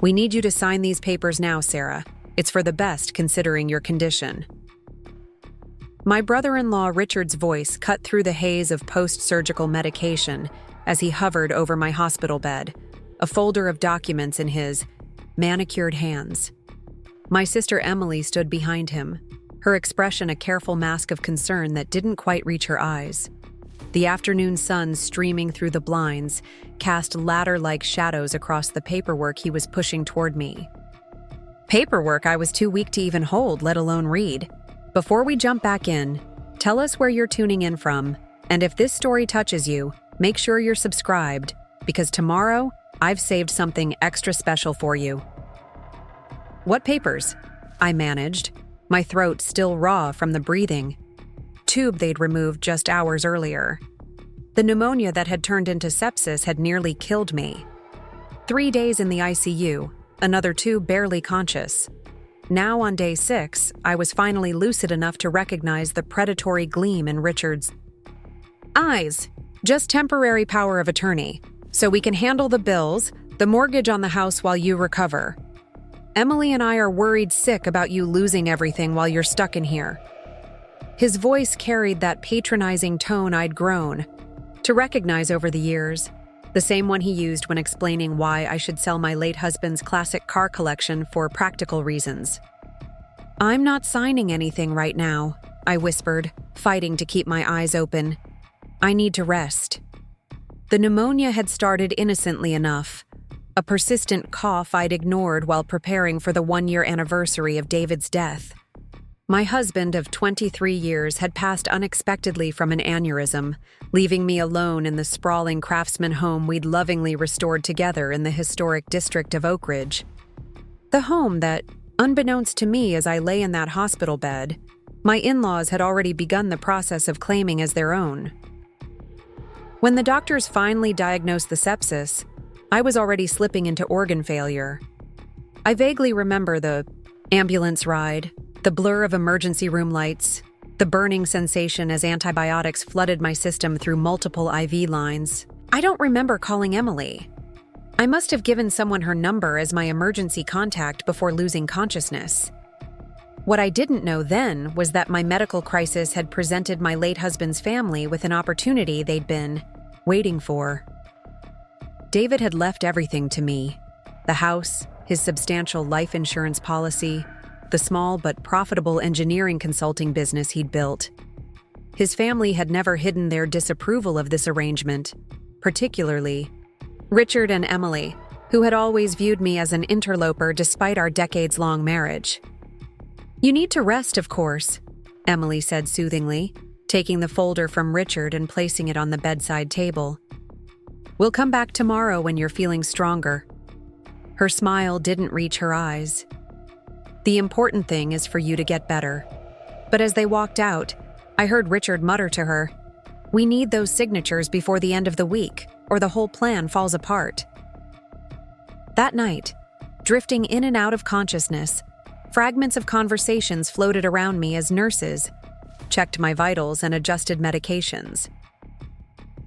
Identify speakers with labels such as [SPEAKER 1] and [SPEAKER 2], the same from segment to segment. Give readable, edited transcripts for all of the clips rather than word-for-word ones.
[SPEAKER 1] We need you to sign these papers now, Sarah. It's for the best considering your condition. My brother-in-law Richard's voice cut through the haze of post-surgical medication as he hovered over my hospital bed, a folder of documents in his manicured hands. My sister Emily stood behind him, her expression a careful mask of concern that didn't quite reach her eyes. The afternoon sun streaming through the blinds cast ladder-like shadows across the paperwork he was pushing toward me. Paperwork I was too weak to even hold, let alone read. Before we jump back in, tell us where you're tuning in from, and if this story touches you, make sure you're subscribed, because tomorrow, I've saved something extra special for you. What papers? I managed, my throat still raw from the breathing. Tube they'd removed just hours earlier. The pneumonia that had turned into sepsis had nearly killed me. 3 days in the ICU, another 2 barely conscious. Now on day 6, I was finally lucid enough to recognize the predatory gleam in Richard's eyes. Just temporary power of attorney, so we can handle the bills, the mortgage on the house while you recover. Emily and I are worried sick about you losing everything while you're stuck in here. His voice carried that patronizing tone I'd grown to recognize over the years, the same one he used when explaining why I should sell my late husband's classic car collection for practical reasons. I'm not signing anything right now, I whispered, fighting to keep my eyes open. I need to rest. The pneumonia had started innocently enough, a persistent cough I'd ignored while preparing for the 1-year anniversary of David's death. My husband of 23 years had passed unexpectedly from an aneurysm, leaving me alone in the sprawling craftsman home we'd lovingly restored together in the historic district of Oak Ridge. The home that, unbeknownst to me as I lay in that hospital bed, my in-laws had already begun the process of claiming as their own. When the doctors finally diagnosed the sepsis, I was already slipping into organ failure. I vaguely remember the ambulance ride, the blur of emergency room lights, the burning sensation as antibiotics flooded my system through multiple IV lines. I don't remember calling Emily. I must have given someone her number as my emergency contact before losing consciousness. What I didn't know then was that my medical crisis had presented my late husband's family with an opportunity they'd been waiting for. David had left everything to me: the house, his substantial life insurance policy, the small but profitable engineering consulting business he'd built. His family had never hidden their disapproval of this arrangement, particularly Richard and Emily, who had always viewed me as an interloper despite our decades-long marriage. You need to rest, of course, Emily said soothingly, taking the folder from Richard and placing it on the bedside table. We'll come back tomorrow when you're feeling stronger. Her smile didn't reach her eyes. The important thing is for you to get better. But as they walked out, I heard Richard mutter to her, "We need those signatures before the end of the week, or the whole plan falls apart." That night, drifting in and out of consciousness, fragments of conversations floated around me as nurses checked my vitals and adjusted medications.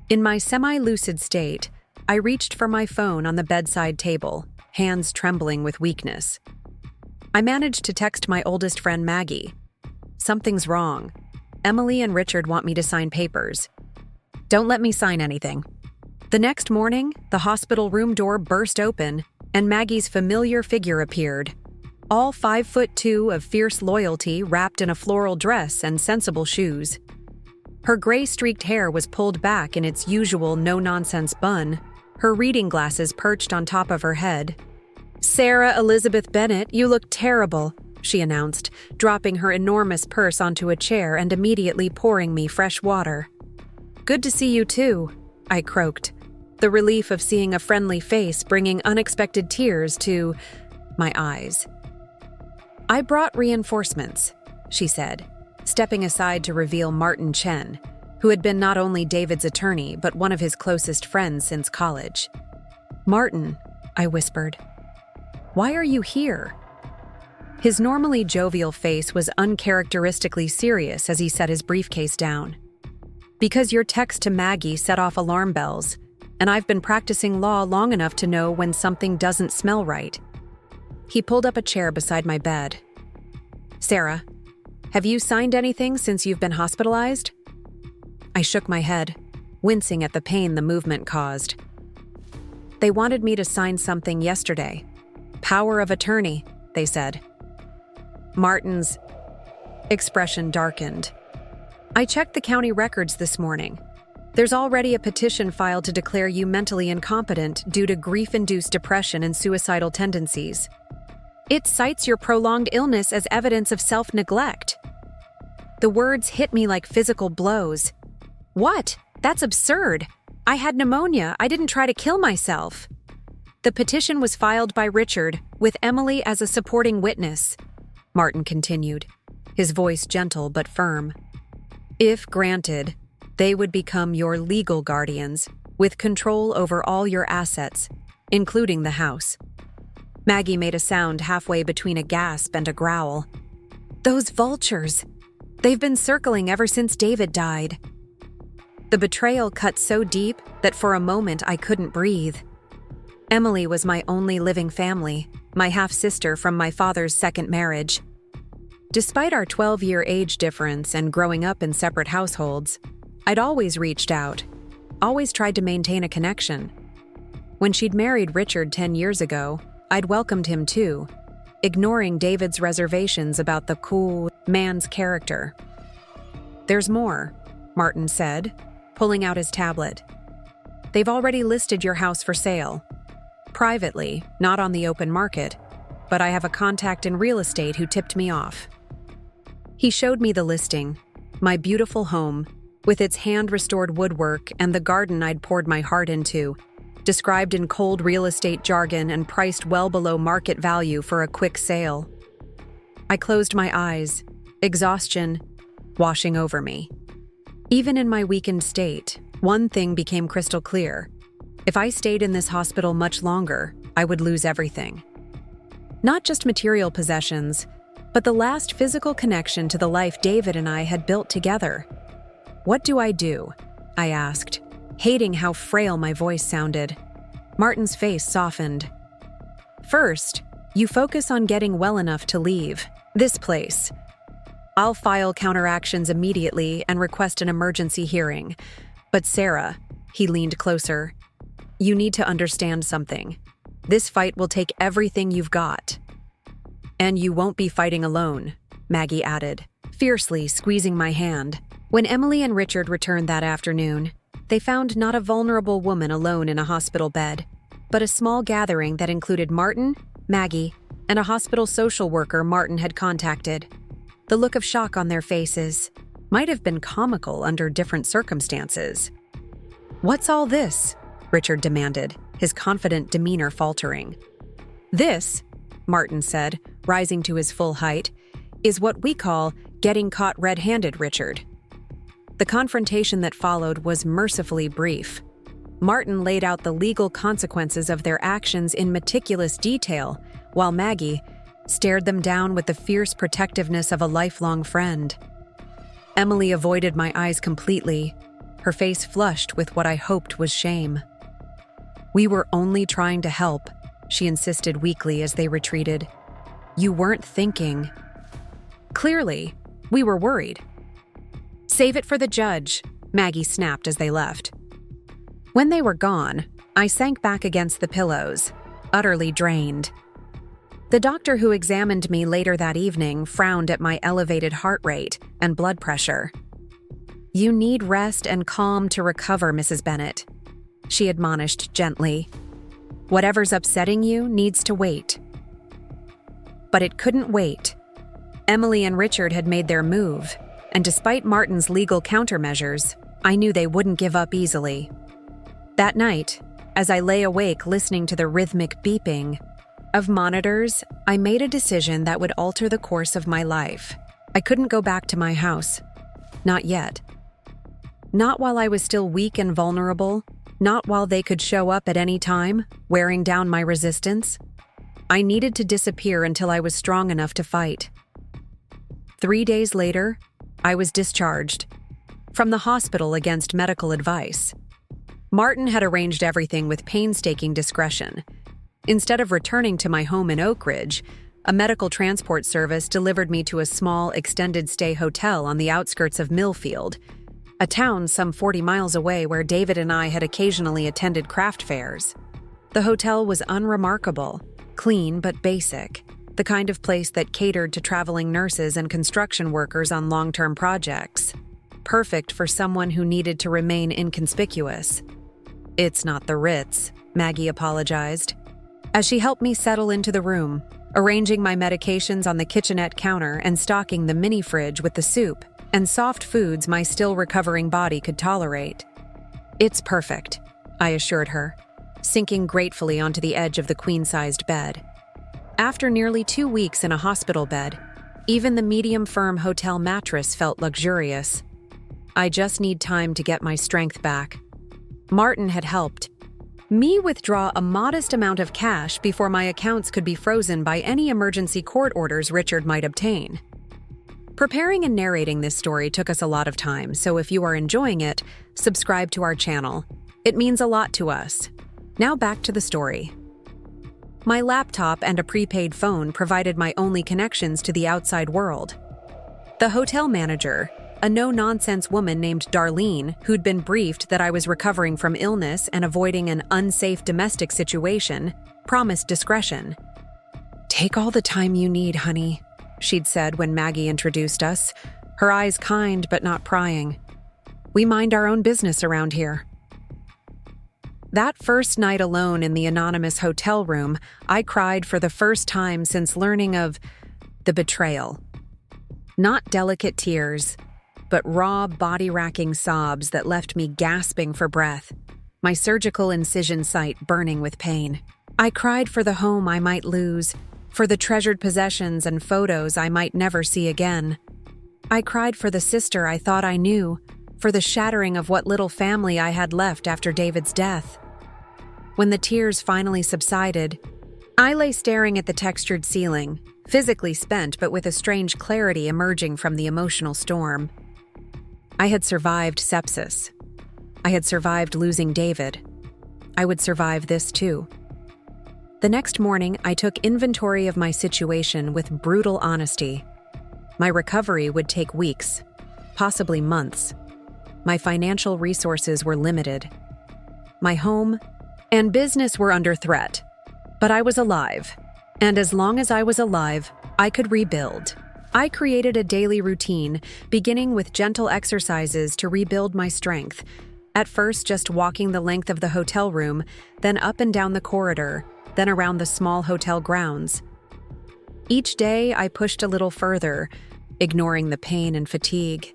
[SPEAKER 1] In my semi-lucid state, I reached for my phone on the bedside table, hands trembling with weakness. I managed to text my oldest friend Maggie. "Something's wrong. Emily and Richard want me to sign papers. Don't let me sign anything." The next morning, the hospital room door burst open, and Maggie's familiar figure appeared, all 5'2" of fierce loyalty wrapped in a floral dress and sensible shoes. Her gray-streaked hair was pulled back in its usual no-nonsense bun, her reading glasses perched on top of her head. "Sarah Elizabeth Bennett, you look terrible," she announced, dropping her enormous purse onto a chair and immediately pouring me fresh water. "Good to see you too," I croaked, the relief of seeing a friendly face bringing unexpected tears to my eyes. "I brought reinforcements," she said, stepping aside to reveal Martin Chen, who had been not only David's attorney but one of his closest friends since college. "Martin," I whispered, "why are you here?" His normally jovial face was uncharacteristically serious as he set his briefcase down. "Because your text to Maggie set off alarm bells, and I've been practicing law long enough to know when something doesn't smell right. He pulled up a chair beside my bed. "Sarah, have you signed anything since you've been hospitalized?" I shook my head, wincing at the pain the movement caused. "They wanted me to sign something yesterday. Power of attorney," they said. Martin's expression darkened. "I checked the county records this morning. There's already a petition filed to declare you mentally incompetent due to grief-induced depression and suicidal tendencies. It cites your prolonged illness as evidence of self-neglect." The words hit me like physical blows. "What? That's absurd. I had pneumonia. I didn't try to kill myself." "The petition was filed by Richard, with Emily as a supporting witness," Martin continued, his voice gentle but firm. "If granted, they would become your legal guardians, with control over all your assets, including the house." Maggie made a sound halfway between a gasp and a growl. "Those vultures! They've been circling ever since David died." The betrayal cut so deep that for a moment I couldn't breathe. Emily was my only living family, my half-sister from my father's second marriage. Despite our 12-year age difference and growing up in separate households, I'd always reached out, always tried to maintain a connection. When she'd married Richard 10 years ago, I'd welcomed him too, ignoring David's reservations about the cool man's character. "There's more," Martin said, pulling out his tablet. "They've already listed your house for sale. Privately, not on the open market, but I have a contact in real estate who tipped me off." He showed me the listing, my beautiful home, with its hand-restored woodwork and the garden I'd poured my heart into, described in cold real estate jargon and priced well below market value for a quick sale. I closed my eyes, exhaustion washing over me. Even in my weakened state, one thing became crystal clear. If I stayed in this hospital much longer, I would lose everything. Not just material possessions, but the last physical connection to the life David and I had built together. "What do?" I asked, hating how frail my voice sounded. Martin's face softened. "First, you focus on getting well enough to leave this place. I'll file counteractions immediately and request an emergency hearing. But Sarah," he leaned closer, "you need to understand something. This fight will take everything you've got." "And you won't be fighting alone," Maggie added, fiercely squeezing my hand. When Emily and Richard returned that afternoon, they found not a vulnerable woman alone in a hospital bed, but a small gathering that included Martin, Maggie, and a hospital social worker Martin had contacted. The look of shock on their faces might have been comical under different circumstances. "What's all this?" Richard demanded, his confident demeanor faltering. "This," Martin said, rising to his full height, "is what we call getting caught red-handed, Richard." The confrontation that followed was mercifully brief. Martin laid out the legal consequences of their actions in meticulous detail, while Maggie stared them down with the fierce protectiveness of a lifelong friend. Emily avoided my eyes completely, her face flushed with what I hoped was shame. "We were only trying to help," she insisted weakly as they retreated. "You weren't thinking." Clearly, we were worried. "Save it for the judge," Maggie snapped as they left. When they were gone, I sank back against the pillows, utterly drained. The doctor who examined me later that evening frowned at my elevated heart rate and blood pressure. "You need rest and calm to recover, Mrs. Bennett," she admonished gently. "Whatever's upsetting you needs to wait." But it couldn't wait. Emily and Richard had made their move, and despite Martin's legal countermeasures, I knew they wouldn't give up easily. That night, as I lay awake listening to the rhythmic beeping of monitors, I made a decision that would alter the course of my life. I couldn't go back to my house. Not yet. Not while I was still weak and vulnerable, not while they could show up at any time, wearing down my resistance. I needed to disappear until I was strong enough to fight. 3 days later, I was discharged from the hospital against medical advice. Martin had arranged everything with painstaking discretion. Instead of returning to my home in Oak Ridge, a medical transport service delivered me to a small, extended-stay hotel on the outskirts of Millfield, a town some 40 miles away where David and I had occasionally attended craft fairs. The hotel was unremarkable, clean but basic, the kind of place that catered to traveling nurses and construction workers on long-term projects. Perfect for someone who needed to remain inconspicuous. "It's not the Ritz," Maggie apologized, as she helped me settle into the room, arranging my medications on the kitchenette counter and stocking the mini fridge with the soup and soft foods my still-recovering body could tolerate. "It's perfect," I assured her, sinking gratefully onto the edge of the queen-sized bed. After nearly 2 weeks in a hospital bed, even the medium-firm hotel mattress felt luxurious. I just need time to get my strength back. Martin had helped me withdraw a modest amount of cash before my accounts could be frozen by any emergency court orders Richard might obtain. Preparing and narrating this story took us a lot of time, so if you are enjoying it, subscribe to our channel. It means a lot to us. Now back to the story. My laptop and a prepaid phone provided my only connections to the outside world. The hotel manager, a no-nonsense woman named Darlene, who'd been briefed that I was recovering from illness and avoiding an unsafe domestic situation, promised discretion. "Take all the time you need, honey," she'd said when Maggie introduced us, her eyes kind but not prying. "We mind our own business around here." That first night alone in the anonymous hotel room, I cried for the first time since learning of the betrayal. Not delicate tears, but raw, body-racking sobs that left me gasping for breath, my surgical incision site burning with pain. I cried for the home I might lose, for the treasured possessions and photos I might never see again. I cried for the sister I thought I knew, for the shattering of what little family I had left after David's death. When the tears finally subsided, I lay staring at the textured ceiling, physically spent but with a strange clarity emerging from the emotional storm. I had survived sepsis. I had survived losing David. I would survive this too. The next morning, I took inventory of my situation with brutal honesty. My recovery would take weeks, possibly months. My financial resources were limited. My home and business were under threat, but I was alive, and as long as I was alive, I could rebuild. I created a daily routine, beginning with gentle exercises to rebuild my strength, at first just walking the length of the hotel room, then up and down the corridor, then around the small hotel grounds. Each day, I pushed a little further, ignoring the pain and fatigue.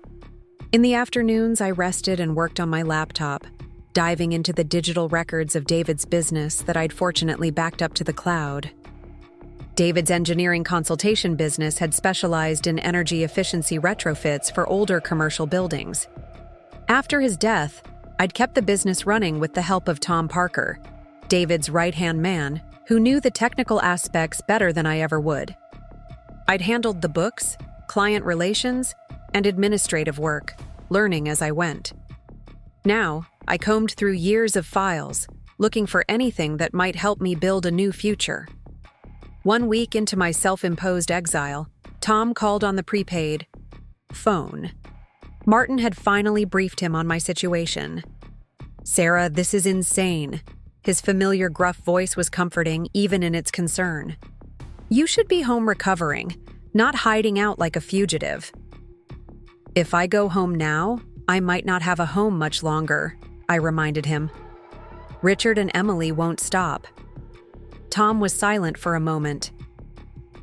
[SPEAKER 1] In the afternoons, I rested and worked on my laptop, diving into the digital records of David's business that I'd fortunately backed up to the cloud. David's engineering consultation business had specialized in energy efficiency retrofits for older commercial buildings. After his death, I'd kept the business running with the help of Tom Parker, David's right-hand man, who knew the technical aspects better than I ever would. I'd handled the books, client relations, and administrative work, learning as I went. Now, I combed through years of files, looking for anything that might help me build a new future. 1 week into my self-imposed exile, Tom called on the prepaid phone. Martin had finally briefed him on my situation. "Sarah, this is insane." His familiar gruff voice was comforting, even in its concern. "You should be home recovering, not hiding out like a fugitive." "If I go home now, I might not have a home much longer," I reminded him. "Richard and Emily won't stop." Tom was silent for a moment.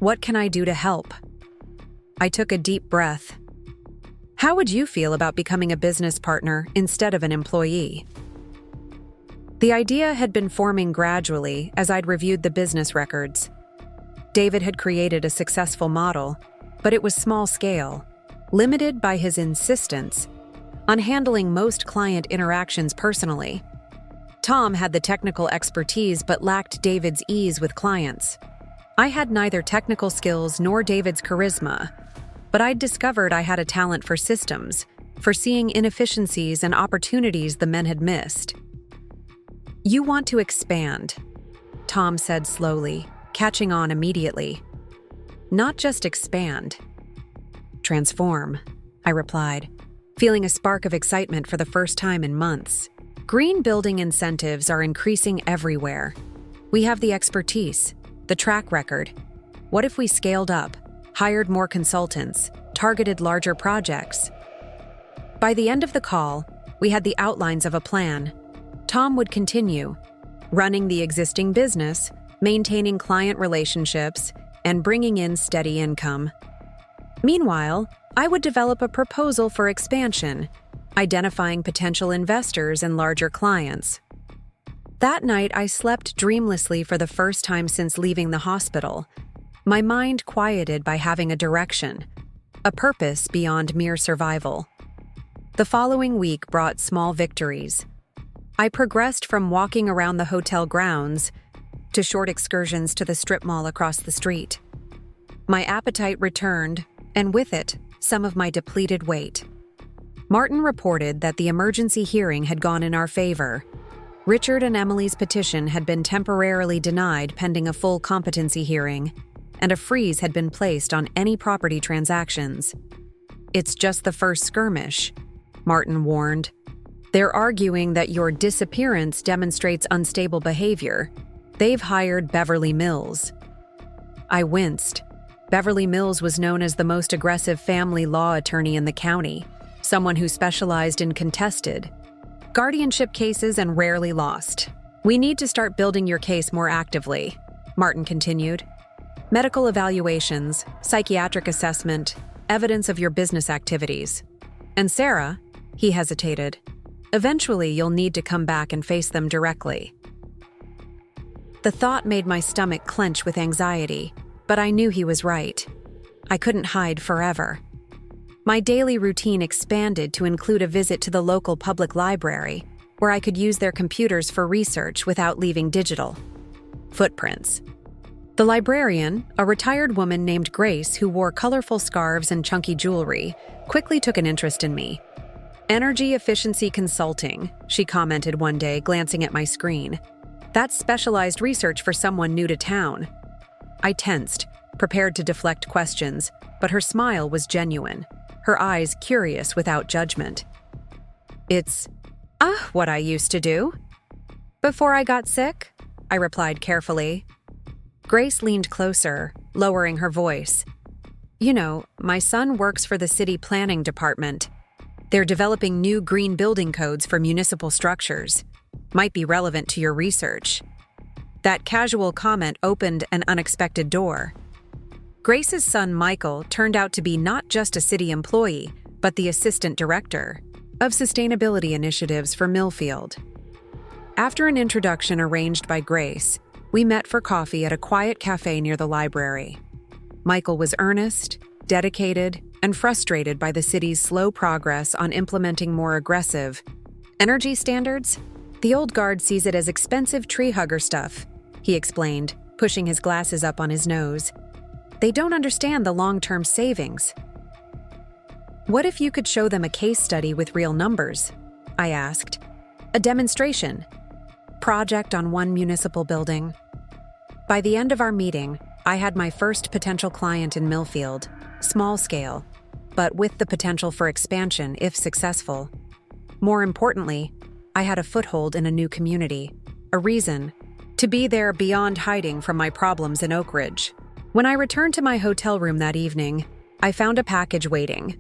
[SPEAKER 1] "What can I do to help?" I took a deep breath. "How would you feel about becoming a business partner instead of an employee?" The idea had been forming gradually as I'd reviewed the business records. David had created a successful model, but it was small scale, limited by his insistence on handling most client interactions personally. Tom had the technical expertise but lacked David's ease with clients. I had neither technical skills nor David's charisma, but I'd discovered I had a talent for systems, for seeing inefficiencies and opportunities the men had missed. "You want to expand," Tom said slowly, catching on immediately. Not just expand. Transform, I replied, feeling a spark of excitement for the first time in months. Green building incentives are increasing everywhere. We have the expertise, the track record. What if we scaled up, hired more consultants, targeted larger projects? By the end of the call, we had the outlines of a plan. Tom would continue, running the existing business, maintaining client relationships, and bringing in steady income. Meanwhile, I would develop a proposal for expansion, identifying potential investors and larger clients. That night, I slept dreamlessly for the first time since leaving the hospital, my mind quieted by having a direction, a purpose beyond mere survival. The following week brought small victories. I progressed from walking around the hotel grounds to short excursions to the strip mall across the street. My appetite returned, and with it, some of my depleted weight. Martin reported that the emergency hearing had gone in our favor. Richard and Emily's petition had been temporarily denied pending a full competency hearing, and a freeze had been placed on any property transactions. It's just the first skirmish, Martin warned. They're arguing that your disappearance demonstrates unstable behavior. They've hired Beverly Mills. I winced. Beverly Mills was known as the most aggressive family law attorney in the county, someone who specialized in contested guardianship cases and rarely lost. We need to start building your case more actively, Martin continued. Medical evaluations, psychiatric assessment, evidence of your business activities. And Sarah, he hesitated, eventually you'll need to come back and face them directly. The thought made my stomach clench with anxiety, but I knew he was right. I couldn't hide forever. My daily routine expanded to include a visit to the local public library, where I could use their computers for research without leaving digital footprints. The librarian, a retired woman named Grace who wore colorful scarves and chunky jewelry, quickly took an interest in me. Energy efficiency consulting, she commented one day, glancing at my screen. That's specialized research for someone new to town. I tensed, prepared to deflect questions, but her smile was genuine, her eyes curious without judgment. It's, what I used to do. Before I got sick, I replied carefully. Grace leaned closer, lowering her voice. You know, my son works for the city planning department. They're developing new green building codes for municipal structures. Might be relevant to your research. That casual comment opened an unexpected door. Grace's son, Michael, turned out to be not just a city employee, but the assistant director of sustainability initiatives for Millfield. After an introduction arranged by Grace, we met for coffee at a quiet cafe near the library. Michael was earnest, dedicated, and frustrated by the city's slow progress on implementing more aggressive energy standards. The old guard sees it as expensive tree hugger stuff, he explained, pushing his glasses up on his nose. They don't understand the long-term savings. What if you could show them a case study with real numbers? I asked. A demonstration. Project on one municipal building. By the end of our meeting, I had my first potential client in Millfield, small scale, but with the potential for expansion if successful. More importantly, I had a foothold in a new community, a reason to be there beyond hiding from my problems in Oak Ridge. When I returned to my hotel room that evening, I found a package waiting.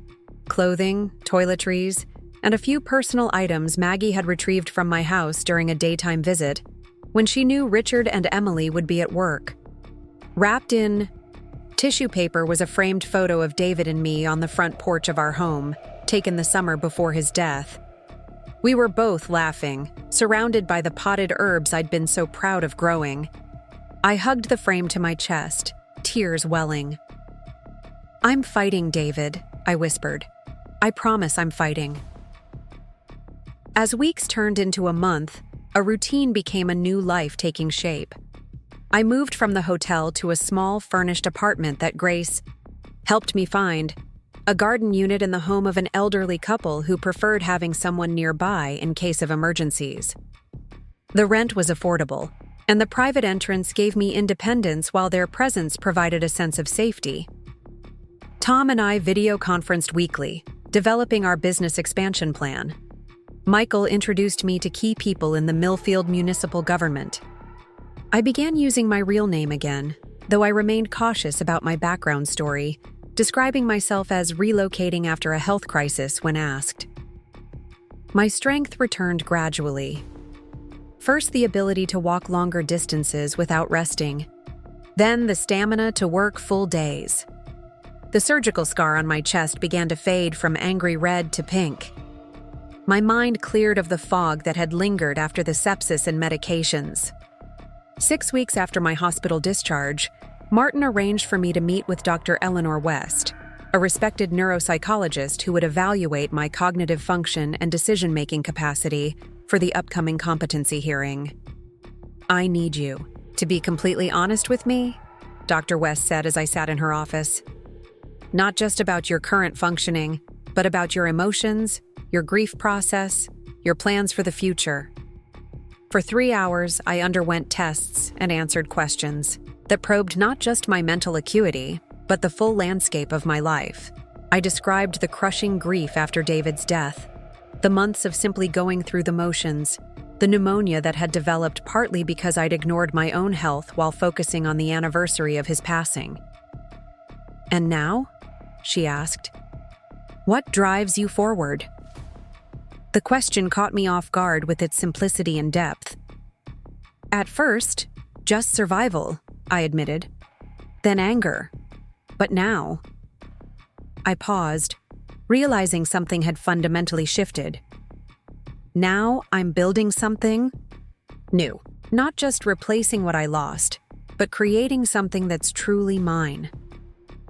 [SPEAKER 1] Clothing, toiletries, and a few personal items Maggie had retrieved from my house during a daytime visit when she knew Richard and Emily would be at work. Wrapped in tissue paper was a framed photo of David and me on the front porch of our home, taken the summer before his death. We were both laughing, surrounded by the potted herbs I'd been so proud of growing. I hugged the frame to my chest, tears welling. "I'm fighting, David," I whispered. "I promise I'm fighting." As weeks turned into a month, a routine became a new life taking shape. I moved from the hotel to a small furnished apartment that Grace helped me find, a garden unit in the home of an elderly couple who preferred having someone nearby in case of emergencies. The rent was affordable, And the private entrance gave me independence while their presence provided a sense of safety. Tom and I video conferenced weekly, developing our business expansion plan. Michael introduced me to key people in the Millfield municipal government. I began using my real name again, though I remained cautious about my background story, describing myself as relocating after a health crisis when asked. My strength returned gradually. First, the ability to walk longer distances without resting. Then, the stamina to work full days. The surgical scar on my chest began to fade from angry red to pink. My mind cleared of the fog that had lingered after the sepsis and medications. 6 weeks after my hospital discharge, Martin arranged for me to meet with Dr. Eleanor West, a respected neuropsychologist who would evaluate my cognitive function and decision-making capacity for the upcoming competency hearing. "I need you to be completely honest with me," Dr. West said as I sat in her office. "Not just about your current functioning, but about your emotions, your grief process, your plans for the future." For 3 hours, I underwent tests and answered questions that probed not just my mental acuity, but the full landscape of my life. I described the crushing grief after David's death, the months of simply going through the motions, the pneumonia that had developed partly because I'd ignored my own health while focusing on the anniversary of his passing. "And now?" she asked. "What drives you forward?" The question caught me off guard with its simplicity and depth. "At first, just survival," I admitted. "Then anger. But now..." I paused, realizing something had fundamentally shifted. Now I'm building something new. Not just replacing what I lost, but creating something that's truly mine.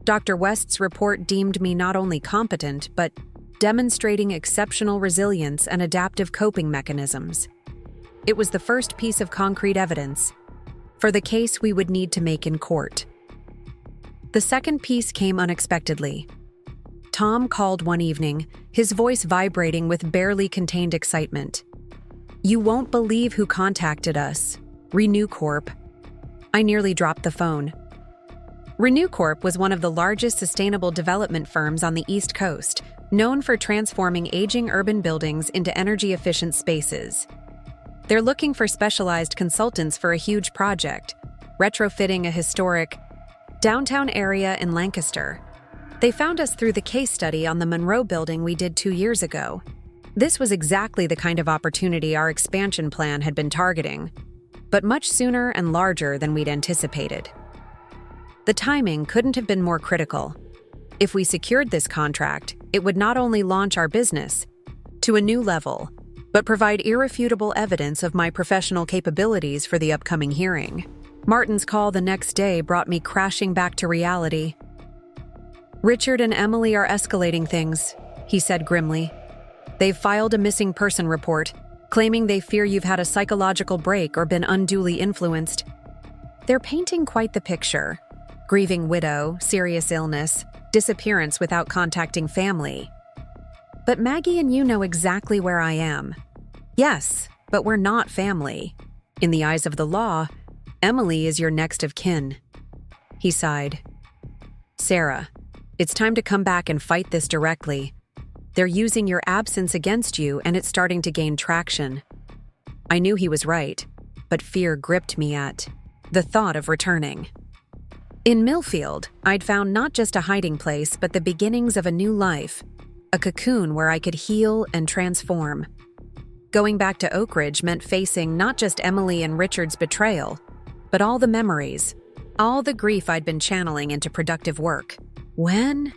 [SPEAKER 1] Dr. West's report deemed me not only competent, but demonstrating exceptional resilience and adaptive coping mechanisms. It was the first piece of concrete evidence for the case we would need to make in court. The second piece came unexpectedly. Tom called one evening, his voice vibrating with barely contained excitement. "You won't believe who contacted us. Renew Corp." I nearly dropped the phone. Renew Corp was one of the largest sustainable development firms on the East Coast, known for transforming aging urban buildings into energy-efficient spaces. They're looking for specialized consultants for a huge project, retrofitting a historic downtown area in Lancaster. They found us through the case study on the Monroe building we did 2 years ago. This was exactly the kind of opportunity our expansion plan had been targeting, but much sooner and larger than we'd anticipated. The timing couldn't have been more critical. If we secured this contract, it would not only launch our business to a new level, but provide irrefutable evidence of my professional capabilities for the upcoming hearing. Martin's call the next day brought me crashing back to reality. "Richard and Emily are escalating things," he said grimly. "They've filed a missing person report, claiming they fear you've had a psychological break or been unduly influenced. They're painting quite the picture. Grieving widow, serious illness, disappearance without contacting family. But Maggie and you know exactly where I am. Yes, but we're not family. In the eyes of the law, Emily is your next of kin." He sighed. "Sarah, it's time to come back and fight this directly. They're using your absence against you, and it's starting to gain traction." I knew he was right, but fear gripped me at the thought of returning. In Millfield, I'd found not just a hiding place, but the beginnings of a new life, a cocoon where I could heal and transform. Going back to Oak Ridge meant facing not just Emily and Richard's betrayal, but all the memories, all the grief I'd been channeling into productive work. "When?"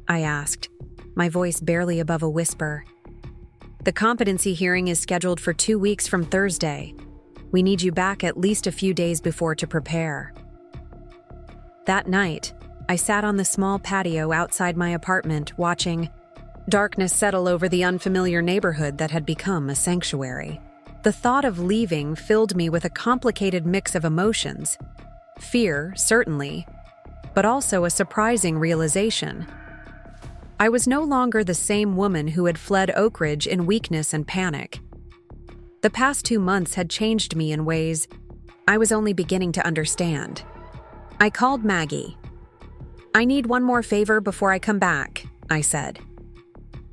[SPEAKER 1] I asked, my voice barely above a whisper. "The competency hearing is scheduled for 2 weeks from Thursday. We need you back at least a few days before to prepare." That night, I sat on the small patio outside my apartment, watching darkness settle over the unfamiliar neighborhood that had become a sanctuary. The thought of leaving filled me with a complicated mix of emotions. Fear, certainly, but also a surprising realization. I was no longer the same woman who had fled Oak Ridge in weakness and panic. The past 2 months had changed me in ways I was only beginning to understand. I called Maggie. "I need one more favor before I come back," I said.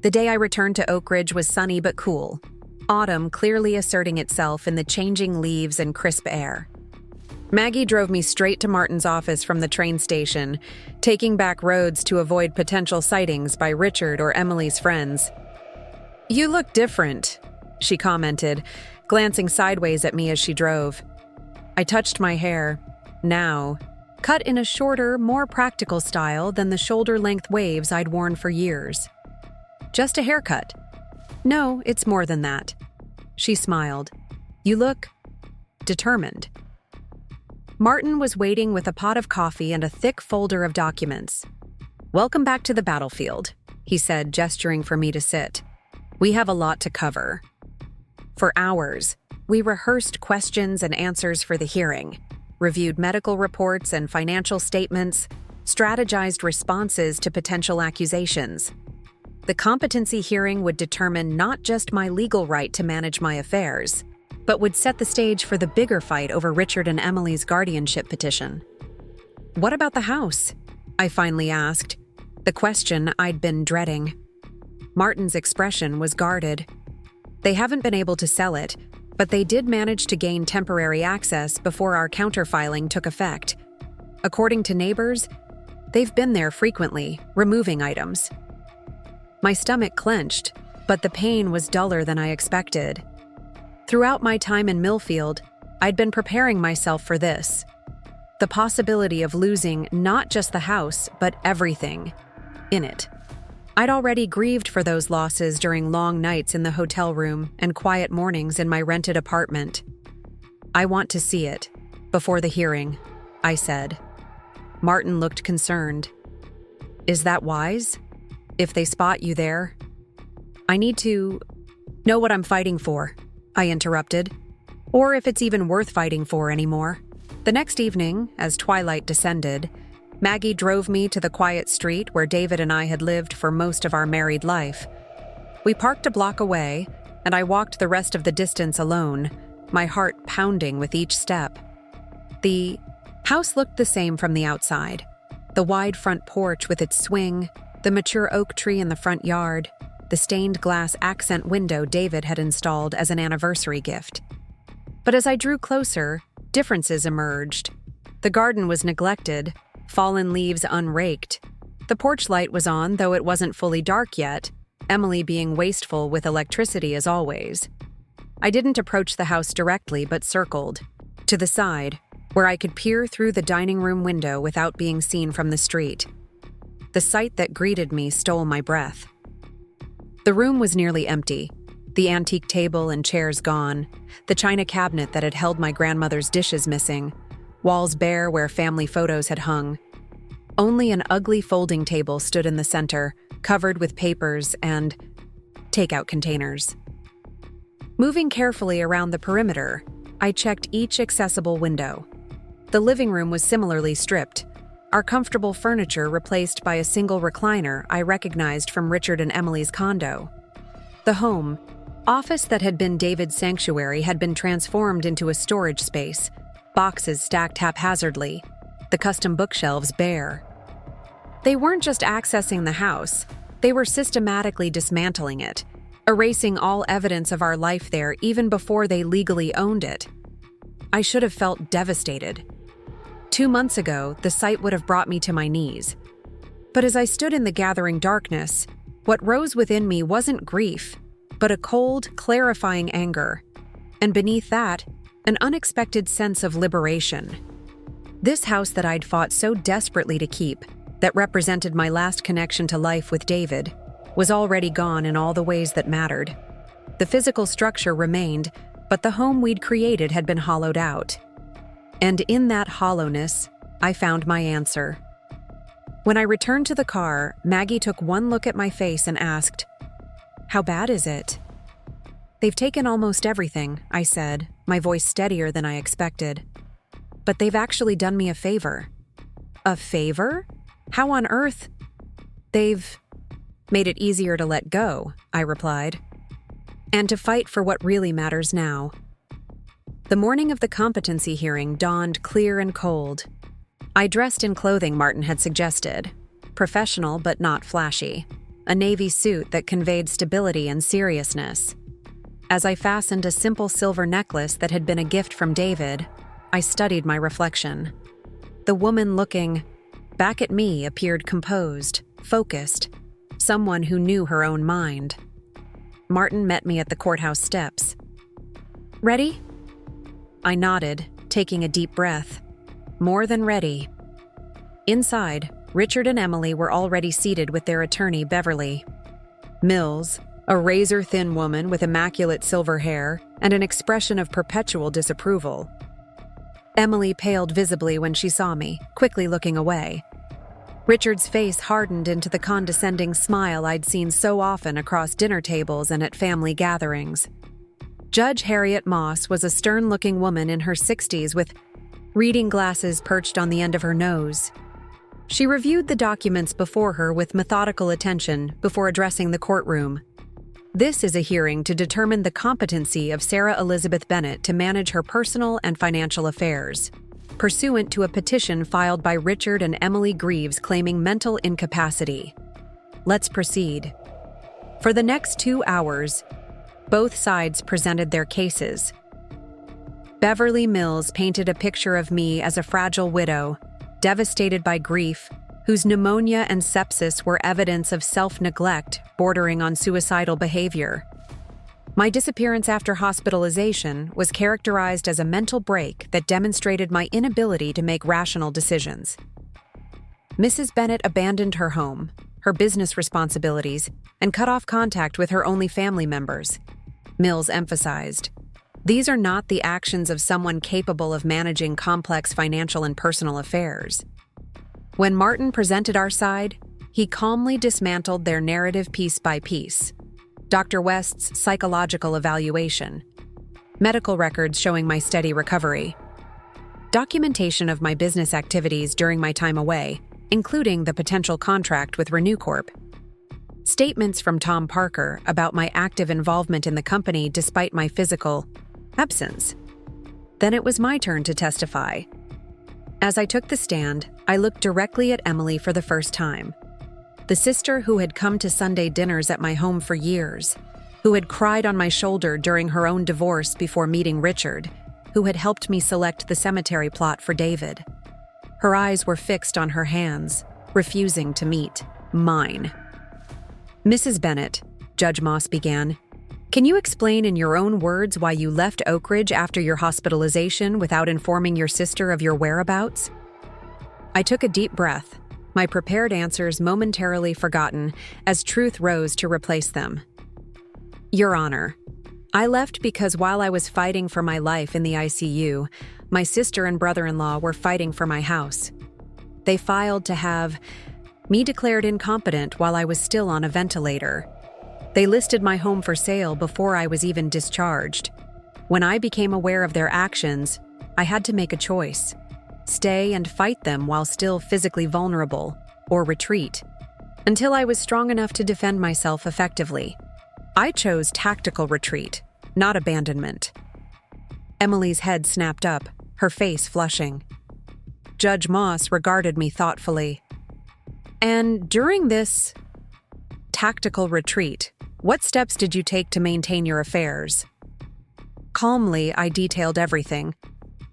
[SPEAKER 1] The day I returned to Oak Ridge was sunny but cool, autumn clearly asserting itself in the changing leaves and crisp air. Maggie drove me straight to Martin's office from the train station, taking back roads to avoid potential sightings by Richard or Emily's friends. "You look different," she commented, glancing sideways at me as she drove. I touched my hair, now cut in a shorter, more practical style than the shoulder-length waves I'd worn for years. "Just a haircut." "No, it's more than that." She smiled. "You look determined." Martin was waiting with a pot of coffee and a thick folder of documents. "Welcome back to the battlefield," he said, gesturing for me to sit. "We have a lot to cover." For hours, we rehearsed questions and answers for the hearing, reviewed medical reports and financial statements, strategized responses to potential accusations. The competency hearing would determine not just my legal right to manage my affairs, but would set the stage for the bigger fight over Richard and Emily's guardianship petition. "What about the house?" I finally asked, the question I'd been dreading. Martin's expression was guarded. "They haven't been able to sell it, but they did manage to gain temporary access before our counterfiling took effect. According to neighbors, they've been there frequently, removing items." My stomach clenched, but the pain was duller than I expected. Throughout my time in Millfield, I'd been preparing myself for this. The possibility of losing not just the house, but everything in it. I'd already grieved for those losses during long nights in the hotel room and quiet mornings in my rented apartment. "I want to see it before the hearing," I said. Martin looked concerned. "Is that wise? If they spot you there?" "I need to know what I'm fighting for," I interrupted, "or if it's even worth fighting for anymore." The next evening, as twilight descended, Maggie drove me to the quiet street where David and I had lived for most of our married life. We parked a block away, and I walked the rest of the distance alone, my heart pounding with each step. The house looked the same from the outside. The wide front porch with its swing, the mature oak tree in the front yard, the stained glass accent window David had installed as an anniversary gift. But as I drew closer, differences emerged. The garden was neglected, fallen leaves unraked. The porch light was on, though it wasn't fully dark yet, Emily being wasteful with electricity as always. I didn't approach the house directly, but circled to the side, where I could peer through the dining room window without being seen from the street. The sight that greeted me stole my breath. The room was nearly empty, the antique table and chairs gone, the china cabinet that had held my grandmother's dishes missing, walls bare where family photos had hung. Only an ugly folding table stood in the center, covered with papers and takeout containers. Moving carefully around the perimeter, I checked each accessible window. The living room was similarly stripped, our comfortable furniture replaced by a single recliner I recognized from Richard and Emily's condo. The home, office that had been David's sanctuary, had been transformed into a storage space, boxes stacked haphazardly, the custom bookshelves bare. They weren't just accessing the house, they were systematically dismantling it, erasing all evidence of our life there even before they legally owned it. I should have felt devastated. 2 months ago, the sight would have brought me to my knees. But as I stood in the gathering darkness, what rose within me wasn't grief, but a cold, clarifying anger. And beneath that, an unexpected sense of liberation. This house that I'd fought so desperately to keep, that represented my last connection to life with David, was already gone in all the ways that mattered. The physical structure remained, but the home we'd created had been hollowed out. And in that hollowness, I found my answer. When I returned to the car, Maggie took one look at my face and asked, "How bad is it?" "They've taken almost everything," I said, my voice steadier than I expected. "But they've actually done me a favor." "A favor? How on earth?" "They've made it easier to let go," I replied, "and to fight for what really matters now." The morning of the competency hearing dawned clear and cold. I dressed in clothing Martin had suggested, professional but not flashy, a navy suit that conveyed stability and seriousness. As I fastened a simple silver necklace that had been a gift from David, I studied my reflection. The woman looking back at me appeared composed, focused, someone who knew her own mind. Martin met me at the courthouse steps. "Ready?" I nodded, taking a deep breath. More than ready. Inside, Richard and Emily were already seated with their attorney, Beverly. Mills, a razor-thin woman with immaculate silver hair and an expression of perpetual disapproval. Emily paled visibly when she saw me, quickly looking away. Richard's face hardened into the condescending smile I'd seen so often across dinner tables and at family gatherings. Judge Harriet Moss was a stern-looking woman in her 60s with reading glasses perched on the end of her nose. She reviewed the documents before her with methodical attention before addressing the courtroom. This is a hearing to determine the competency of Sarah Elizabeth Bennett to manage her personal and financial affairs, pursuant to a petition filed by Richard and Emily Greaves claiming mental incapacity. Let's proceed. For the next 2 hours, both sides presented their cases. Beverly Mills painted a picture of me as a fragile widow, devastated by grief, whose pneumonia and sepsis were evidence of self-neglect bordering on suicidal behavior. My disappearance after hospitalization was characterized as a mental break that demonstrated my inability to make rational decisions. Mrs. Bennett abandoned her home, her business responsibilities, and cut off contact with her only family members. Mills emphasized, "These are not the actions of someone capable of managing complex financial and personal affairs." When Martin presented our side, he calmly dismantled their narrative piece by piece. Dr. West's psychological evaluation, medical records showing my steady recovery, documentation of my business activities during my time away, including the potential contract with Renew Corp, statements from Tom Parker about my active involvement in the company despite my physical absence. Then it was my turn to testify. As I took the stand, I looked directly at Emily for the first time. The sister who had come to Sunday dinners at my home for years, who had cried on my shoulder during her own divorce before meeting Richard, who had helped me select the cemetery plot for David. Her eyes were fixed on her hands, refusing to meet mine. "Mrs. Bennett," Judge Moss began, "can you explain in your own words why you left Oak Ridge after your hospitalization without informing your sister of your whereabouts?" I took a deep breath, my prepared answers momentarily forgotten as truth rose to replace them. "Your Honor, I left because while I was fighting for my life in the ICU, my sister and brother-in-law were fighting for my house. They filed to have me declared incompetent while I was still on a ventilator. They listed my home for sale before I was even discharged. When I became aware of their actions, I had to make a choice: stay and fight them while still physically vulnerable, or retreat, until I was strong enough to defend myself effectively. I chose tactical retreat, not abandonment." Emily's head snapped up, her face flushing. Judge Moss regarded me thoughtfully. "And during this tactical retreat, what steps did you take to maintain your affairs?" Calmly, I detailed everything: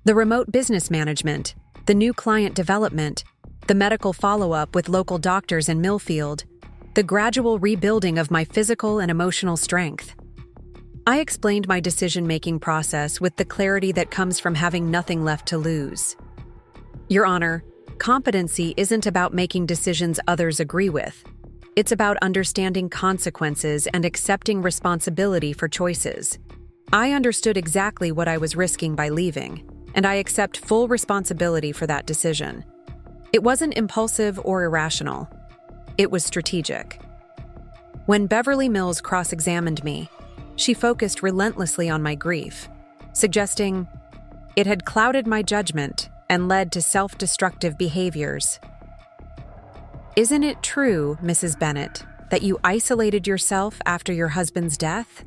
[SPEAKER 1] the remote business management, the new client development, the medical follow-up with local doctors in Millfield, the gradual rebuilding of my physical and emotional strength. I explained my decision-making process with the clarity that comes from having nothing left to lose. "Your Honor, competency isn't about making decisions others agree with. It's about understanding consequences and accepting responsibility for choices. I understood exactly what I was risking by leaving, and I accept full responsibility for that decision. It wasn't impulsive or irrational. It was strategic." When Beverly Mills cross-examined me, she focused relentlessly on my grief, suggesting it had clouded my judgment and led to self-destructive behaviors. "Isn't it true, Mrs. Bennett, that you isolated yourself after your husband's death?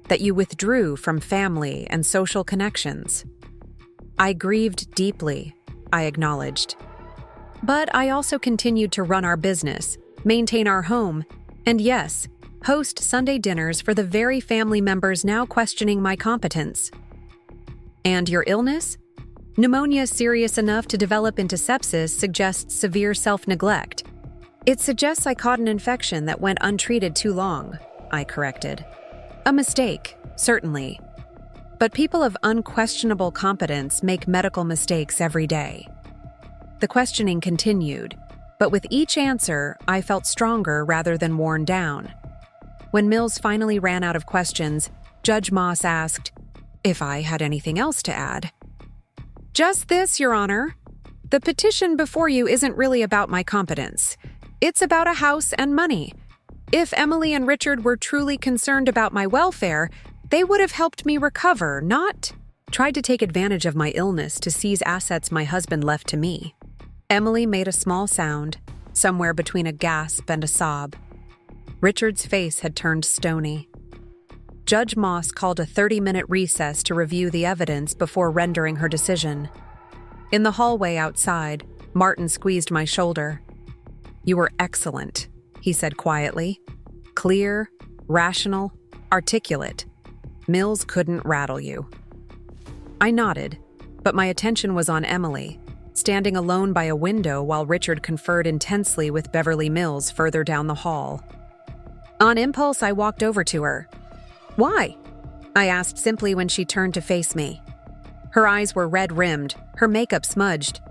[SPEAKER 1] That you withdrew from family and social connections?" I grieved deeply, I acknowledged. But I also continued to run our business, maintain our home, and yes, host Sunday dinners for the very family members now questioning my competence. And your illness? Pneumonia serious enough to develop into sepsis suggests severe self-neglect. It suggests I caught an infection that went untreated too long, I corrected. A mistake, certainly. But people of unquestionable competence make medical mistakes every day. The questioning continued, but with each answer, I felt stronger rather than worn down. When Mills finally ran out of questions, Judge Moss asked if I had anything else to add. Just this, Your Honor. The petition before you isn't really about my competence. It's about a house and money. If Emily and Richard were truly concerned about my welfare, they would have helped me recover, not tried to take advantage of my illness to seize assets my husband left to me. Emily made a small sound, somewhere between a gasp and a sob. Richard's face had turned stony. Judge Moss called a 30-minute recess to review the evidence before rendering her decision. In the hallway outside, Martin squeezed my shoulder. "You were excellent," he said quietly. "Clear, rational, articulate. Mills couldn't rattle you." I nodded, but my attention was on Emily, standing alone by a window while Richard conferred intensely with Beverly Mills further down the hall. On impulse, I walked over to her. "Why?" I asked simply when she turned to face me. Her eyes were red-rimmed, her makeup smudged.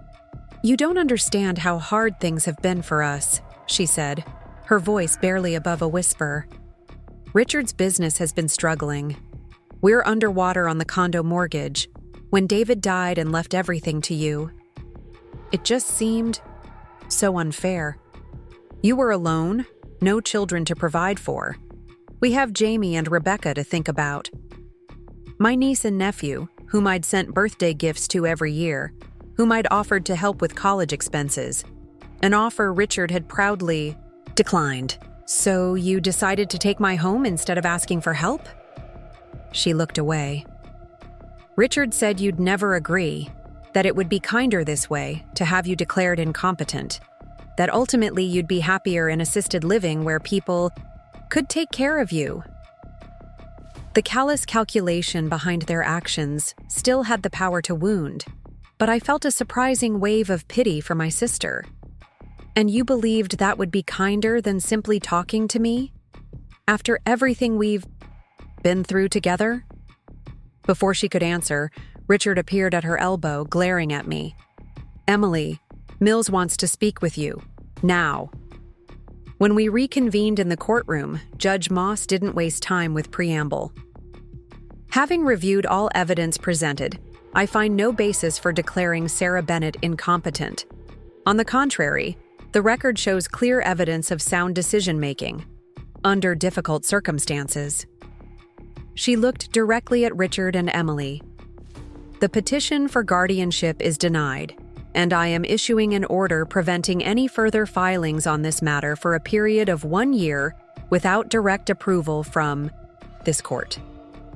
[SPEAKER 1] "You don't understand how hard things have been for us," she said, her voice barely above a whisper. "Richard's business has been struggling. We're underwater on the condo mortgage. When David died and left everything to you, it just seemed so unfair. You were alone, no children to provide for. We have Jamie and Rebecca to think about. My niece and nephew, whom I'd sent birthday gifts to every year, whom I'd offered to help with college expenses, an offer Richard had proudly declined. So you decided to take my home instead of asking for help?" She looked away. "Richard said you'd never agree, that it would be kinder this way to have you declared incompetent, that ultimately you'd be happier in assisted living where people could take care of you." The callous calculation behind their actions still had the power to wound, but I felt a surprising wave of pity for my sister. "And you believed that would be kinder than simply talking to me? After everything we've been through together?" Before she could answer, Richard appeared at her elbow, glaring at me. "Emily, Mills wants to speak with you. Now." When we reconvened in the courtroom, Judge Moss didn't waste time with preamble. "Having reviewed all evidence presented, I find no basis for declaring Sarah Bennett incompetent. On the contrary, the record shows clear evidence of sound decision-making, under difficult circumstances." She looked directly at Richard and Emily. "The petition for guardianship is denied, and I am issuing an order preventing any further filings on this matter for a period of 1 year without direct approval from this court."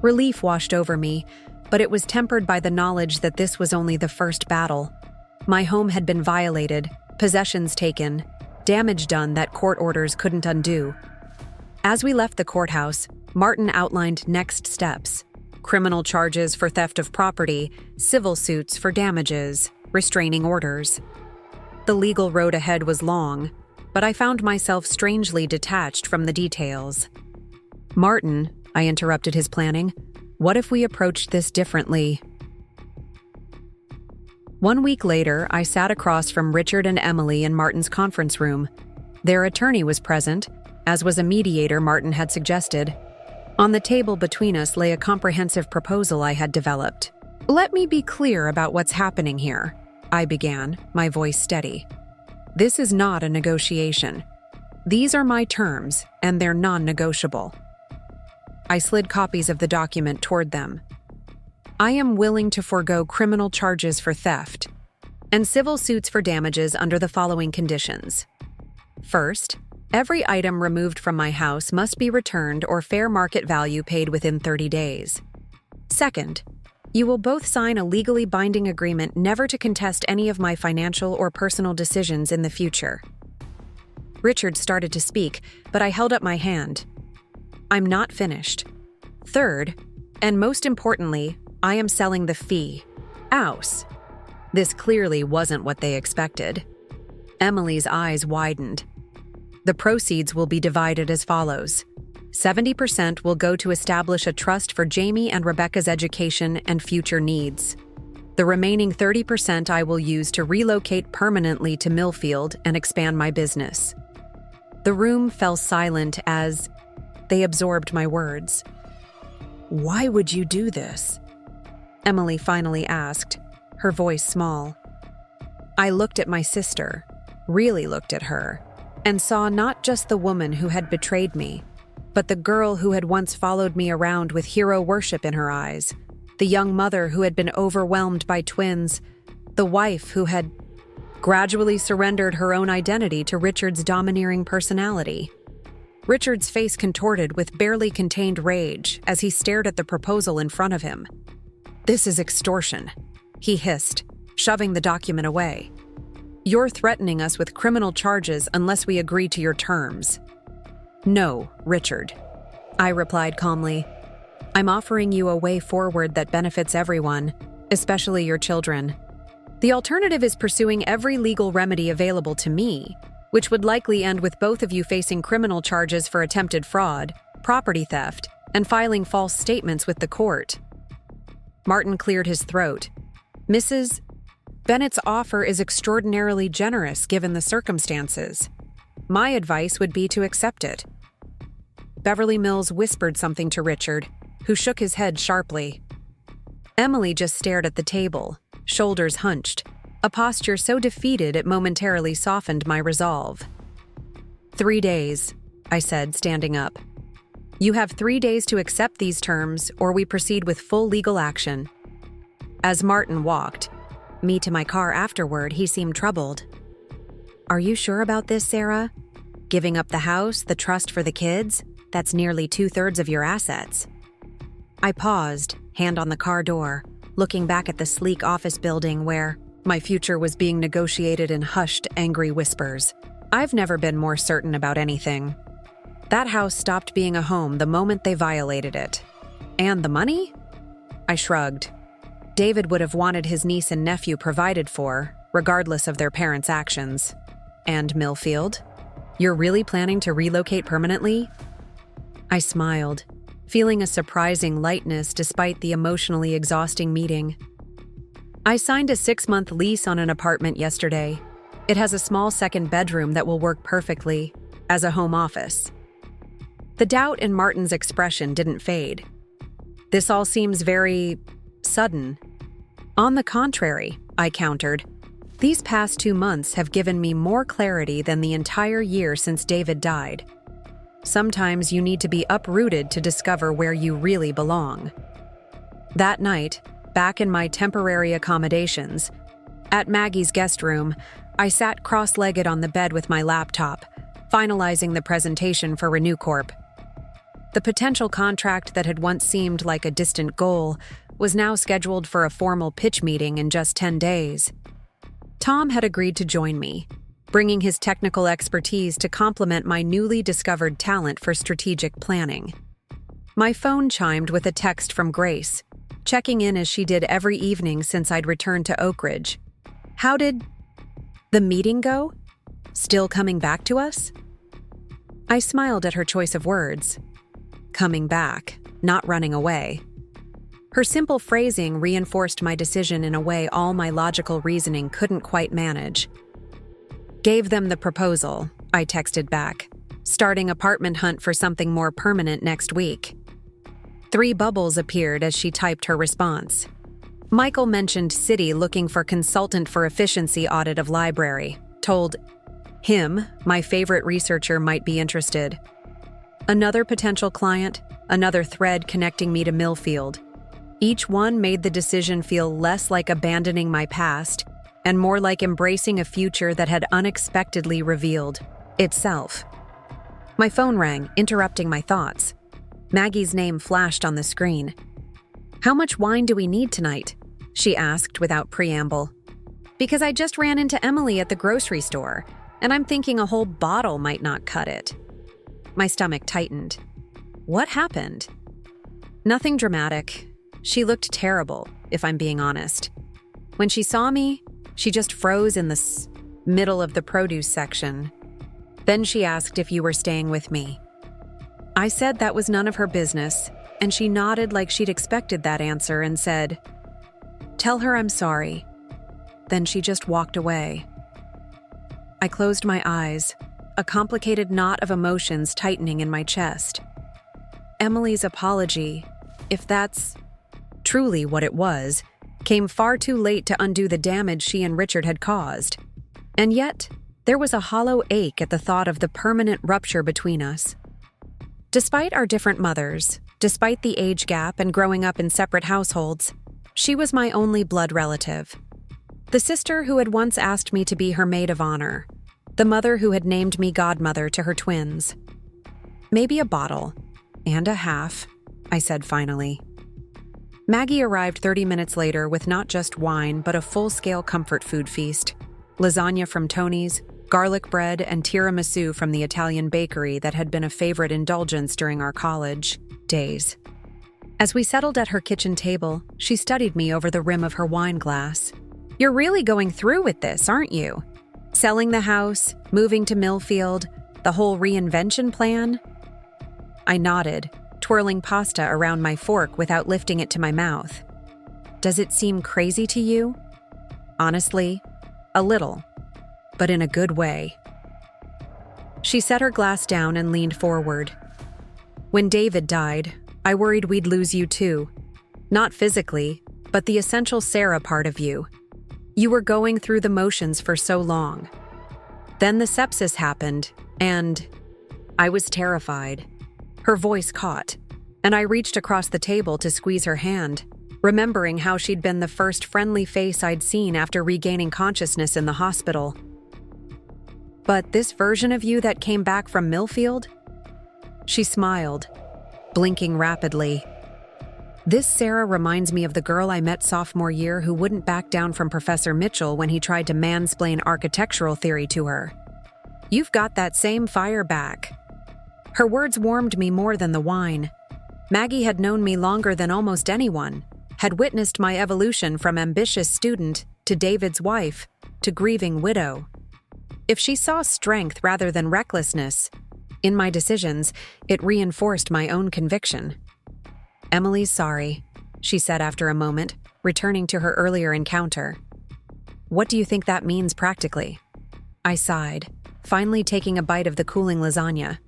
[SPEAKER 1] Relief washed over me, but it was tempered by the knowledge that this was only the first battle. My home had been violated, possessions taken, damage done that court orders couldn't undo. As we left the courthouse, Martin outlined next steps: criminal charges for theft of property, civil suits for damages, restraining orders. The legal road ahead was long, but I found myself strangely detached from the details. "Martin," I interrupted his planning, "what if we approached this differently?" 1 week later, I sat across from Richard and Emily in Martin's conference room. Their attorney was present, as was a mediator Martin had suggested. On the table between us lay a comprehensive proposal I had developed. "Let me be clear about what's happening here," I began, my voice steady. "This is not a negotiation. These are my terms, and they're non-negotiable." I slid copies of the document toward them. "I am willing to forego criminal charges for theft and civil suits for damages under the following conditions. First, every item removed from my house must be returned or fair market value paid within 30 days. Second, You will both sign a legally binding agreement never to contest any of my financial or personal decisions in the future. Richard started to speak, but I held up my hand. I'm not finished. Third, and most importantly, I am selling the fee. Ouse. This clearly wasn't what they expected. Emily's eyes widened. The proceeds will be divided as follows. 70% will go to establish a trust for Jamie and Rebecca's education and future needs. The remaining 30% I will use to relocate permanently to Millfield and expand my business. The room fell silent as they absorbed my words. Why would you do this? Emily finally asked, her voice small. I looked at my sister, really looked at her, and saw not just the woman who had betrayed me, but the girl who had once followed me around with hero worship in her eyes, the young mother who had been overwhelmed by twins, the wife who had gradually surrendered her own identity to Richard's domineering personality. Richard's face contorted with barely contained rage as he stared at the proposal in front of him. This is extortion, he hissed, shoving the document away. You're threatening us with criminal charges unless we agree to your terms. No, Richard, I replied calmly. I'm offering you a way forward that benefits everyone, especially your children. The alternative is pursuing every legal remedy available to me, which would likely end with both of you facing criminal charges for attempted fraud, property theft, and filing false statements with the court. Martin cleared his throat. Mrs. Bennett's offer is extraordinarily generous given the circumstances. My advice would be to accept it. Beverly Mills whispered something to Richard, who shook his head sharply. Emily just stared at the table, shoulders hunched, a posture so defeated it momentarily softened my resolve. 3 days, I said, standing up. You have 3 days to accept these terms, or we proceed with full legal action. As Martin walked me to my car afterward, he seemed troubled. Are you sure about this, Sarah? Giving up the house, the trust for the kids? That's nearly 2/3 of your assets. I paused, hand on the car door, looking back at the sleek office building where my future was being negotiated in hushed, angry whispers. I've never been more certain about anything. That house stopped being a home the moment they violated it. And the money? I shrugged. David would have wanted his niece and nephew provided for, regardless of their parents' actions. And Millfield? You're really planning to relocate permanently? I smiled, feeling a surprising lightness despite the emotionally exhausting meeting. I signed a 6-month lease on an apartment yesterday. It has a small second bedroom that will work perfectly as a home office. The doubt in Martin's expression didn't fade. This all seems very sudden. On the contrary, I countered, these past 2 months have given me more clarity than the entire year since David died. Sometimes you need to be uprooted to discover where you really belong. That night, back in my temporary accommodations, at Maggie's guest room, I sat cross-legged on the bed with my laptop, finalizing the presentation for Renew Corp. The potential contract that had once seemed like a distant goal was now scheduled for a formal pitch meeting in just 10 days. Tom had agreed to join me, bringing his technical expertise to complement my newly discovered talent for strategic planning. My phone chimed with a text from Grace, checking in as she did every evening since I'd returned to Oak Ridge. How did the meeting go? Still coming back to us? I smiled at her choice of words. Coming back, not running away. Her simple phrasing reinforced my decision in a way all my logical reasoning couldn't quite manage. Gave them the proposal, I texted back, starting apartment hunt for something more permanent next week. 3 bubbles appeared as she typed her response. Michael mentioned City looking for consultant for efficiency audit of library. Told him my favorite researcher might be interested. Another potential client, another thread connecting me to Millfield. Each one made the decision feel less like abandoning my past and more like embracing a future that had unexpectedly revealed itself. My phone rang, interrupting my thoughts. Maggie's name flashed on the screen. "How much wine do we need tonight?" she asked without preamble. "Because I just ran into Emily at the grocery store, and I'm thinking a whole bottle might not cut it." My stomach tightened. What happened? Nothing dramatic. She looked terrible, if I'm being honest. When she saw me, she just froze in the middle of the produce section. Then she asked if you were staying with me. I said that was none of her business, and she nodded like she'd expected that answer and said, "Tell her I'm sorry." Then she just walked away. I closed my eyes, a complicated knot of emotions tightening in my chest. Emily's apology, if that's truly what it was, came far too late to undo the damage she and Richard had caused. And yet, there was a hollow ache at the thought of the permanent rupture between us. Despite our different mothers, despite the age gap and growing up in separate households, she was my only blood relative. The sister who had once asked me to be her maid of honor. The mother who had named me godmother to her twins. "Maybe a bottle. And a half," I said finally. Maggie arrived 30 minutes later with not just wine, but a full-scale comfort food feast. Lasagna from Tony's, garlic bread, and tiramisu from the Italian bakery that had been a favorite indulgence during our college days. As we settled at her kitchen table, she studied me over the rim of her wine glass. "You're really going through with this, aren't you? Selling the house, moving to Millfield, the whole reinvention plan?" I nodded, twirling pasta around my fork without lifting it to my mouth. "Does it seem crazy to you?" "Honestly, a little, but in a good way." She set her glass down and leaned forward. "When David died, I worried we'd lose you too. Not physically, but the essential Sarah part of you. You were going through the motions for so long. Then the sepsis happened, and I was terrified." Her voice caught, and I reached across the table to squeeze her hand, remembering how she'd been the first friendly face I'd seen after regaining consciousness in the hospital. "But this version of you that came back from Millfield?" She smiled, blinking rapidly. "This Sarah reminds me of the girl I met sophomore year who wouldn't back down from Professor Mitchell when he tried to mansplain architectural theory to her. You've got that same fire back." Her words warmed me more than the wine. Maggie had known me longer than almost anyone, had witnessed my evolution from ambitious student to David's wife to grieving widow. If she saw strength rather than recklessness in my decisions, it reinforced my own conviction. "Emily's sorry," she said after a moment, returning to her earlier encounter. "What do you think that means practically?" I sighed, finally taking a bite of the cooling lasagna.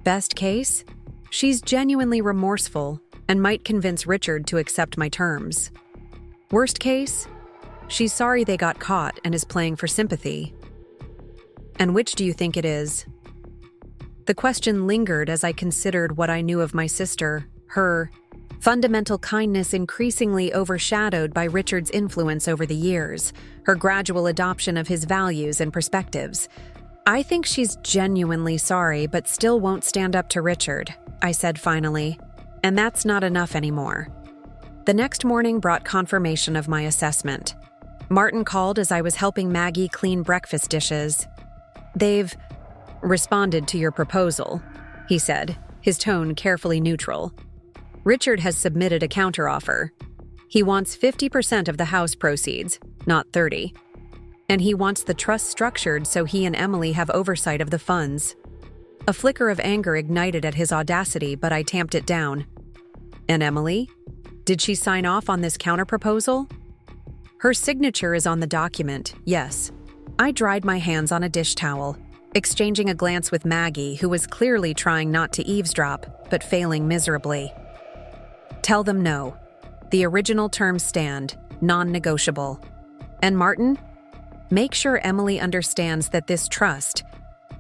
[SPEAKER 1] "Best case? She's genuinely remorseful and might convince Richard to accept my terms. Worst case? She's sorry they got caught and is playing for sympathy." "And which do you think it is?" The question lingered as I considered what I knew of my sister, her fundamental kindness increasingly overshadowed by Richard's influence over the years, her gradual adoption of his values and perspectives. "I think she's genuinely sorry but still won't stand up to Richard," I said finally, and that's not enough anymore. The next morning brought confirmation of my assessment. Martin called as I was helping Maggie clean breakfast dishes. "They've responded to your proposal," he said, his tone carefully neutral. "Richard has submitted a counteroffer. He wants 50% of the house proceeds, not 30%. And he wants the trust structured so he and Emily have oversight of the funds." A flicker of anger ignited at his audacity, but I tamped it down. "And Emily? Did she sign off on this counterproposal?" "Her signature is on the document, yes." I dried my hands on a dish towel, exchanging a glance with Maggie, who was clearly trying not to eavesdrop, but failing miserably. "Tell them no. The original terms stand, non-negotiable. And Martin? Make sure Emily understands that this trust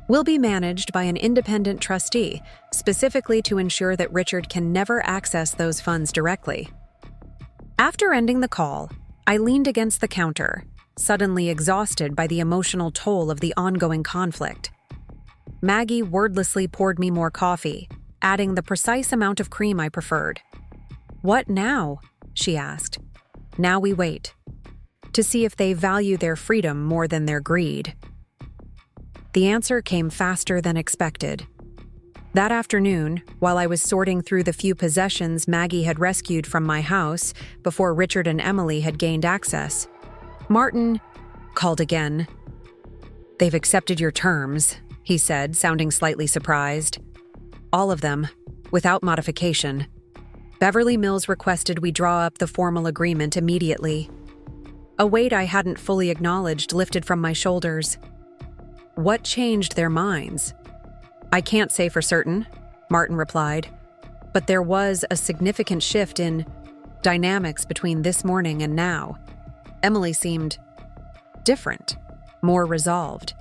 [SPEAKER 1] will be managed by an independent trustee, specifically to ensure that Richard can never access those funds directly." After ending the call, I leaned against the counter, suddenly exhausted by the emotional toll of the ongoing conflict. Maggie wordlessly poured me more coffee, adding the precise amount of cream I preferred. "What now?" she asked. "Now we wait. To see if they value their freedom more than their greed." The answer came faster than expected. That afternoon, while I was sorting through the few possessions Maggie had rescued from my house before Richard and Emily had gained access, Martin called again. "They've accepted your terms," he said, sounding slightly surprised. "All of them, without modification. Beverly Mills requested we draw up the formal agreement immediately." A weight I hadn't fully acknowledged lifted from my shoulders. What changed their minds? "I can't say for certain," Martin replied, "but there was a significant shift in dynamics between this morning and now. Emily seemed different, more resolved.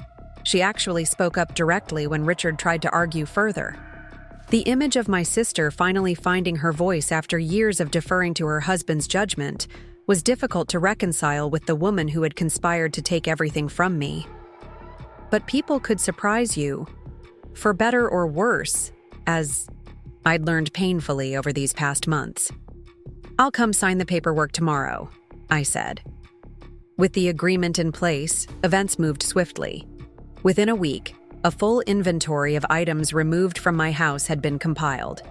[SPEAKER 1] She actually spoke up directly when Richard tried to argue further. The image of my sister finally finding her voice after years of deferring to her husband's judgment was difficult to reconcile with the woman who had conspired to take everything from me. But people could surprise you, for better or worse, as I'd learned painfully over these past months. "I'll come sign the paperwork tomorrow," I said. With the agreement in place, events moved swiftly. Within a week, a full inventory of items removed from my house had been compiled.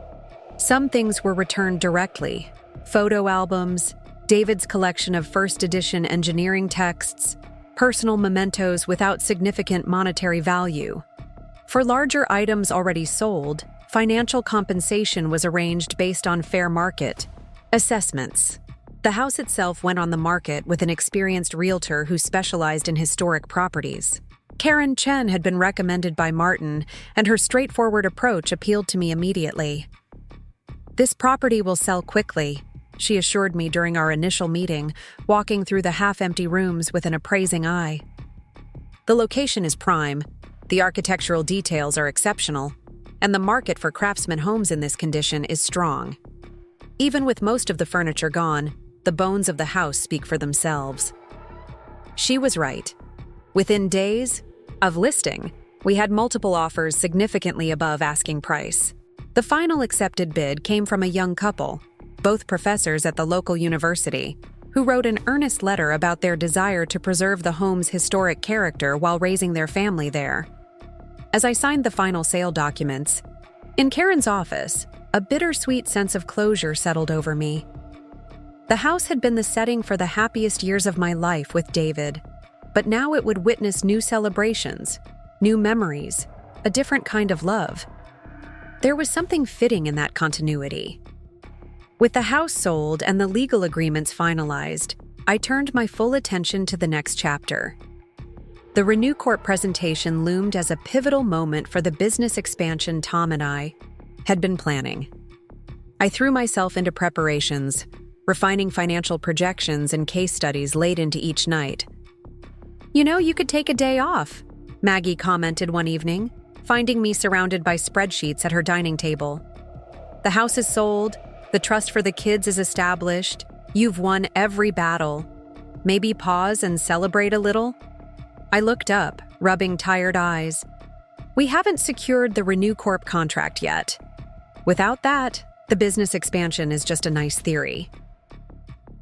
[SPEAKER 1] Some things were returned directly: photo albums, David's collection of first edition engineering texts, personal mementos without significant monetary value. For larger items already sold, financial compensation was arranged based on fair market assessments. The house itself went on the market with an experienced realtor who specialized in historic properties. Karen Chen had been recommended by Martin, and her straightforward approach appealed to me immediately. "This property will sell quickly," she assured me during our initial meeting, walking through the half-empty rooms with an appraising eye. "The location is prime, the architectural details are exceptional, and the market for craftsman homes in this condition is strong. Even with most of the furniture gone, the bones of the house speak for themselves." She was right. Within days of listing, we had multiple offers significantly above asking price. The final accepted bid came from a young couple, both professors at the local university, who wrote an earnest letter about their desire to preserve the home's historic character while raising their family there. As I signed the final sale documents, in Karen's office, a bittersweet sense of closure settled over me. The house had been the setting for the happiest years of my life with David, but now it would witness new celebrations, new memories, a different kind of love. There was something fitting in that continuity. With the house sold and the legal agreements finalized, I turned my full attention to the next chapter. The Renew Corp presentation loomed as a pivotal moment for the business expansion Tom and I had been planning. I threw myself into preparations, refining financial projections and case studies late into each night. "You know, you could take a day off," Maggie commented one evening, finding me surrounded by spreadsheets at her dining table. "The house is sold, the trust for the kids is established, you've won every battle. Maybe pause and celebrate a little?" I looked up, rubbing tired eyes. "We haven't secured the Renew Corp contract yet. Without that, the business expansion is just a nice theory."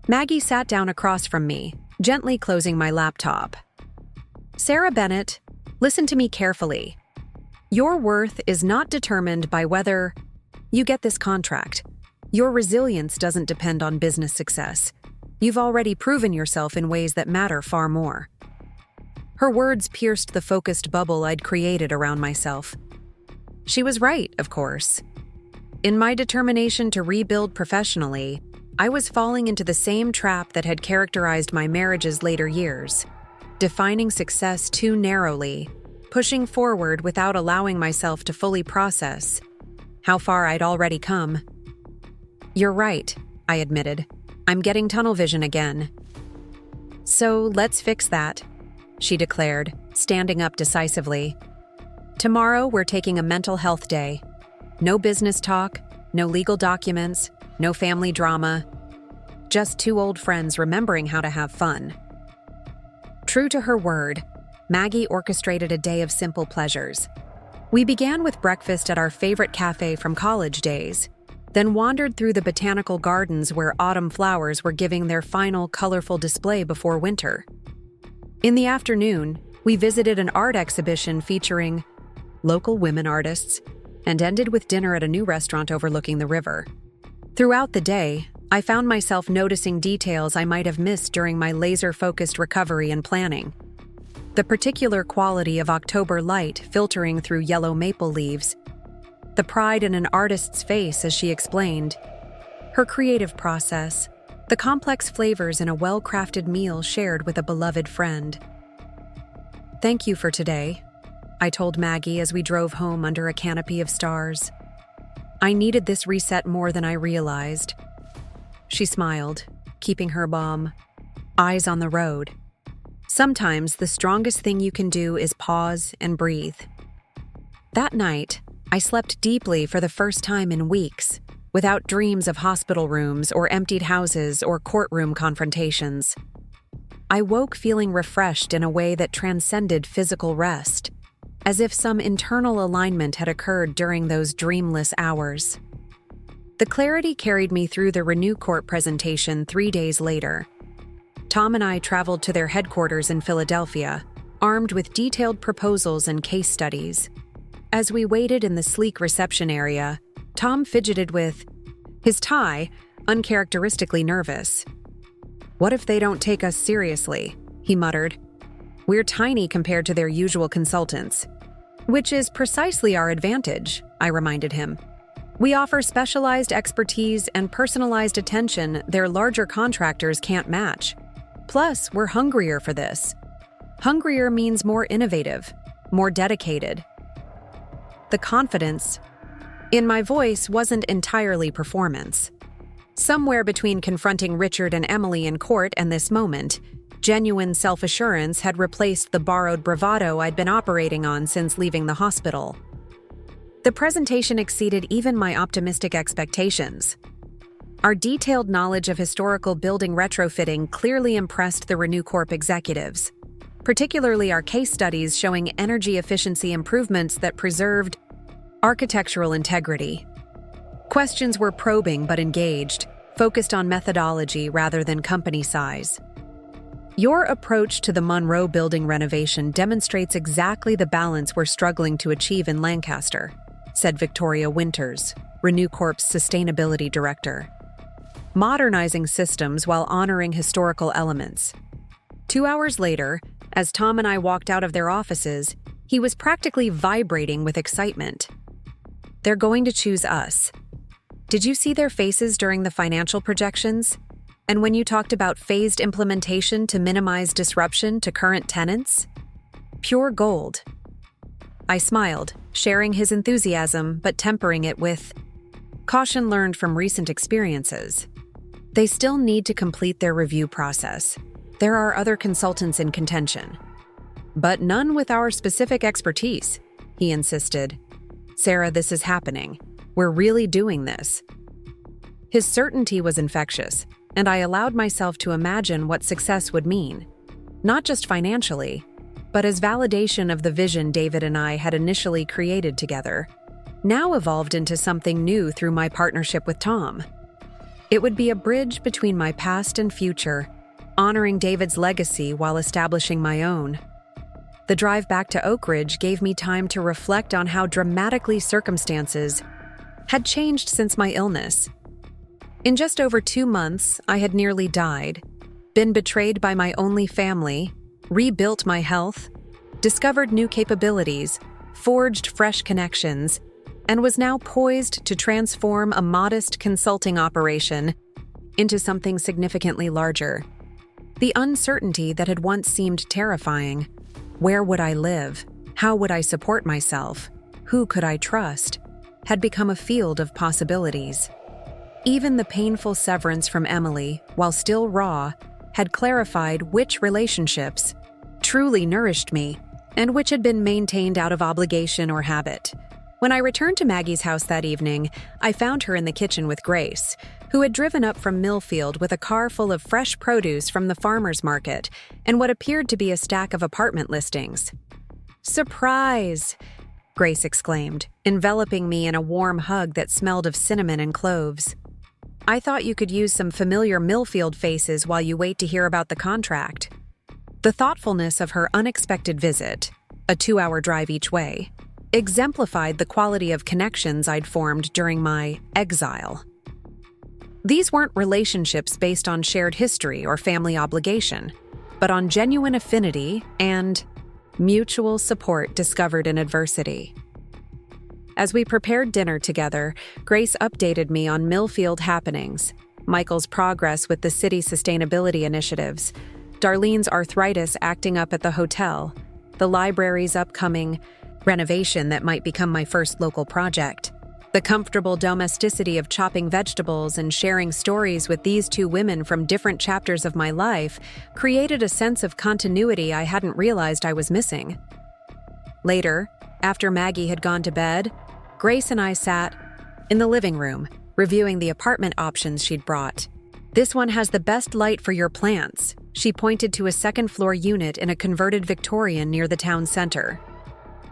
[SPEAKER 1] Maggie sat down across from me, gently closing my laptop. "Sarah Bennett, listen to me carefully. Your worth is not determined by whether you get this contract. Your resilience doesn't depend on business success. You've already proven yourself in ways that matter far more." Her words pierced the focused bubble I'd created around myself. She was right, of course. In my determination to rebuild professionally, I was falling into the same trap that had characterized my marriage's later years, defining success too narrowly, pushing forward without allowing myself to fully process how far I'd already come. "You're right," I admitted. "I'm getting tunnel vision again." "So let's fix that," she declared, standing up decisively. "Tomorrow we're taking a mental health day. No business talk, no legal documents, no family drama. Just two old friends remembering how to have fun." True to her word, Maggie orchestrated a day of simple pleasures. We began with breakfast at our favorite cafe from college days, then wandered through the botanical gardens where autumn flowers were giving their final colorful display before winter. In the afternoon, we visited an art exhibition featuring local women artists and ended with dinner at a new restaurant overlooking the river. Throughout the day, I found myself noticing details I might have missed during my laser-focused recovery and planning. The particular quality of October light filtering through yellow maple leaves, the pride in an artist's face as she explained, her creative process, the complex flavors in a well-crafted meal shared with a beloved friend. "Thank you for today," I told Maggie as we drove home under a canopy of stars. "I needed this reset more than I realized." She smiled, keeping her eyes on the road. Sometimes the strongest thing you can do is pause and breathe. That night, I slept deeply for the first time in weeks, without dreams of hospital rooms or emptied houses or courtroom confrontations. I woke feeling refreshed in a way that transcended physical rest, as if some internal alignment had occurred during those dreamless hours. The clarity carried me through the Renew Corp presentation 3 days later. Tom and I traveled to their headquarters in Philadelphia, armed with detailed proposals and case studies. As we waited in the sleek reception area, Tom fidgeted with his tie, uncharacteristically nervous. "What if they don't take us seriously?" he muttered. "We're tiny compared to their usual consultants." "Which is precisely our advantage," I reminded him. "We offer specialized expertise and personalized attention their larger contractors can't match. Plus, we're hungrier for this. Hungrier means more innovative, more dedicated." The confidence in my voice wasn't entirely performance. Somewhere between confronting Richard and Emily in court and this moment, genuine self-assurance had replaced the borrowed bravado I'd been operating on since leaving the hospital. The presentation exceeded even my optimistic expectations. Our detailed knowledge of historical building retrofitting clearly impressed the Renew Corp executives, particularly our case studies showing energy efficiency improvements that preserved architectural integrity. Questions were probing but engaged, focused on methodology rather than company size. "Your approach to the Monroe building renovation demonstrates exactly the balance we're struggling to achieve in Lancaster," said Victoria Winters, Renew Corp's sustainability director. "Modernizing systems while honoring historical elements." 2 hours later, as Tom and I walked out of their offices, he was practically vibrating with excitement. "They're going to choose us. Did you see their faces during the financial projections? And when you talked about phased implementation to minimize disruption to current tenants? Pure gold." I smiled, sharing his enthusiasm but tempering it with caution learned from recent experiences. "They still need to complete their review process. There are other consultants in contention. But none with our specific expertise," he insisted. "Sarah, this is happening. We're really doing this." His certainty was infectious, and I allowed myself to imagine what success would mean, not just financially, but as validation of the vision David and I had initially created together, now evolved into something new through my partnership with Tom. It would be a bridge between my past and future, honoring David's legacy while establishing my own. The drive back to Oak Ridge gave me time to reflect on how dramatically circumstances had changed since my illness. In just over 2 months, I had nearly died, been betrayed by my only family, rebuilt my health, discovered new capabilities, forged fresh connections, and was now poised to transform a modest consulting operation into something significantly larger. The uncertainty that had once seemed terrifying — where would I live? How would I support myself? Who could I trust? — had become a field of possibilities. Even the painful severance from Emily, while still raw, had clarified which relationships truly nourished me and which had been maintained out of obligation or habit. When I returned to Maggie's house that evening, I found her in the kitchen with Grace, who had driven up from Millfield with a car full of fresh produce from the farmer's market and what appeared to be a stack of apartment listings. "Surprise!" Grace exclaimed, enveloping me in a warm hug that smelled of cinnamon and cloves. "I thought you could use some familiar Millfield faces while you wait to hear about the contract." The thoughtfulness of her unexpected visit, a 2-hour drive each way, exemplified the quality of connections I'd formed during my exile. These weren't relationships based on shared history or family obligation, but on genuine affinity and mutual support discovered in adversity. As we prepared dinner together, Grace updated me on Millfield happenings, Michael's progress with the city's sustainability initiatives, Darlene's arthritis acting up at the hotel, the library's upcoming renovation that might become my first local project, the comfortable domesticity of chopping vegetables and sharing stories with these two women from different chapters of my life created a sense of continuity I hadn't realized I was missing. Later, after Maggie had gone to bed, Grace and I sat in the living room, reviewing the apartment options she'd brought. "This one has the best light for your plants." She pointed to a second-floor unit in a converted Victorian near the town center.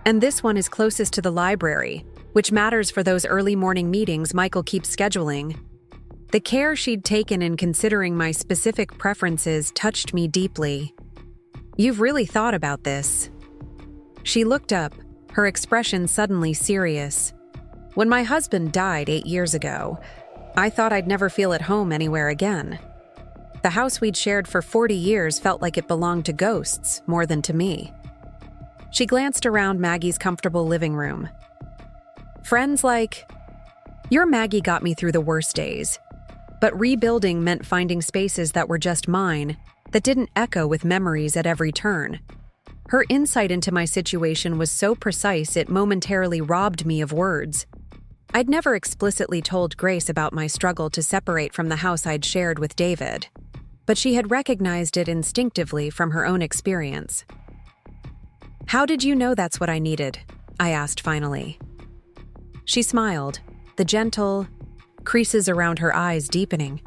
[SPEAKER 1] "And this one is closest to the library, which matters for those early morning meetings Michael keeps scheduling." The care she'd taken in considering my specific preferences touched me deeply. "You've really thought about this." She looked up, her expression suddenly serious. "When my husband died 8 years ago, I thought I'd never feel at home anywhere again. The house we'd shared for 40 years felt like it belonged to ghosts more than to me." She glanced around Maggie's comfortable living room. "Friends like your Maggie got me through the worst days, but rebuilding meant finding spaces that were just mine, that didn't echo with memories at every turn." Her insight into my situation was so precise it momentarily robbed me of words. I'd never explicitly told Grace about my struggle to separate from the house I'd shared with David, but she had recognized it instinctively from her own experience. "How did you know that's what I needed?" I asked finally. She smiled, the gentle creases around her eyes deepening.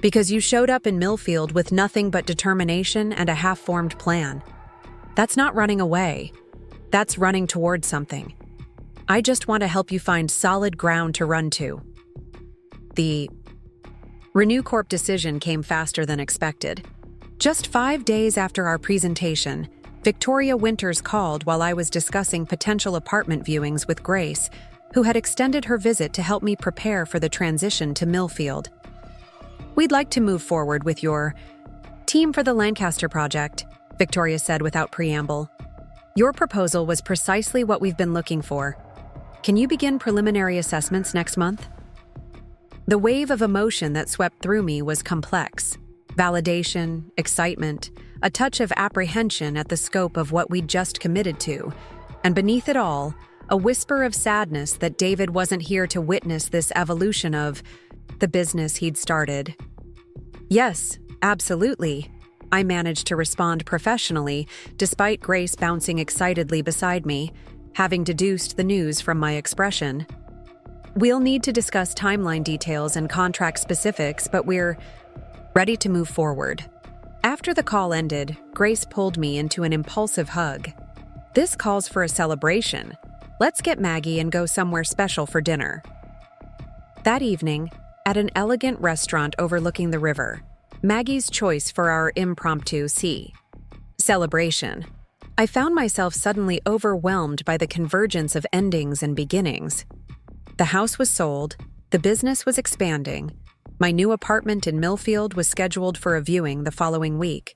[SPEAKER 1] "Because you showed up in Millfield with nothing but determination and a half-formed plan. That's not running away. That's running towards something. I just want to help you find solid ground to run to." The Renew Corp decision came faster than expected. Just 5 days after our presentation, Victoria Winters called while I was discussing potential apartment viewings with Grace, who had extended her visit to help me prepare for the transition to Millfield. "We'd like to move forward with your team for the Lancaster project," Victoria said without preamble. "Your proposal was precisely what we've been looking for. Can you begin preliminary assessments next month?" The wave of emotion that swept through me was complex. Validation, excitement, a touch of apprehension at the scope of what we'd just committed to, and beneath it all, a whisper of sadness that David wasn't here to witness this evolution of the business he'd started. "Yes, absolutely," I managed to respond professionally, despite Grace bouncing excitedly beside me, having deduced the news from my expression. "We'll need to discuss timeline details and contract specifics, but we're ready to move forward." After the call ended, Grace pulled me into an impulsive hug. "This calls for a celebration. Let's get Maggie and go somewhere special for dinner." That evening, at an elegant restaurant overlooking the river, Maggie's choice for our impromptu celebration, I found myself suddenly overwhelmed by the convergence of endings and beginnings. The house was sold, the business was expanding, my new apartment in Millfield was scheduled for a viewing the following week.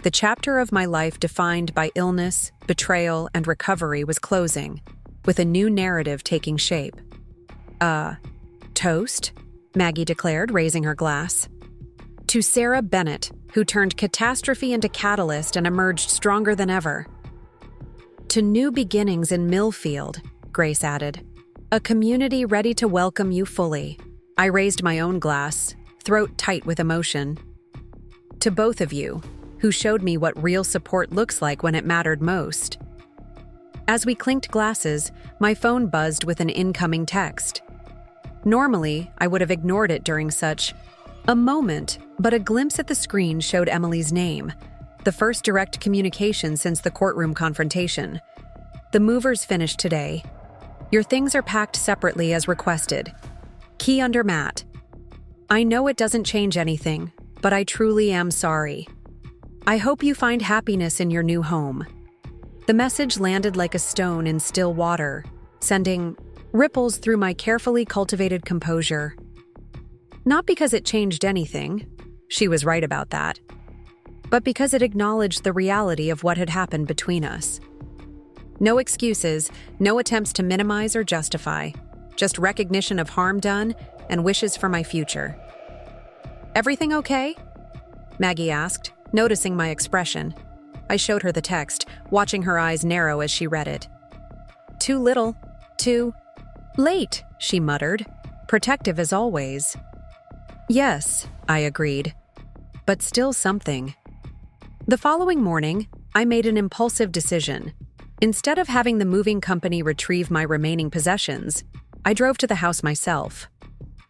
[SPEAKER 1] The chapter of my life defined by illness, betrayal, and recovery was closing, with a new narrative taking shape. Toast?" Maggie declared, raising her glass. "To Sarah Bennett, who turned catastrophe into catalyst and emerged stronger than ever." "To new beginnings in Millfield," Grace added. "A community ready to welcome you fully." I raised my own glass, throat tight with emotion. "To both of you, who showed me what real support looks like when it mattered most." As we clinked glasses, my phone buzzed with an incoming text. Normally, I would have ignored it during such a moment, but a glimpse at the screen showed Emily's name, the first direct communication since the courtroom confrontation. The movers finished today. Your things are packed separately as requested. Key under mat. I know it doesn't change anything, but I truly am sorry. I hope you find happiness in your new home." The message landed like a stone in still water, sending ripples through my carefully cultivated composure. Not because it changed anything, she was right about that, but because it acknowledged the reality of what had happened between us. No excuses, no attempts to minimize or justify, just recognition of harm done and wishes for my future. "Everything okay?" Maggie asked, noticing my expression. I showed her the text, watching her eyes narrow as she read it. "Too little, too late," she muttered, protective as always. "Yes," I agreed, but still something. The following morning, I made an impulsive decision. Instead of having the moving company retrieve my remaining possessions, I drove to the house myself.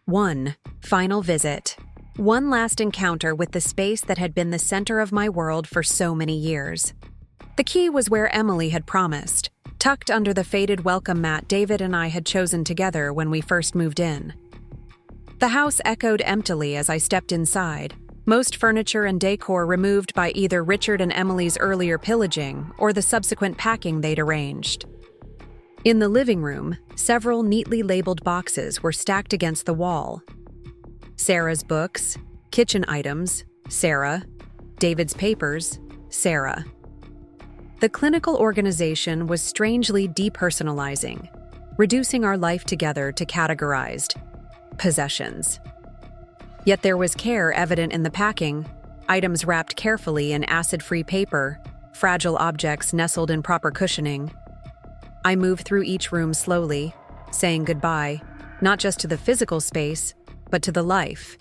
[SPEAKER 1] One final visit. One last encounter with the space that had been the center of my world for so many years. The key was where Emily had promised, tucked under the faded welcome mat David and I had chosen together when we first moved in. The house echoed emptily as I stepped inside, most furniture and decor removed by either Richard and Emily's earlier pillaging or the subsequent packing they'd arranged. In the living room, several neatly labeled boxes were stacked against the wall. Sarah's books, kitchen items, Sarah, David's papers, Sarah. The clinical organization was strangely depersonalizing, reducing our life together to categorized possessions. Yet there was care evident in the packing, items wrapped carefully in acid-free paper, fragile objects nestled in proper cushioning. I moved through each room slowly, saying goodbye, not just to the physical space, but to the life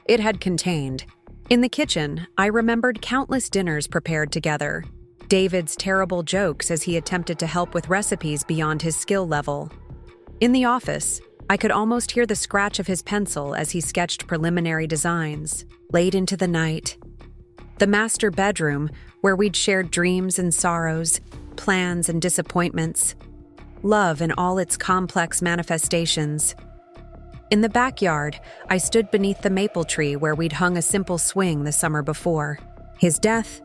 [SPEAKER 1] it had contained. In the kitchen, I remembered countless dinners prepared together, David's terrible jokes as he attempted to help with recipes beyond his skill level. In the office, I could almost hear the scratch of his pencil as he sketched preliminary designs, late into the night. The master bedroom, where we'd shared dreams and sorrows, plans and disappointments, love in all its complex manifestations. In the backyard, I stood beneath the maple tree where we'd hung a simple swing the summer before. His death?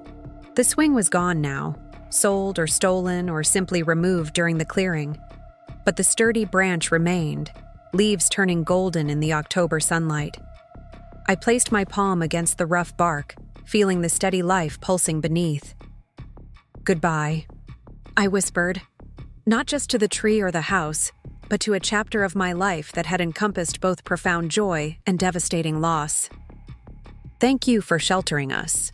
[SPEAKER 1] The swing was gone now, sold or stolen or simply removed during the clearing. But the sturdy branch remained, leaves turning golden in the October sunlight. I placed my palm against the rough bark, feeling the steady life pulsing beneath. "Goodbye," I whispered, not just to the tree or the house, but to a chapter of my life that had encompassed both profound joy and devastating loss. "Thank you for sheltering us."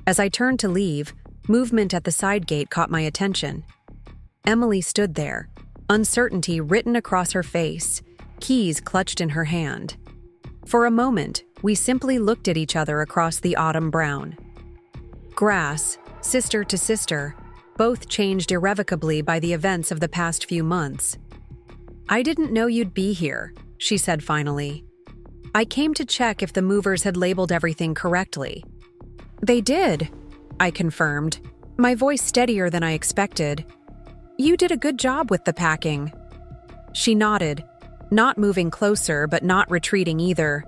[SPEAKER 1] As I turned to leave, movement at the side gate caught my attention. Emily stood there, uncertainty written across her face, keys clutched in her hand. For a moment, we simply looked at each other across the autumn brown. Grass, sister to sister, both changed irrevocably by the events of the past few months. "I didn't know you'd be here," she said finally. "I came to check if the movers had labeled everything correctly." "They did," I confirmed, my voice steadier than I expected. "You did a good job with the packing." She nodded, not moving closer but not retreating either.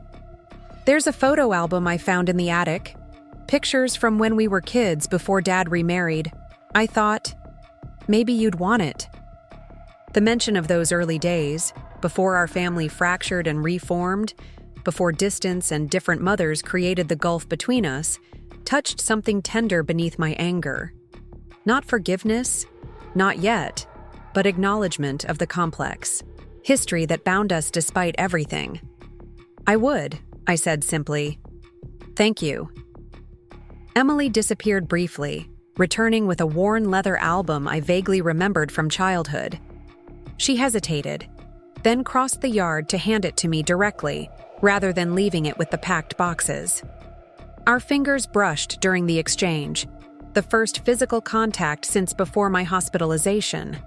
[SPEAKER 1] "There's a photo album I found in the attic. Pictures from when we were kids before Dad remarried. I thought, maybe you'd want it." The mention of those early days, before our family fractured and reformed, before distance and different mothers created the gulf between us, touched something tender beneath my anger. Not forgiveness, not yet, but acknowledgement of the complex history that bound us despite everything. "I would," I said simply. "Thank you." Emily disappeared briefly, returning with a worn leather album I vaguely remembered from childhood. She hesitated, then crossed the yard to hand it to me directly, rather than leaving it with the packed boxes. Our fingers brushed during the exchange, the first physical contact since before my hospitalization.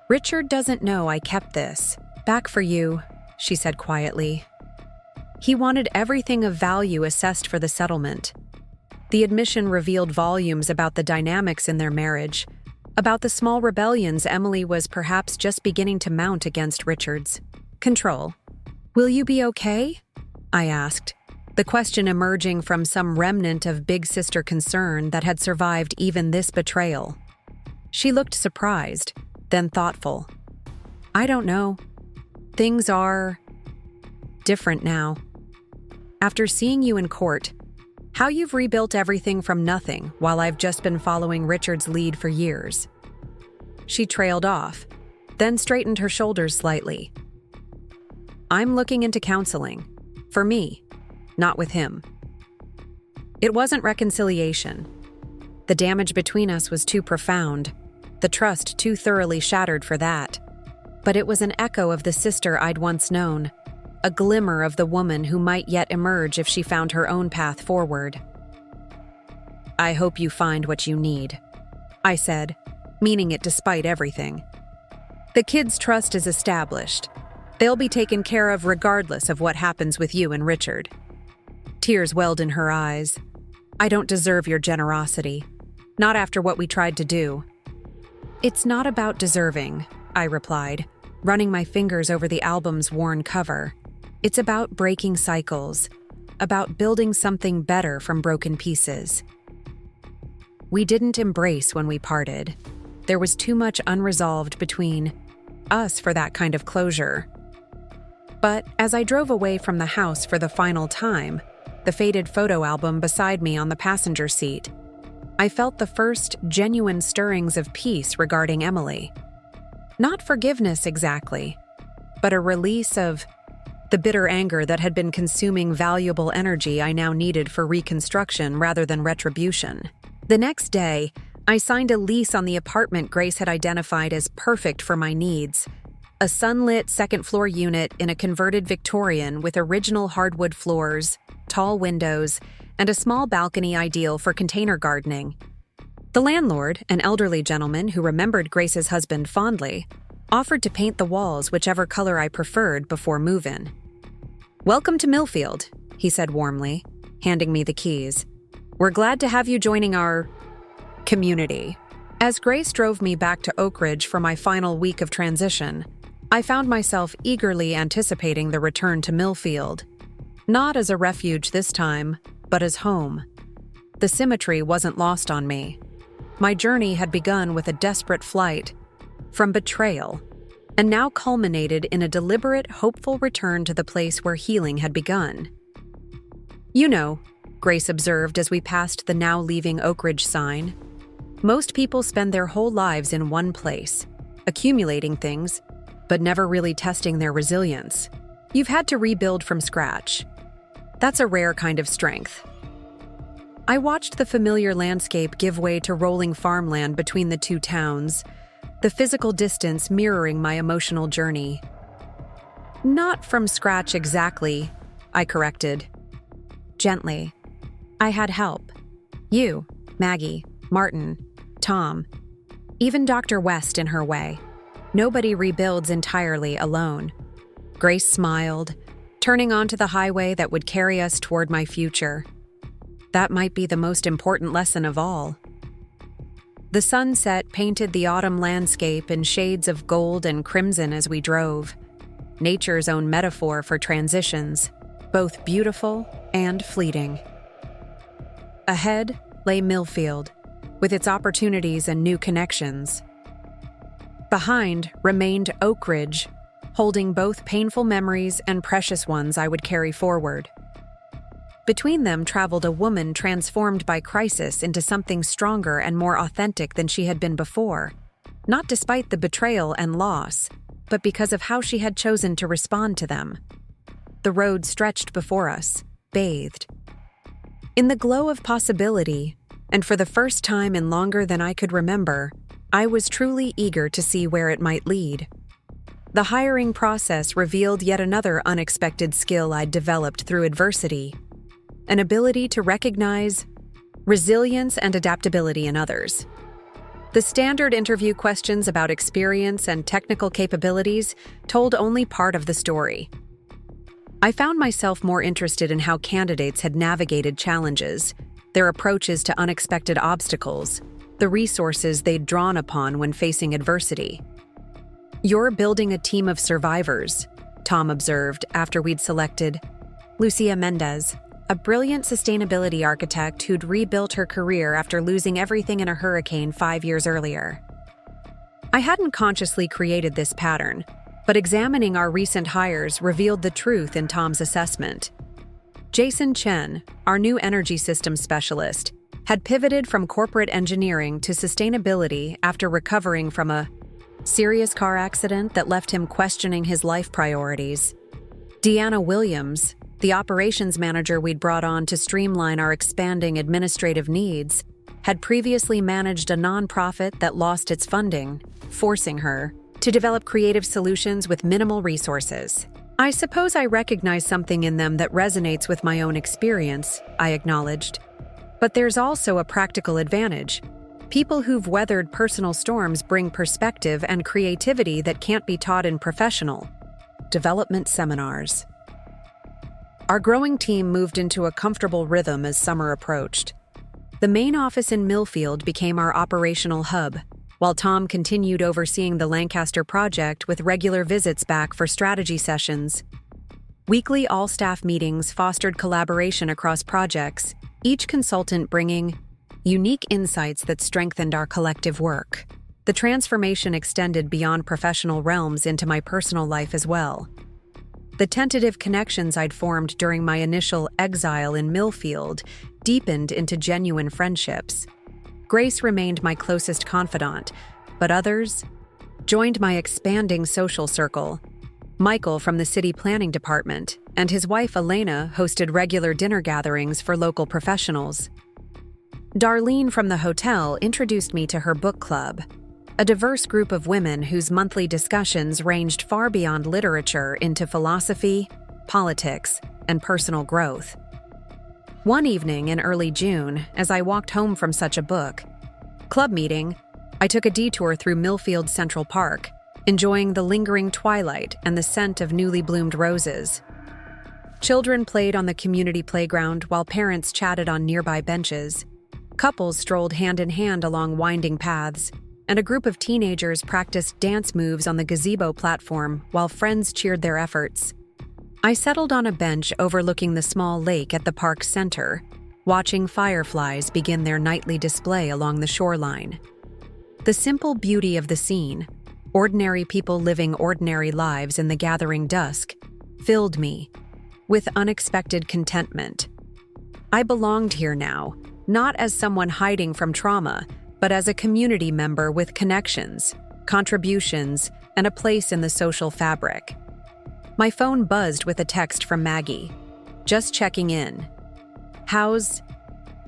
[SPEAKER 1] "Richard doesn't know I kept this. Back for you," she said quietly. He wanted everything of value assessed for the settlement. The admission revealed volumes about the dynamics in their marriage, about the small rebellions Emily was perhaps just beginning to mount against Richard's control. "Will you be okay?" I asked, the question emerging from some remnant of big sister concern that had survived even this betrayal. She looked surprised, then thoughtful. "I don't know. Things are different now. After seeing you in court, how you've rebuilt everything from nothing while I've just been following Richard's lead for years." She trailed off, then straightened her shoulders slightly. "I'm looking into counseling. For me, not with him." It wasn't reconciliation. The damage between us was too profound, the trust too thoroughly shattered for that. But it was an echo of the sister I'd once known, a glimmer of the woman who might yet emerge if she found her own path forward. "I hope you find what you need," I said, meaning it despite everything. "The kids' trust is established. They'll be taken care of regardless of what happens with you and Richard." Tears welled in her eyes. "I don't deserve your generosity. Not after what we tried to do." "It's not about deserving," I replied, running my fingers over the album's worn cover. "It's about breaking cycles, about building something better from broken pieces." We didn't embrace when we parted. There was too much unresolved between us for that kind of closure. But as I drove away from the house for the final time, the faded photo album beside me on the passenger seat, I felt the first genuine stirrings of peace regarding Emily. Not forgiveness exactly, but a release of the bitter anger that had been consuming valuable energy I now needed for reconstruction rather than retribution. The next day, I signed a lease on the apartment Grace had identified as perfect for my needs, a sunlit second-floor unit in a converted Victorian with original hardwood floors, tall windows, and a small balcony ideal for container gardening. The landlord, an elderly gentleman who remembered Grace's husband fondly, offered to paint the walls whichever color I preferred before move-in. "Welcome to Millfield," he said warmly, handing me the keys. "We're glad to have you joining our community." As Grace drove me back to Oak Ridge for my final week of transition, I found myself eagerly anticipating the return to Millfield. Not as a refuge this time, but as home. The symmetry wasn't lost on me. My journey had begun with a desperate flight from betrayal, and now culminated in a deliberate, hopeful return to the place where healing had begun. "You know," Grace observed as we passed the now leaving Oak Ridge sign, "most people spend their whole lives in one place, accumulating things, but never really testing their resilience. You've had to rebuild from scratch. That's a rare kind of strength." I watched the familiar landscape give way to rolling farmland between the two towns, the physical distance mirroring my emotional journey. "Not from scratch exactly," I corrected. "Gently. I had help. You, Maggie, Martin, Tom, even Dr. West in her way. Nobody rebuilds entirely alone." Grace smiled, turning onto the highway that would carry us toward my future. That might be the most important lesson of all. The sunset painted the autumn landscape in shades of gold and crimson as we drove, nature's own metaphor for transitions, both beautiful and fleeting. Ahead lay Millfield, with its opportunities and new connections. Behind remained Oak Ridge, holding both painful memories and precious ones I would carry forward. Between them traveled a woman transformed by crisis into something stronger and more authentic than she had been before, not despite the betrayal and loss, but because of how she had chosen to respond to them. The road stretched before us, bathed in the glow of possibility, and for the first time in longer than I could remember, I was truly eager to see where it might lead. The hiring process revealed yet another unexpected skill I'd developed through adversity: an ability to recognize resilience and adaptability in others. The standard interview questions about experience and technical capabilities told only part of the story. I found myself more interested in how candidates had navigated challenges, their approaches to unexpected obstacles, the resources they'd drawn upon when facing adversity. "You're building a team of survivors," Tom observed after we'd selected Lucia Mendez, a brilliant sustainability architect who'd rebuilt her career after losing everything in a hurricane 5 years earlier. I hadn't consciously created this pattern, but examining our recent hires revealed the truth in Tom's assessment. Jason Chen, our new energy systems specialist, had pivoted from corporate engineering to sustainability after recovering from a serious car accident that left him questioning his life priorities. Deanna Williams, the operations manager we'd brought on to streamline our expanding administrative needs, had previously managed a nonprofit that lost its funding, forcing her to develop creative solutions with minimal resources. "I suppose I recognize something in them that resonates with my own experience," I acknowledged. "But there's also a practical advantage. People who've weathered personal storms bring perspective and creativity that can't be taught in professional development seminars." Our growing team moved into a comfortable rhythm as summer approached. The main office in Millfield became our operational hub, while Tom continued overseeing the Lancaster project with regular visits back for strategy sessions. Weekly all-staff meetings fostered collaboration across projects, each consultant bringing unique insights that strengthened our collective work. The transformation extended beyond professional realms into my personal life as well. The tentative connections I'd formed during my initial exile in Millfield deepened into genuine friendships. Grace remained my closest confidant, but others joined my expanding social circle. Michael from the city planning department and his wife Elena hosted regular dinner gatherings for local professionals. Darlene from the hotel introduced me to her book club, a diverse group of women whose monthly discussions ranged far beyond literature into philosophy, politics, and personal growth. One evening in early June, as I walked home from such a book club meeting, I took a detour through Millfield Central Park, enjoying the lingering twilight and the scent of newly bloomed roses. Children played on the community playground while parents chatted on nearby benches. Couples strolled hand in hand along winding paths, and a group of teenagers practiced dance moves on the gazebo platform while friends cheered their efforts. I settled on a bench overlooking the small lake at the park's center, watching fireflies begin their nightly display along the shoreline. The simple beauty of the scene, ordinary people living ordinary lives in the gathering dusk, filled me with unexpected contentment. I belonged here now, not as someone hiding from trauma, but as a community member with connections, contributions, and a place in the social fabric. My phone buzzed with a text from Maggie. "Just checking in. How's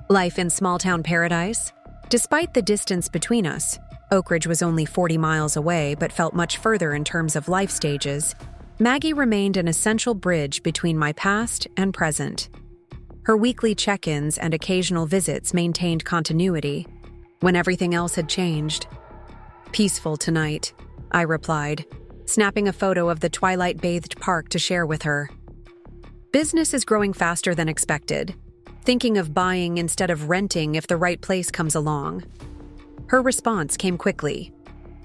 [SPEAKER 1] life in small-town paradise?" Despite the distance between us, Oak Ridge was only 40 miles away but felt much further in terms of life stages, Maggie remained an essential bridge between my past and present. Her weekly check-ins and occasional visits maintained continuity when everything else had changed. "Peaceful tonight," I replied, snapping a photo of the twilight-bathed park to share with her. "Business is growing faster than expected. Thinking of buying instead of renting if the right place comes along." Her response came quickly.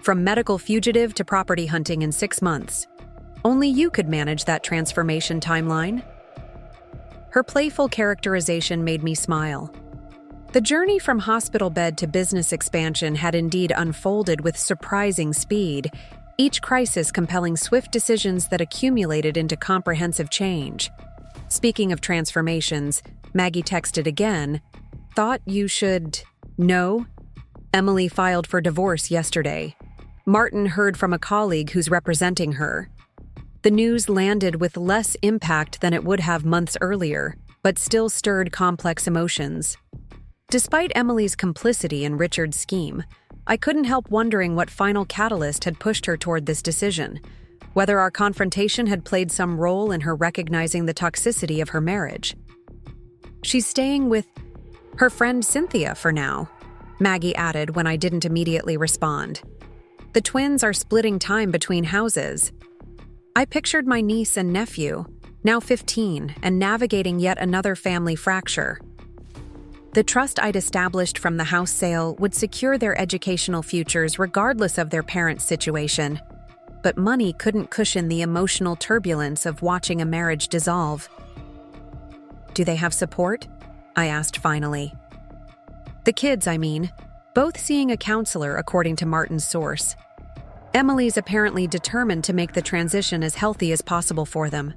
[SPEAKER 1] "From medical fugitive to property hunting in 6 months. Only you could manage that transformation timeline." Her playful characterization made me smile. The journey from hospital bed to business expansion had indeed unfolded with surprising speed, each crisis compelling swift decisions that accumulated into comprehensive change. Speaking of transformations, Maggie texted again, "Thought you should know? Emily filed for divorce yesterday. Martin heard from a colleague who's representing her." The news landed with less impact than it would have months earlier, but still stirred complex emotions. Despite Emily's complicity in Richard's scheme, I couldn't help wondering what final catalyst had pushed her toward this decision, whether our confrontation had played some role in her recognizing the toxicity of her marriage. "She's staying with her friend Cynthia for now," Maggie added when I didn't immediately respond. "The twins are splitting time between houses." I pictured my niece and nephew, now 15, and navigating yet another family fracture. The trust I'd established from the house sale would secure their educational futures regardless of their parents' situation. But money couldn't cushion the emotional turbulence of watching a marriage dissolve. "Do they have support?" I asked finally. "The kids, I mean. Both seeing a counselor, according to Martin's source. Emily's apparently determined to make the transition as healthy as possible for them."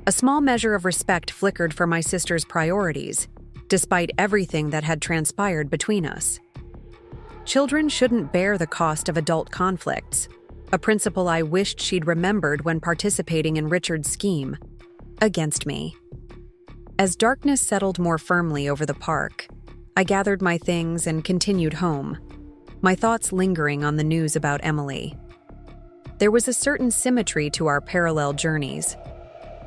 [SPEAKER 1] A small measure of respect flickered for my sister's priorities, despite everything that had transpired between us. Children shouldn't bear the cost of adult conflicts, a principle I wished she'd remembered when participating in Richard's scheme against me. As darkness settled more firmly over the park, I gathered my things and continued home, my thoughts lingering on the news about Emily. There was a certain symmetry to our parallel journeys,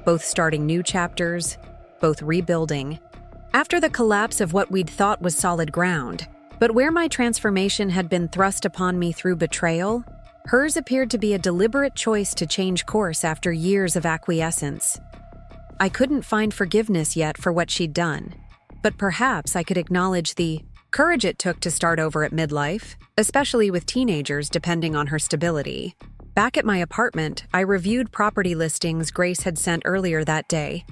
[SPEAKER 1] both starting new chapters, both rebuilding, after the collapse of what we'd thought was solid ground. But where my transformation had been thrust upon me through betrayal, hers appeared to be a deliberate choice to change course after years of acquiescence. I couldn't find forgiveness yet for what she'd done, but perhaps I could acknowledge the courage it took to start over at midlife, especially with teenagers depending on her stability. Back at my apartment, I reviewed property listings Grace had sent earlier that day.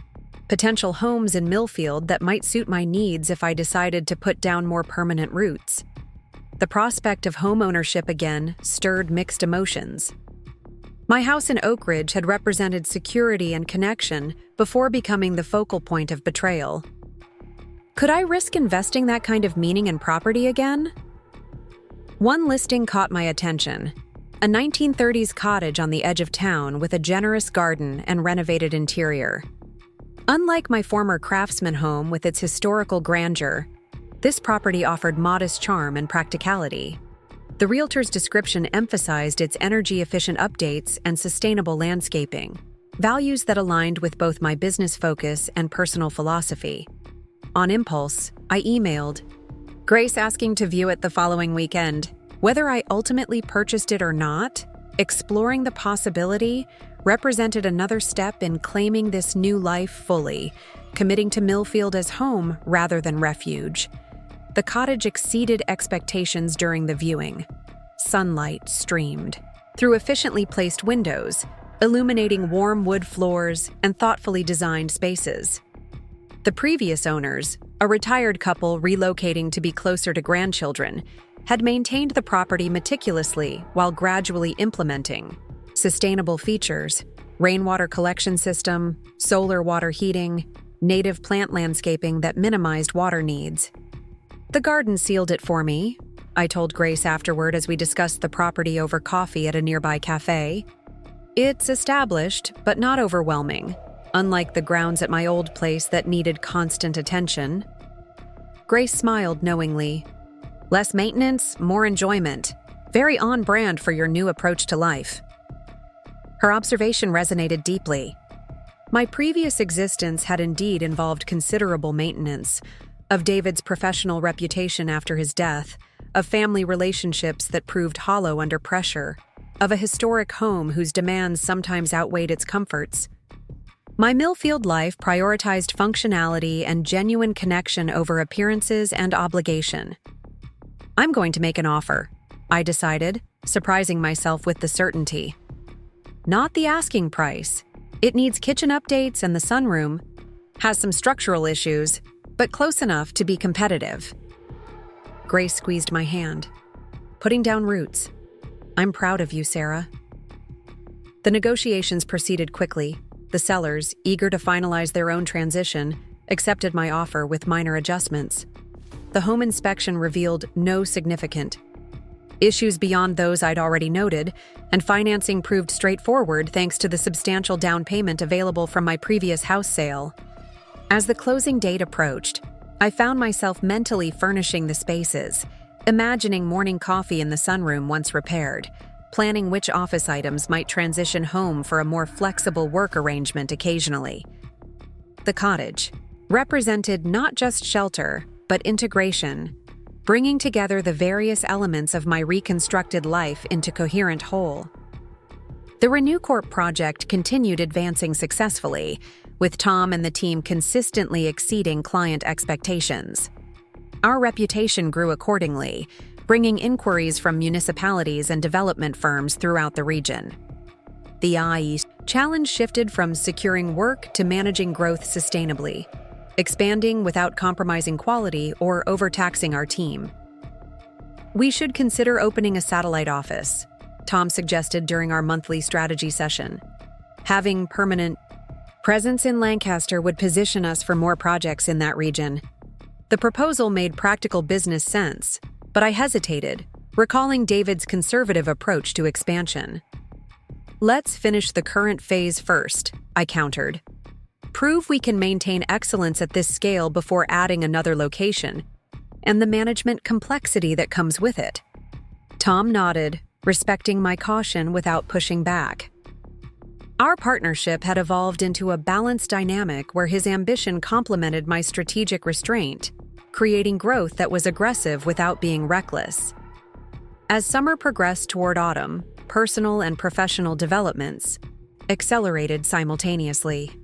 [SPEAKER 1] Potential homes in Millfield that might suit my needs if I decided to put down more permanent roots. The prospect of home ownership again stirred mixed emotions. My house in Oak Ridge had represented security and connection before becoming the focal point of betrayal. Could I risk investing that kind of meaning in property again? One listing caught my attention. A 1930s cottage on the edge of town with a generous garden and renovated interior. Unlike my former craftsman home with its historical grandeur, this property offered modest charm and practicality. The realtor's description emphasized its energy-efficient updates and sustainable landscaping, values that aligned with both my business focus and personal philosophy. On impulse, I emailed Grace asking to view it the following weekend. Whether I ultimately purchased it or not, exploring the possibility represented another step in claiming this new life fully, committing to Millfield as home rather than refuge. The cottage exceeded expectations during the viewing. Sunlight streamed through efficiently placed windows, illuminating warm wood floors and thoughtfully designed spaces. The previous owners, a retired couple relocating to be closer to grandchildren, had maintained the property meticulously while gradually implementing sustainable features, rainwater collection system, solar water heating, native plant landscaping that minimized water needs. "The garden sealed it for me," I told Grace afterward as we discussed the property over coffee at a nearby cafe. "It's established, but not overwhelming, unlike the grounds at my old place that needed constant attention." Grace smiled knowingly. "Less maintenance, more enjoyment. Very on brand for your new approach to life." Her observation resonated deeply. My previous existence had indeed involved considerable maintenance, of David's professional reputation after his death, of family relationships that proved hollow under pressure, of a historic home whose demands sometimes outweighed its comforts. My Millfield life prioritized functionality and genuine connection over appearances and obligation. "I'm going to make an offer," I decided, surprising myself with the certainty. "Not the asking price. It needs kitchen updates and the sunroom. Has some structural issues, but close enough to be competitive." Grace squeezed my hand. "Putting down roots. I'm proud of you, Sarah." The negotiations proceeded quickly. The sellers, eager to finalize their own transition, accepted my offer with minor adjustments. The home inspection revealed no significant issues beyond those I'd already noted, and financing proved straightforward thanks to the substantial down payment available from my previous house sale. As the closing date approached, I found myself mentally furnishing the spaces, imagining morning coffee in the sunroom once repaired, planning which office items might transition home for a more flexible work arrangement occasionally. The cottage represented not just shelter, but integration, bringing together the various elements of my reconstructed life into coherent whole. The Renew Corp project continued advancing successfully, with Tom and the team consistently exceeding client expectations. Our reputation grew accordingly, bringing inquiries from municipalities and development firms throughout the region. The challenge shifted from securing work to managing growth sustainably, expanding without compromising quality or overtaxing our team. "We should consider opening a satellite office," Tom suggested during our monthly strategy session. "Having permanent presence in Lancaster would position us for more projects in that region." The proposal made practical business sense, but I hesitated, recalling David's conservative approach to expansion. "Let's finish the current phase first," I countered. "Prove we can maintain excellence at this scale before adding another location, and the management complexity that comes with it." Tom nodded, respecting my caution without pushing back. Our partnership had evolved into a balanced dynamic where his ambition complemented my strategic restraint, creating growth that was aggressive without being reckless. As summer progressed toward autumn, personal and professional developments accelerated simultaneously.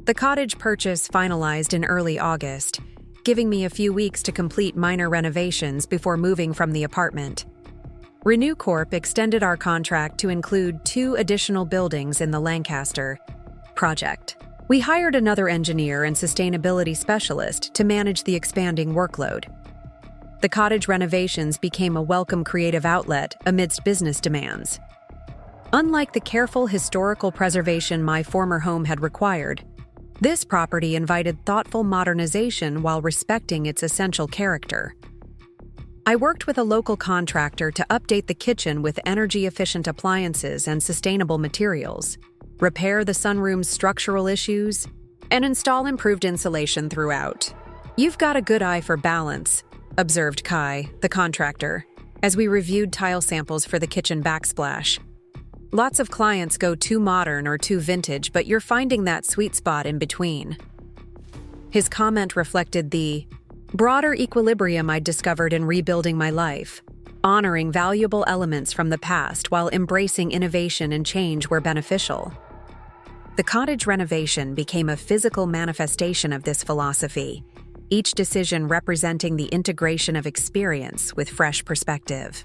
[SPEAKER 1] The cottage purchase finalized in early August, giving me a few weeks to complete minor renovations before moving from the apartment. Renew Corp extended our contract to include 2 additional buildings in the Lancaster project. We hired another engineer and sustainability specialist to manage the expanding workload. The cottage renovations became a welcome creative outlet amidst business demands. Unlike the careful historical preservation my former home had required, this property invited thoughtful modernization while respecting its essential character. I worked with a local contractor to update the kitchen with energy-efficient appliances and sustainable materials, repair the sunroom's structural issues, and install improved insulation throughout. "You've got a good eye for balance," observed Kai, the contractor, as we reviewed tile samples for the kitchen backsplash. "Lots of clients go too modern or too vintage, but you're finding that sweet spot in between." His comment reflected the broader equilibrium I'd discovered in rebuilding my life, honoring valuable elements from the past while embracing innovation and change where beneficial. The cottage renovation became a physical manifestation of this philosophy, each decision representing the integration of experience with fresh perspective.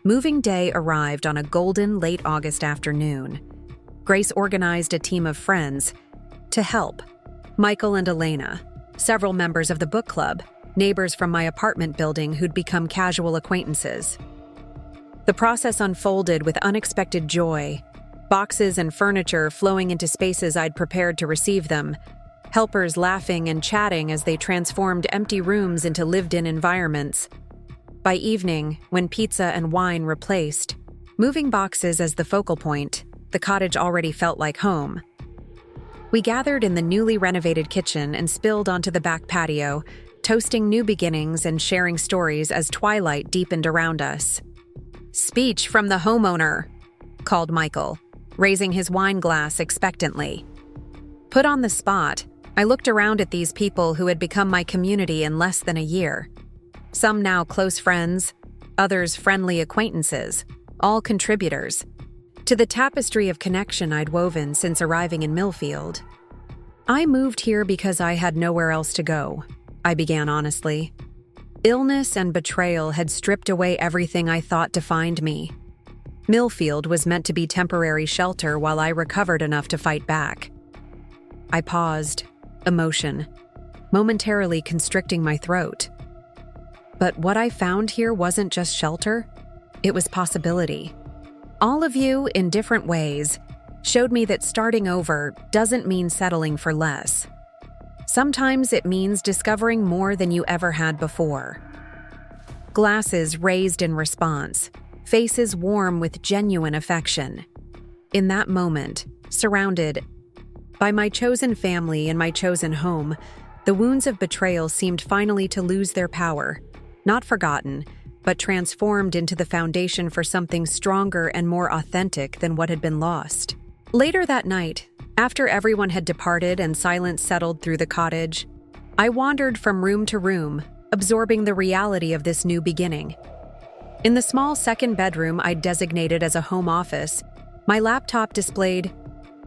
[SPEAKER 1] Moving day arrived on a golden late August afternoon. Grace organized a team of friends to help: Michael and Elena, several members of the book club, neighbors from my apartment building who'd become casual acquaintances. The process unfolded with unexpected joy, boxes and furniture flowing into spaces I'd prepared to receive them, helpers laughing and chatting as they transformed empty rooms into lived-in environments. By evening, when pizza and wine replaced moving boxes as the focal point, the cottage already felt like home. We gathered in the newly renovated kitchen and spilled onto the back patio, toasting new beginnings and sharing stories as twilight deepened around us. "Speech from the homeowner," called Michael, raising his wine glass expectantly. Put on the spot, I looked around at these people who had become my community in less than a year. Some now close friends, others friendly acquaintances, all contributors to the tapestry of connection I'd woven since arriving in Millfield. "I moved here because I had nowhere else to go," I began honestly. Illness and betrayal had stripped away everything I thought defined me. Millfield was meant to be temporary shelter while I recovered enough to fight back. I paused, emotion momentarily constricting my throat. But what I found here wasn't just shelter, it was possibility. All of you, in different ways, showed me that starting over doesn't mean settling for less. Sometimes it means discovering more than you ever had before. Glasses raised in response, faces warm with genuine affection. In that moment, surrounded by my chosen family and my chosen home, the wounds of betrayal seemed finally to lose their power, not forgotten, but transformed into the foundation for something stronger and more authentic than what had been lost. Later that night, after everyone had departed and silence settled through the cottage, I wandered from room to room, absorbing the reality of this new beginning. In the small second bedroom I'd designated as a home office, my laptop displayed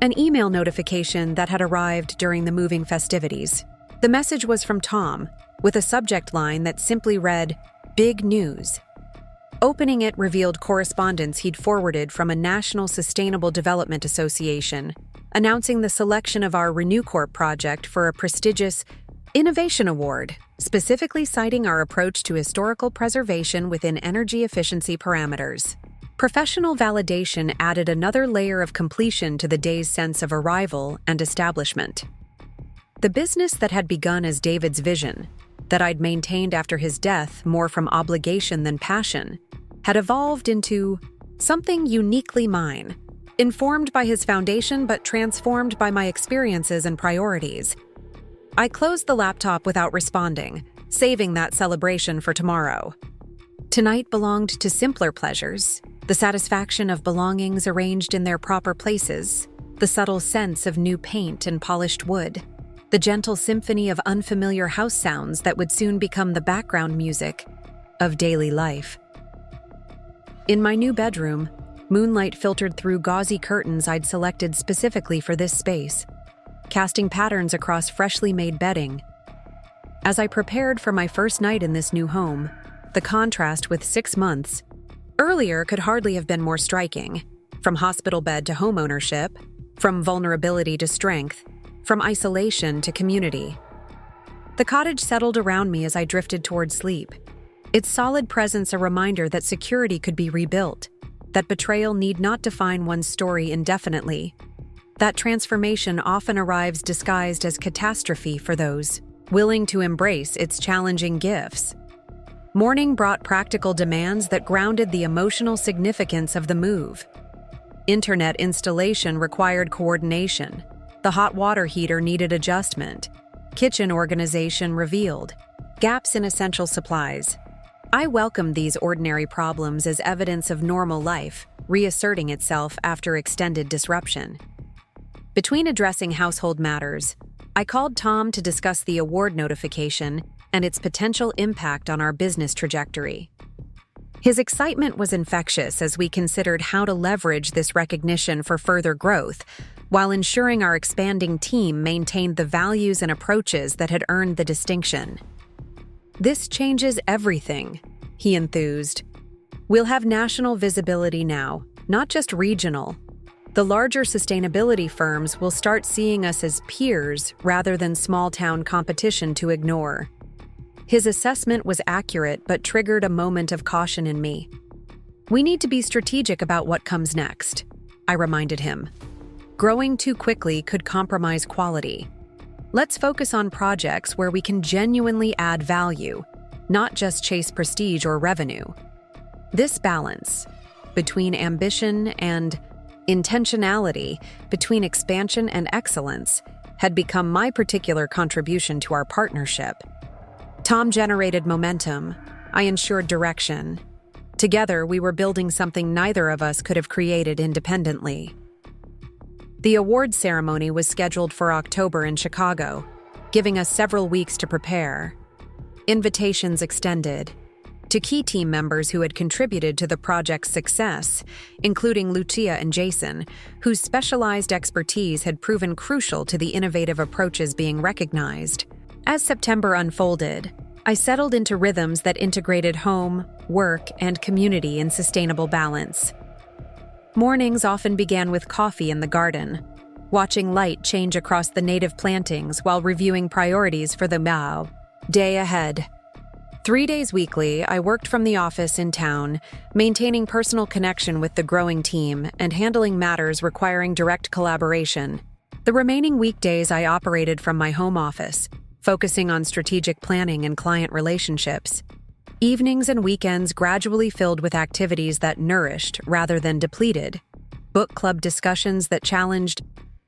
[SPEAKER 1] an email notification that had arrived during the moving festivities. The message was from Tom, with a subject line that simply read, "Big News." Opening it revealed correspondence he'd forwarded from a National Sustainable Development Association, announcing the selection of our RenewCorp project for a prestigious Innovation Award, specifically citing our approach to historical preservation within energy efficiency parameters. Professional validation added another layer of completion to the day's sense of arrival and establishment. The business that had begun as David's vision, that I'd maintained after his death more from obligation than passion, had evolved into something uniquely mine, informed by his foundation but transformed by my experiences and priorities. I closed the laptop without responding, saving that celebration for tomorrow. Tonight belonged to simpler pleasures, the satisfaction of belongings arranged in their proper places, the subtle sense of new paint and polished wood, the gentle symphony of unfamiliar house sounds that would soon become the background music of daily life. In my new bedroom, moonlight filtered through gauzy curtains I'd selected specifically for this space, casting patterns across freshly made bedding. As I prepared for my first night in this new home, the contrast with 6 months earlier could hardly have been more striking. From hospital bed to homeownership, from vulnerability to strength, from isolation to community. The cottage settled around me as I drifted toward sleep, its solid presence a reminder that security could be rebuilt, that betrayal need not define one's story indefinitely, that transformation often arrives disguised as catastrophe for those willing to embrace its challenging gifts. Morning brought practical demands that grounded the emotional significance of the move. Internet installation required coordination. The hot water heater needed adjustment. Kitchen organization revealed gaps in essential supplies. I welcomed these ordinary problems as evidence of normal life, reasserting itself after extended disruption. Between addressing household matters, I called Tom to discuss the award notification and its potential impact on our business trajectory. His excitement was infectious as we considered how to leverage this recognition for further growth, while ensuring our expanding team maintained the values and approaches that had earned the distinction. "This changes everything," he enthused. "We'll have national visibility now, not just regional. The larger sustainability firms will start seeing us as peers rather than small-town competition to ignore." His assessment was accurate but triggered a moment of caution in me. "We need to be strategic about what comes next," I reminded him. "Growing too quickly could compromise quality. Let's focus on projects where we can genuinely add value, not just chase prestige or revenue." This balance between ambition and intentionality, between expansion and excellence, had become my particular contribution to our partnership. Tom generated momentum. I ensured direction. Together, we were building something neither of us could have created independently. The award ceremony was scheduled for October in Chicago, giving us several weeks to prepare. Invitations extended to key team members who had contributed to the project's success, including Lucia and Jason, whose specialized expertise had proven crucial to the innovative approaches being recognized. As September unfolded, I settled into rhythms that integrated home, work, and community in sustainable balance. Mornings often began with coffee in the garden, watching light change across the native plantings while reviewing priorities for the day ahead. 3 days weekly, I worked from the office in town, maintaining personal connection with the growing team and handling matters requiring direct collaboration. The remaining weekdays I operated from my home office, focusing on strategic planning and client relationships. Evenings and weekends gradually filled with activities that nourished rather than depleted. Book club discussions that challenged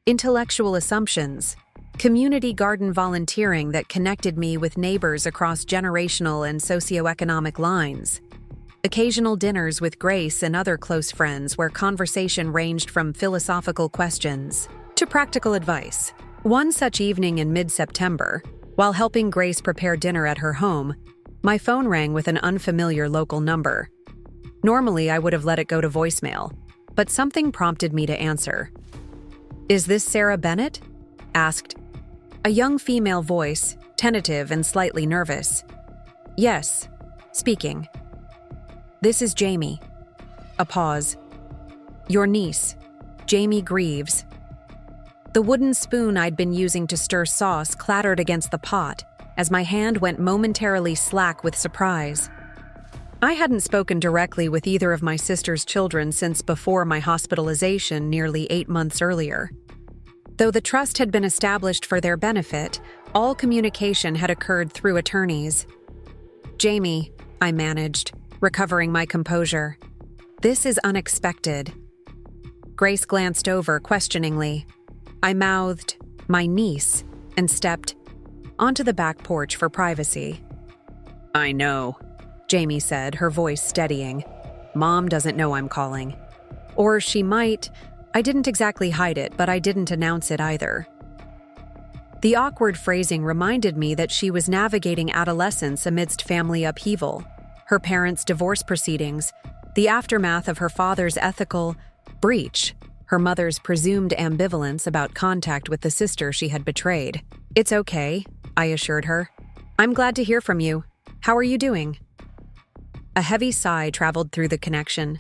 [SPEAKER 1] intellectual assumptions. Community garden volunteering that connected me with neighbors across generational and socioeconomic lines. Occasional dinners with Grace and other close friends where conversation ranged from philosophical questions to practical advice. One such evening in mid-September, while helping Grace prepare dinner at her home, my phone rang with an unfamiliar local number. Normally, I would have let it go to voicemail, but something prompted me to answer. "Is this Sarah Bennett?" asked a young female voice, tentative and slightly nervous. "Yes, speaking." "This is Jamie." A pause. "Your niece, Jamie Greaves." The wooden spoon I'd been using to stir sauce clattered against the pot as my hand went momentarily slack with surprise. I hadn't spoken directly with either of my sister's children since before my hospitalization nearly 8 months earlier. Though the trust had been established for their benefit, all communication had occurred through attorneys. "Jamie," I managed, recovering my composure. "This is unexpected." Grace glanced over questioningly. I mouthed, "My niece," and stepped onto the back porch for privacy. "I know," Jamie said, her voice steadying. "Mom doesn't know I'm calling. Or she might. I didn't exactly hide it, but I didn't announce it either." The awkward phrasing reminded me that she was navigating adolescence amidst family upheaval, her parents' divorce proceedings, the aftermath of her father's ethical breach, her mother's presumed ambivalence about contact with the sister she had betrayed. "It's okay," I assured her. "I'm glad to hear from you. How are you doing?" A heavy sigh traveled through the connection.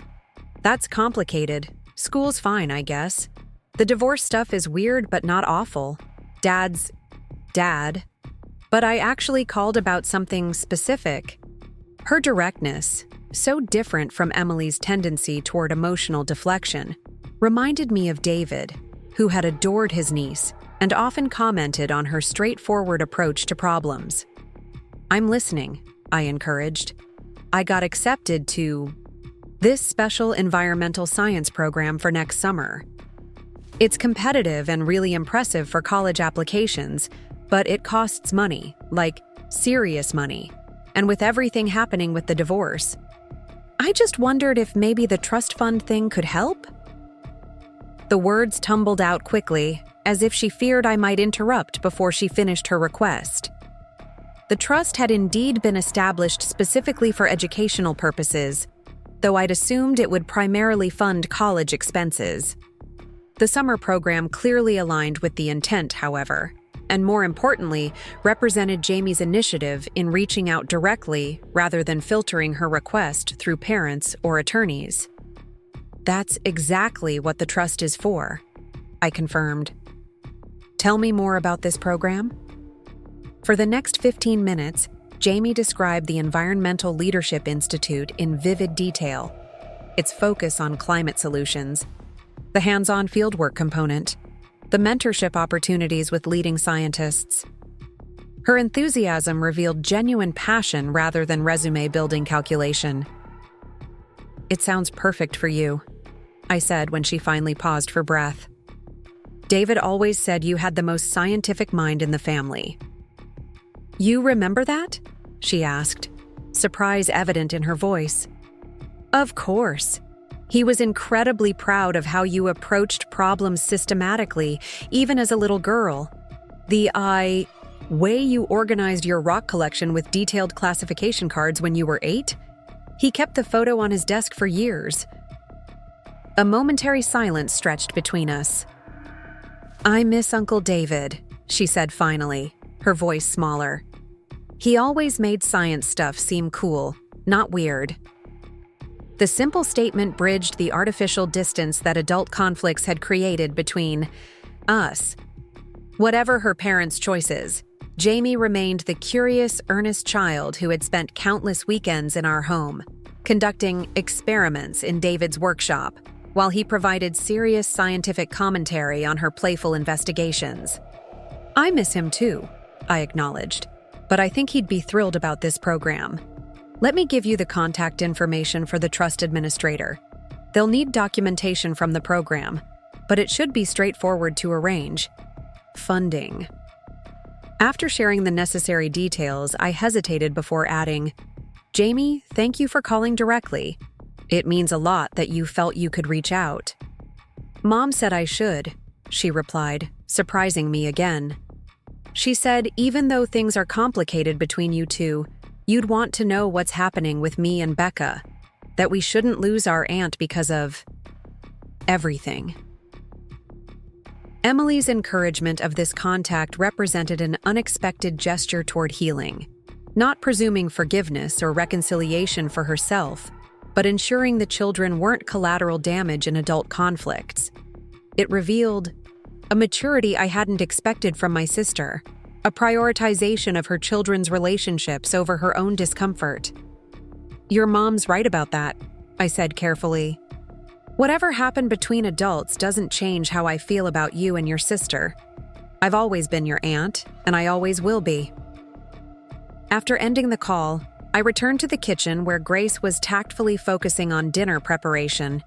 [SPEAKER 1] "That's complicated. School's fine, I guess. The divorce stuff is weird but not awful. Dad's dad. But I actually called about something specific." Her directness, so different from Emily's tendency toward emotional deflection, reminded me of David, who had adored his niece and often commented on her straightforward approach to problems. "I'm listening," I encouraged. "I got accepted to this special environmental science program for next summer. It's competitive and really impressive for college applications, but it costs money, like serious money. And with everything happening with the divorce, I just wondered if maybe the trust fund thing could help?" The words tumbled out quickly, as if she feared I might interrupt before she finished her request. The trust had indeed been established specifically for educational purposes, though I'd assumed it would primarily fund college expenses. The summer program clearly aligned with the intent, however, and more importantly, represented Jamie's initiative in reaching out directly rather than filtering her request through parents or attorneys. "That's exactly what the trust is for," I confirmed. "Tell me more about this program." For the next 15 minutes, Jamie described the Environmental Leadership Institute in vivid detail, its focus on climate solutions, the hands-on fieldwork component, the mentorship opportunities with leading scientists. Her enthusiasm revealed genuine passion rather than resume-building calculation. "It sounds perfect for you," I said when she finally paused for breath. "David always said you had the most scientific mind in the family." "You remember that?" she asked, surprise evident in her voice. "Of course. He was incredibly proud of how you approached problems systematically, even as a little girl. The way you organized your rock collection with detailed classification cards when you were 8? He kept the photo on his desk for years." A momentary silence stretched between us. "I miss Uncle David," she said finally, her voice smaller. "He always made science stuff seem cool, not weird." The simple statement bridged the artificial distance that adult conflicts had created between us. Whatever her parents' choices, Jamie remained the curious, earnest child who had spent countless weekends in our home, conducting experiments in David's workshop, while he provided serious scientific commentary on her playful investigations. "I miss him too," I acknowledged, "but I think he'd be thrilled about this program. Let me give you the contact information for the trust administrator. They'll need documentation from the program, but it should be straightforward to arrange. Funding." After sharing the necessary details, I hesitated before adding, "Jamie, thank you for calling directly. It means a lot that you felt you could reach out." "Mom said I should," she replied, surprising me again. "She said even though things are complicated between you two, you'd want to know what's happening with me and Becca, that we shouldn't lose our aunt because of everything." Emily's encouragement of this contact represented an unexpected gesture toward healing, not presuming forgiveness or reconciliation for herself, but ensuring the children weren't collateral damage in adult conflicts. It revealed a maturity I hadn't expected from my sister, a prioritization of her children's relationships over her own discomfort. "Your mom's right about that," I said carefully. "Whatever happened between adults doesn't change how I feel about you and your sister. I've always been your aunt, and I always will be." After ending the call, I returned to the kitchen where Grace was tactfully focusing on dinner preparation,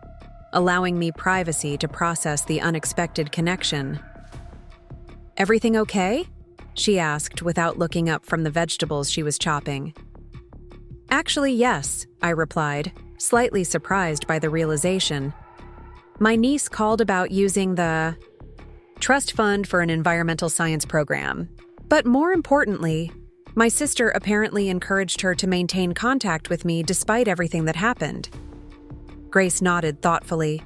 [SPEAKER 1] allowing me privacy to process the unexpected connection. "Everything okay?" she asked without looking up from the vegetables she was chopping. "Actually, yes," I replied, slightly surprised by the realization. "My niece called about using the trust fund for an environmental science program. But more importantly, my sister apparently encouraged her to maintain contact with me despite everything that happened." Grace nodded thoughtfully.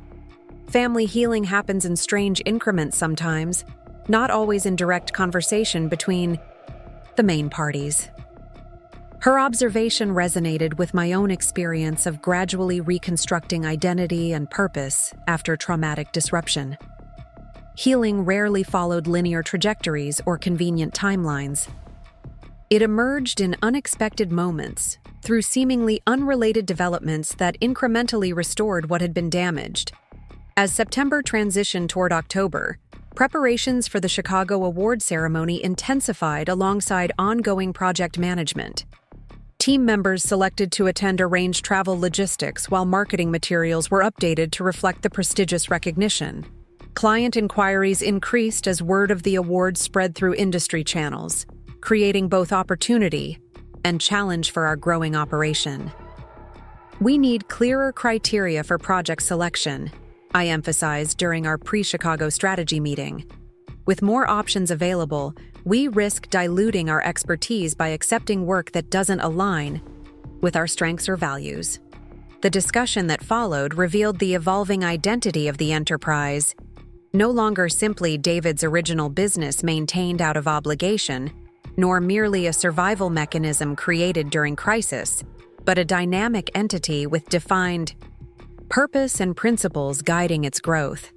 [SPEAKER 1] "Family healing happens in strange increments sometimes, not always in direct conversation between the main parties." Her observation resonated with my own experience of gradually reconstructing identity and purpose after traumatic disruption. Healing rarely followed linear trajectories or convenient timelines. It emerged in unexpected moments, through seemingly unrelated developments that incrementally restored what had been damaged. As September transitioned toward October, preparations for the Chicago award ceremony intensified alongside ongoing project management. Team members selected to attend arranged travel logistics while marketing materials were updated to reflect the prestigious recognition. Client inquiries increased as word of the award spread through industry channels, creating both opportunity and challenge for our growing operation. "We need clearer criteria for project selection," I emphasized during our pre-Chicago strategy meeting. "With more options available, we risk diluting our expertise by accepting work that doesn't align with our strengths or values." The discussion that followed revealed the evolving identity of the enterprise, no longer simply David's original business maintained out of obligation, nor merely a survival mechanism created during crisis, but a dynamic entity with defined purpose and principles guiding its growth.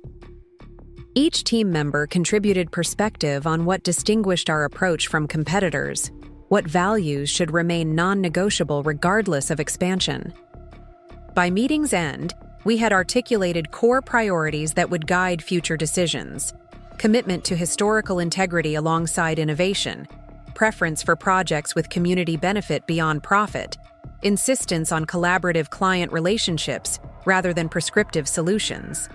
[SPEAKER 1] Each team member contributed perspective on what distinguished our approach from competitors, what values should remain non-negotiable regardless of expansion. By meeting's end, we had articulated core priorities that would guide future decisions: commitment to historical integrity alongside innovation, preference for projects with community benefit beyond profit, insistence on collaborative client relationships rather than prescriptive solutions.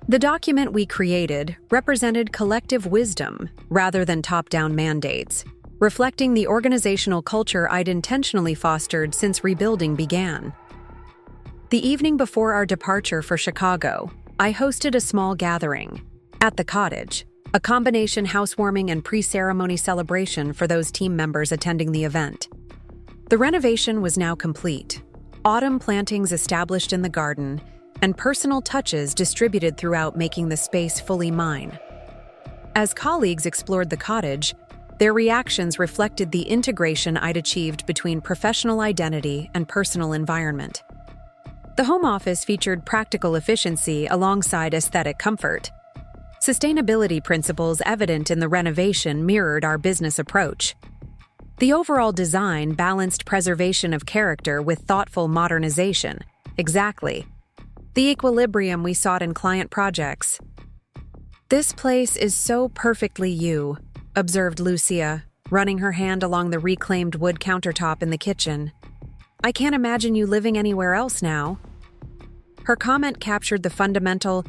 [SPEAKER 1] The document we created represented collective wisdom rather than top-down mandates, reflecting the organizational culture I'd intentionally fostered since rebuilding began. The evening before our departure for Chicago, I hosted a small gathering at the cottage, a combination housewarming and pre-ceremony celebration for those team members attending the event. The renovation was now complete, autumn plantings established in the garden, and personal touches distributed throughout, making the space fully mine. As colleagues explored the cottage, their reactions reflected the integration I'd achieved between professional identity and personal environment. The home office featured practical efficiency alongside aesthetic comfort. Sustainability principles evident in the renovation mirrored our business approach. The overall design balanced preservation of character with thoughtful modernization. Exactly the equilibrium we sought in client projects. "This place is so perfectly you," observed Lucia, running her hand along the reclaimed wood countertop in the kitchen. "I can't imagine you living anywhere else now." Her comment captured the fundamental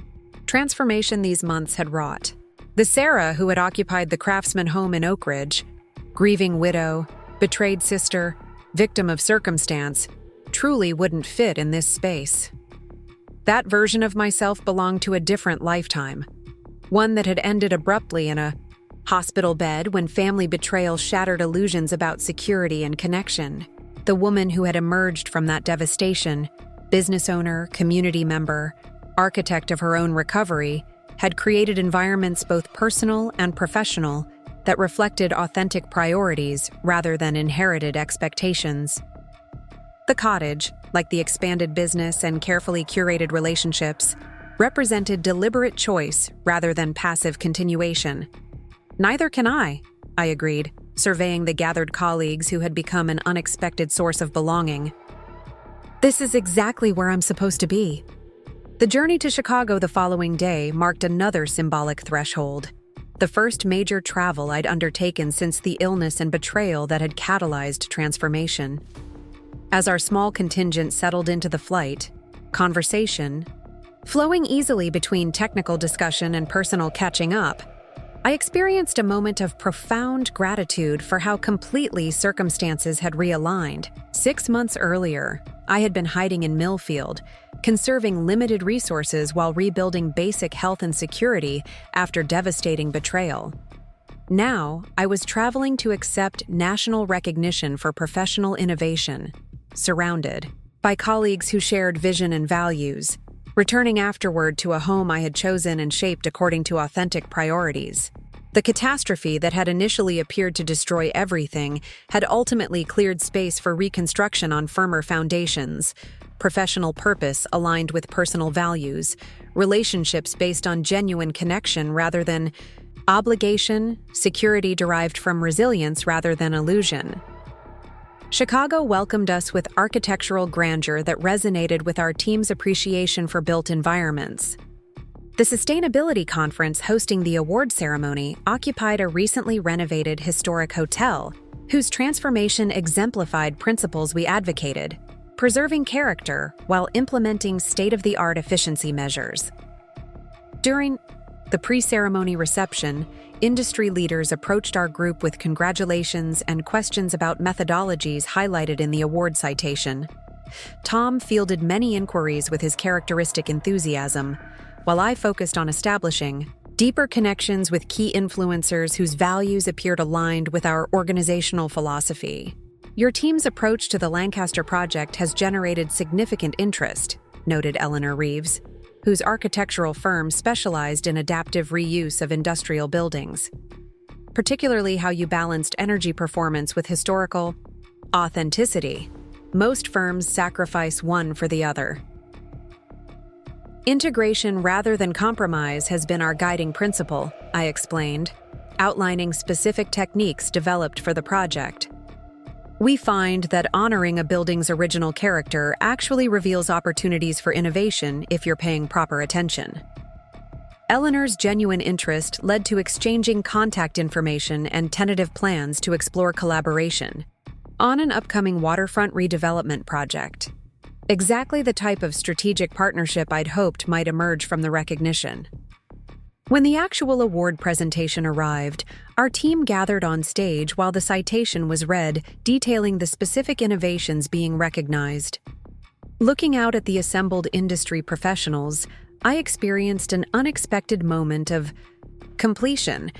[SPEAKER 1] transformation these months had wrought. The Sarah who had occupied the craftsman home in Oak Ridge, grieving widow, betrayed sister, victim of circumstance, truly wouldn't fit in this space. That version of myself belonged to a different lifetime, one that had ended abruptly in a hospital bed when family betrayal shattered illusions about security and connection. The woman who had emerged from that devastation, business owner, community member, architect of her own recovery, had created environments both personal and professional that reflected authentic priorities rather than inherited expectations. The cottage, like the expanded business and carefully curated relationships, represented deliberate choice rather than passive continuation. "Neither can I agreed, surveying the gathered colleagues who had become an unexpected source of belonging. "This is exactly where I'm supposed to be." The journey to Chicago the following day marked another symbolic threshold, the first major travel I'd undertaken since the illness and betrayal that had catalyzed transformation. As our small contingent settled into the flight, conversation, flowing easily between technical discussion and personal catching up, I experienced a moment of profound gratitude for how completely circumstances had realigned. 6 months earlier, I had been hiding in Millfield, conserving limited resources while rebuilding basic health and security after devastating betrayal. Now, I was traveling to accept national recognition for professional innovation, surrounded by colleagues who shared vision and values, returning afterward to a home I had chosen and shaped according to authentic priorities. The catastrophe that had initially appeared to destroy everything had ultimately cleared space for reconstruction on firmer foundations, professional purpose aligned with personal values, relationships based on genuine connection rather than obligation, security derived from resilience rather than illusion. Chicago welcomed us with architectural grandeur that resonated with our team's appreciation for built environments. The Sustainability Conference hosting the award ceremony occupied a recently renovated historic hotel, whose transformation exemplified principles we advocated, preserving character while implementing state-of-the-art efficiency measures. During the pre-ceremony reception, industry leaders approached our group with congratulations and questions about methodologies highlighted in the award citation. Tom fielded many inquiries with his characteristic enthusiasm, while I focused on establishing deeper connections with key influencers whose values appeared aligned with our organizational philosophy. "Your team's approach to the Lancaster project has generated significant interest," noted Eleanor Reeves, whose architectural firm specialized in adaptive reuse of industrial buildings. "Particularly how you balanced energy performance with historical authenticity. Most firms sacrifice one for the other." "Integration rather than compromise has been our guiding principle," I explained, outlining specific techniques developed for the project. "We find that honoring a building's original character actually reveals opportunities for innovation if you're paying proper attention." Eleanor's genuine interest led to exchanging contact information and tentative plans to explore collaboration on an upcoming waterfront redevelopment project. Exactly the type of strategic partnership I'd hoped might emerge from the recognition. When the actual award presentation arrived, our team gathered on stage while the citation was read, detailing the specific innovations being recognized. Looking out at the assembled industry professionals, I experienced an unexpected moment of completion,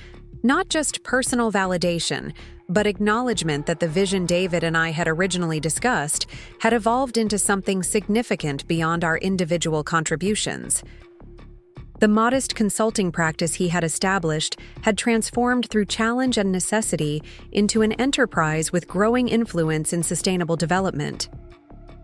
[SPEAKER 1] not just personal validation, but acknowledgement that the vision David and I had originally discussed had evolved into something significant beyond our individual contributions. The modest consulting practice he had established had transformed through challenge and necessity into an enterprise with growing influence in sustainable development.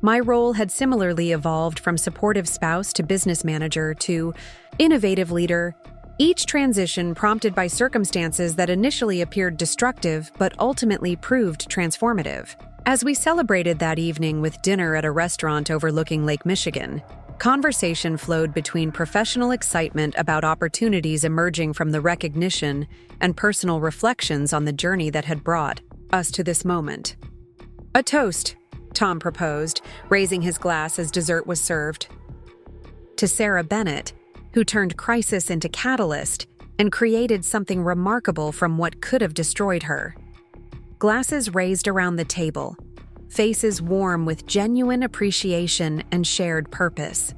[SPEAKER 1] My role had similarly evolved from supportive spouse to business manager to innovative leader, each transition prompted by circumstances that initially appeared destructive but ultimately proved transformative. As we celebrated that evening with dinner at a restaurant overlooking Lake Michigan, conversation flowed between professional excitement about opportunities emerging from the recognition and personal reflections on the journey that had brought us to this moment. "A toast," Tom proposed, raising his glass as dessert was served. "To Sarah Bennett, who turned crisis into catalyst and created something remarkable from what could have destroyed her." Glasses raised around the table, faces warm with genuine appreciation and shared purpose.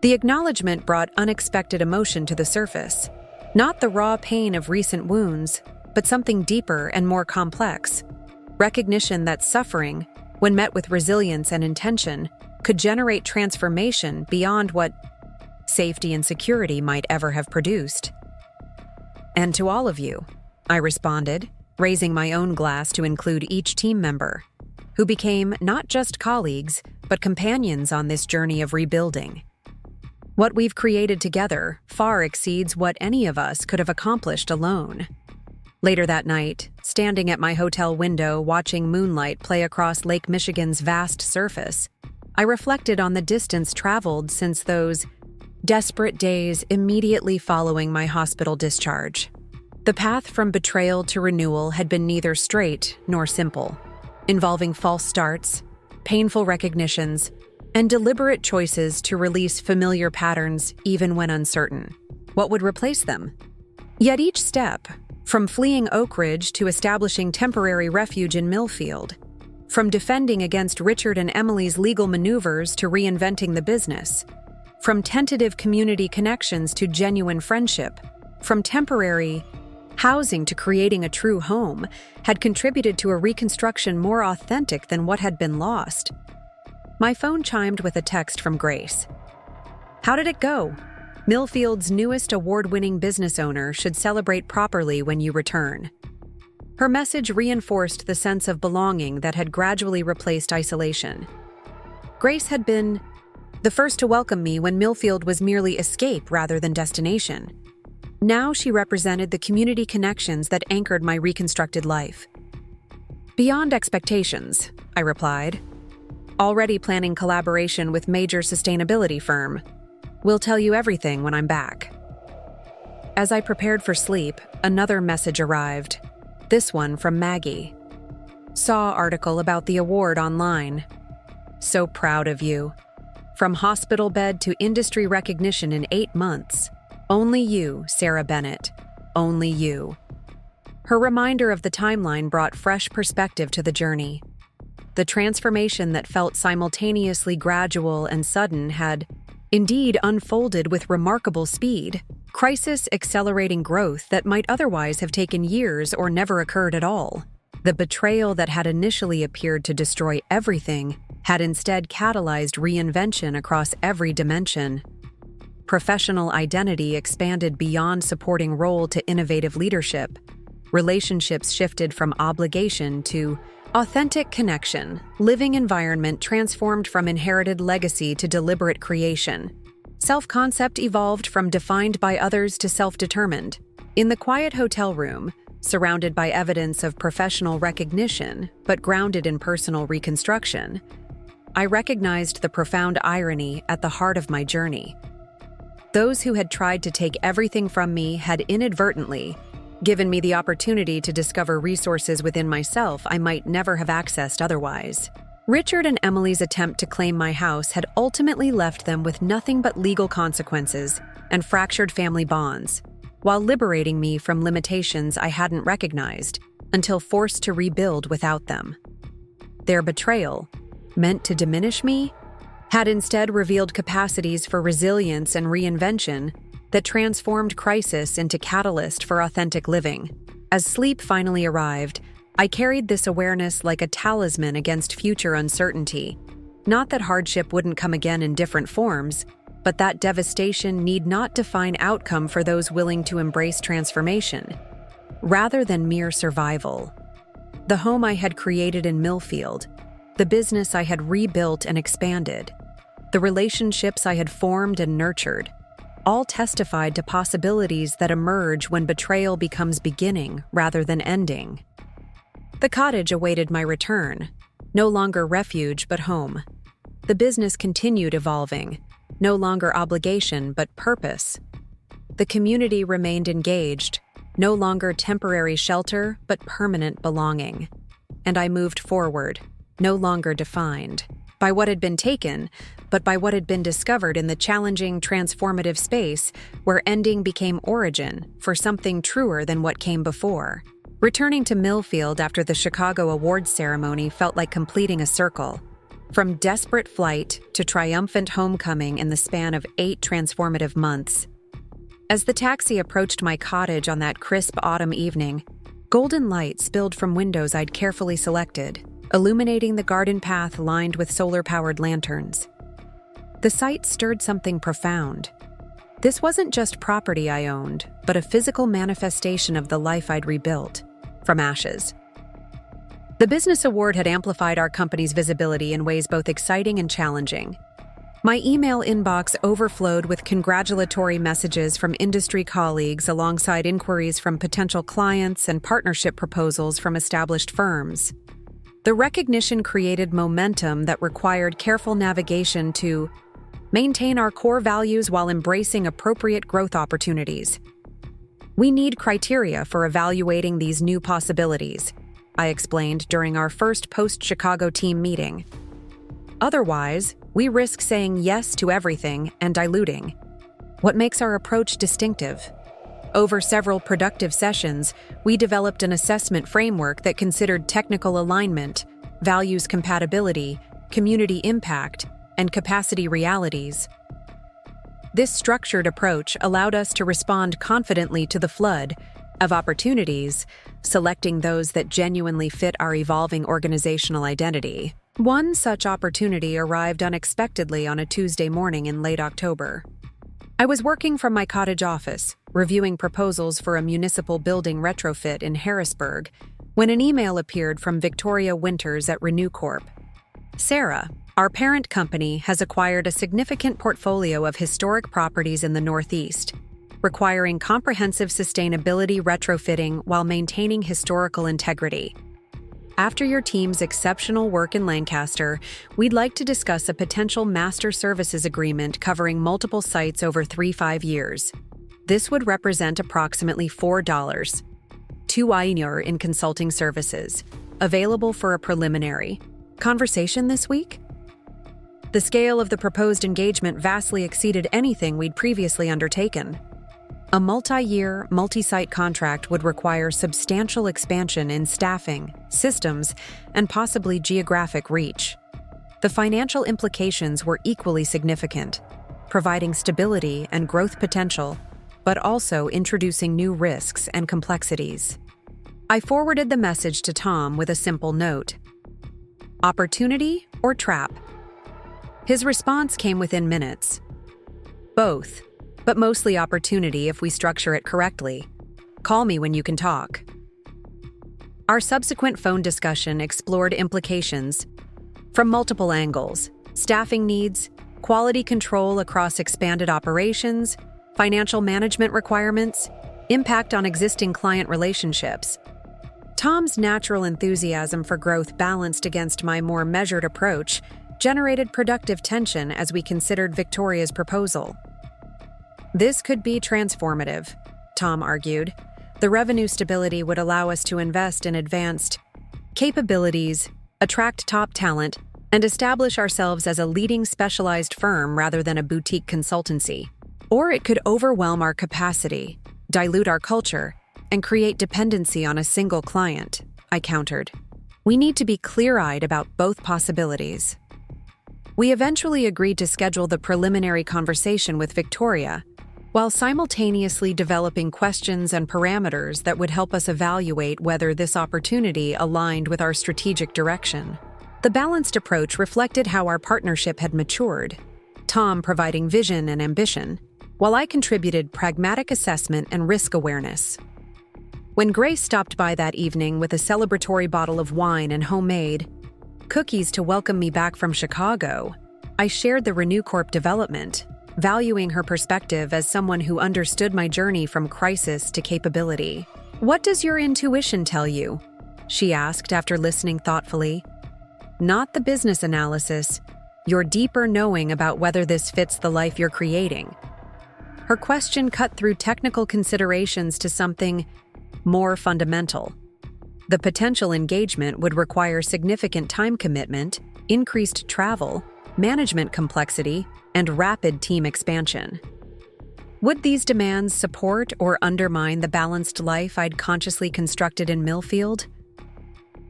[SPEAKER 1] The acknowledgement brought unexpected emotion to the surface, not the raw pain of recent wounds, but something deeper and more complex. Recognition that suffering, when met with resilience and intention, could generate transformation beyond what safety, and security might ever have produced. "And to all of you," I responded, raising my own glass to include each team member, who became not just colleagues, but companions on this journey of rebuilding. What we've created together far exceeds what any of us could have accomplished alone. Later that night, standing at my hotel window watching moonlight play across Lake Michigan's vast surface, I reflected on the distance traveled since those desperate days immediately following my hospital discharge. The path from betrayal to renewal had been neither straight nor simple, involving false starts, painful recognitions, and deliberate choices to release familiar patterns even when uncertain. What would replace them? Yet each step, from fleeing Oak Ridge to establishing temporary refuge in Millfield, from defending against Richard and Emily's legal maneuvers to reinventing the business, from tentative community connections to genuine friendship, from temporary housing to creating a true home, had contributed to a reconstruction more authentic than what had been lost. My phone chimed with a text from Grace. "How did it go? Millfield's newest award-winning business owner should celebrate properly when you return." Her message reinforced the sense of belonging that had gradually replaced isolation. Grace had been the first to welcome me when Millfield was merely escape rather than destination. Now she represented the community connections that anchored my reconstructed life. "Beyond expectations," I replied. "Already planning collaboration with major sustainability firm. We'll tell you everything when I'm back." As I prepared for sleep, another message arrived. This one from Maggie. "Saw article about the award online. So proud of you. From hospital bed to industry recognition in 8 months. Only you, Sarah Bennett. Only you." Her reminder of the timeline brought fresh perspective to the journey. The transformation that felt simultaneously gradual and sudden had indeed unfolded with remarkable speed, crisis accelerating growth that might otherwise have taken years or never occurred at all. The betrayal that had initially appeared to destroy everything had instead catalyzed reinvention across every dimension. Professional identity expanded beyond supporting role to innovative leadership. Relationships shifted from obligation to authentic connection. Living environment transformed from inherited legacy to deliberate creation. Self-concept evolved from defined by others to self-determined. In the quiet hotel room, surrounded by evidence of professional recognition, but grounded in personal reconstruction, I recognized the profound irony at the heart of my journey. Those who had tried to take everything from me had inadvertently given me the opportunity to discover resources within myself I might never have accessed otherwise. Richard and Emily's attempt to claim my house had ultimately left them with nothing but legal consequences and fractured family bonds, while liberating me from limitations I hadn't recognized until forced to rebuild without them. Their betrayal, meant to diminish me, had instead revealed capacities for resilience and reinvention that transformed crisis into catalyst for authentic living. As sleep finally arrived, I carried this awareness like a talisman against future uncertainty. Not that hardship wouldn't come again in different forms, but that devastation need not define outcome for those willing to embrace transformation, rather than mere survival. The home I had created in Millfield, the business I had rebuilt and expanded, the relationships I had formed and nurtured, all testified to possibilities that emerge when betrayal becomes beginning rather than ending. The cottage awaited my return, no longer refuge but home. The business continued evolving, no longer obligation but purpose. The community remained engaged, no longer temporary shelter but permanent belonging. And I moved forward, no longer defined by what had been taken, but by what had been discovered in the challenging, transformative space where ending became origin for something truer than what came before. Returning to Millfield after the Chicago awards ceremony felt like completing a circle. From desperate flight to triumphant homecoming in the span of 8 transformative months. As the taxi approached my cottage on that crisp autumn evening, golden light spilled from windows I'd carefully selected, illuminating the garden path lined with solar-powered lanterns. The sight stirred something profound, This wasn't just property I owned, but a physical manifestation of the life I'd rebuilt from ashes. The business award had amplified our company's visibility in ways both exciting and challenging. My email inbox overflowed with congratulatory messages from industry colleagues alongside inquiries from potential clients and partnership proposals from established firms. The recognition created momentum that required careful navigation to maintain our core values while embracing appropriate growth opportunities. We need criteria for evaluating these new possibilities, I explained during our first post-Chicago team meeting. Otherwise, we risk saying yes to everything and diluting what makes our approach distinctive. Over several productive sessions, we developed an assessment framework that considered technical alignment, values compatibility, community impact, and capacity realities. This structured approach allowed us to respond confidently to the flood of opportunities, selecting those that genuinely fit our evolving organizational identity. One such opportunity arrived unexpectedly on a Tuesday morning in late October. I was working from my cottage office, reviewing proposals for a municipal building retrofit in Harrisburg, when an email appeared from Victoria Winters at Renew Corp. Sarah, our parent company, has acquired a significant portfolio of historic properties in the Northeast, requiring comprehensive sustainability retrofitting while maintaining historical integrity. After your team's exceptional work in Lancaster, we'd like to discuss a potential master services agreement covering multiple sites over 3-5 years. This would represent approximately $4 to year in consulting services, available for a preliminary conversation this week? The scale of the proposed engagement vastly exceeded anything we'd previously undertaken. A multi-year, multi-site contract would require substantial expansion in staffing, systems, and possibly geographic reach. The financial implications were equally significant, providing stability and growth potential, but also introducing new risks and complexities. I forwarded the message to Tom with a simple note: opportunity or trap? His response came within minutes. Both. But mostly opportunity if we structure it correctly. Call me when you can talk. Our subsequent phone discussion explored implications from multiple angles: staffing needs, quality control across expanded operations, financial management requirements, impact on existing client relationships. Tom's natural enthusiasm for growth balanced against my more measured approach generated productive tension as we considered Victoria's proposal. This could be transformative, Tom argued. The revenue stability would allow us to invest in advanced capabilities, attract top talent, and establish ourselves as a leading specialized firm rather than a boutique consultancy. Or it could overwhelm our capacity, dilute our culture, and create dependency on a single client, I countered. We need to be clear-eyed about both possibilities. We eventually agreed to schedule the preliminary conversation with Victoria, while simultaneously developing questions and parameters that would help us evaluate whether this opportunity aligned with our strategic direction. The balanced approach reflected how our partnership had matured, Tom providing vision and ambition, while I contributed pragmatic assessment and risk awareness. When Grace stopped by that evening with a celebratory bottle of wine and homemade cookies to welcome me back from Chicago, I shared the Renew Corp development, valuing her perspective as someone who understood my journey from crisis to capability. "What does your intuition tell you?" she asked after listening thoughtfully. "Not the business analysis, your deeper knowing about whether this fits the life you're creating." Her question cut through technical considerations to something more fundamental. The potential engagement would require significant time commitment, increased travel, management complexity, and rapid team expansion. Would these demands support or undermine the balanced life I'd consciously constructed in Millfield?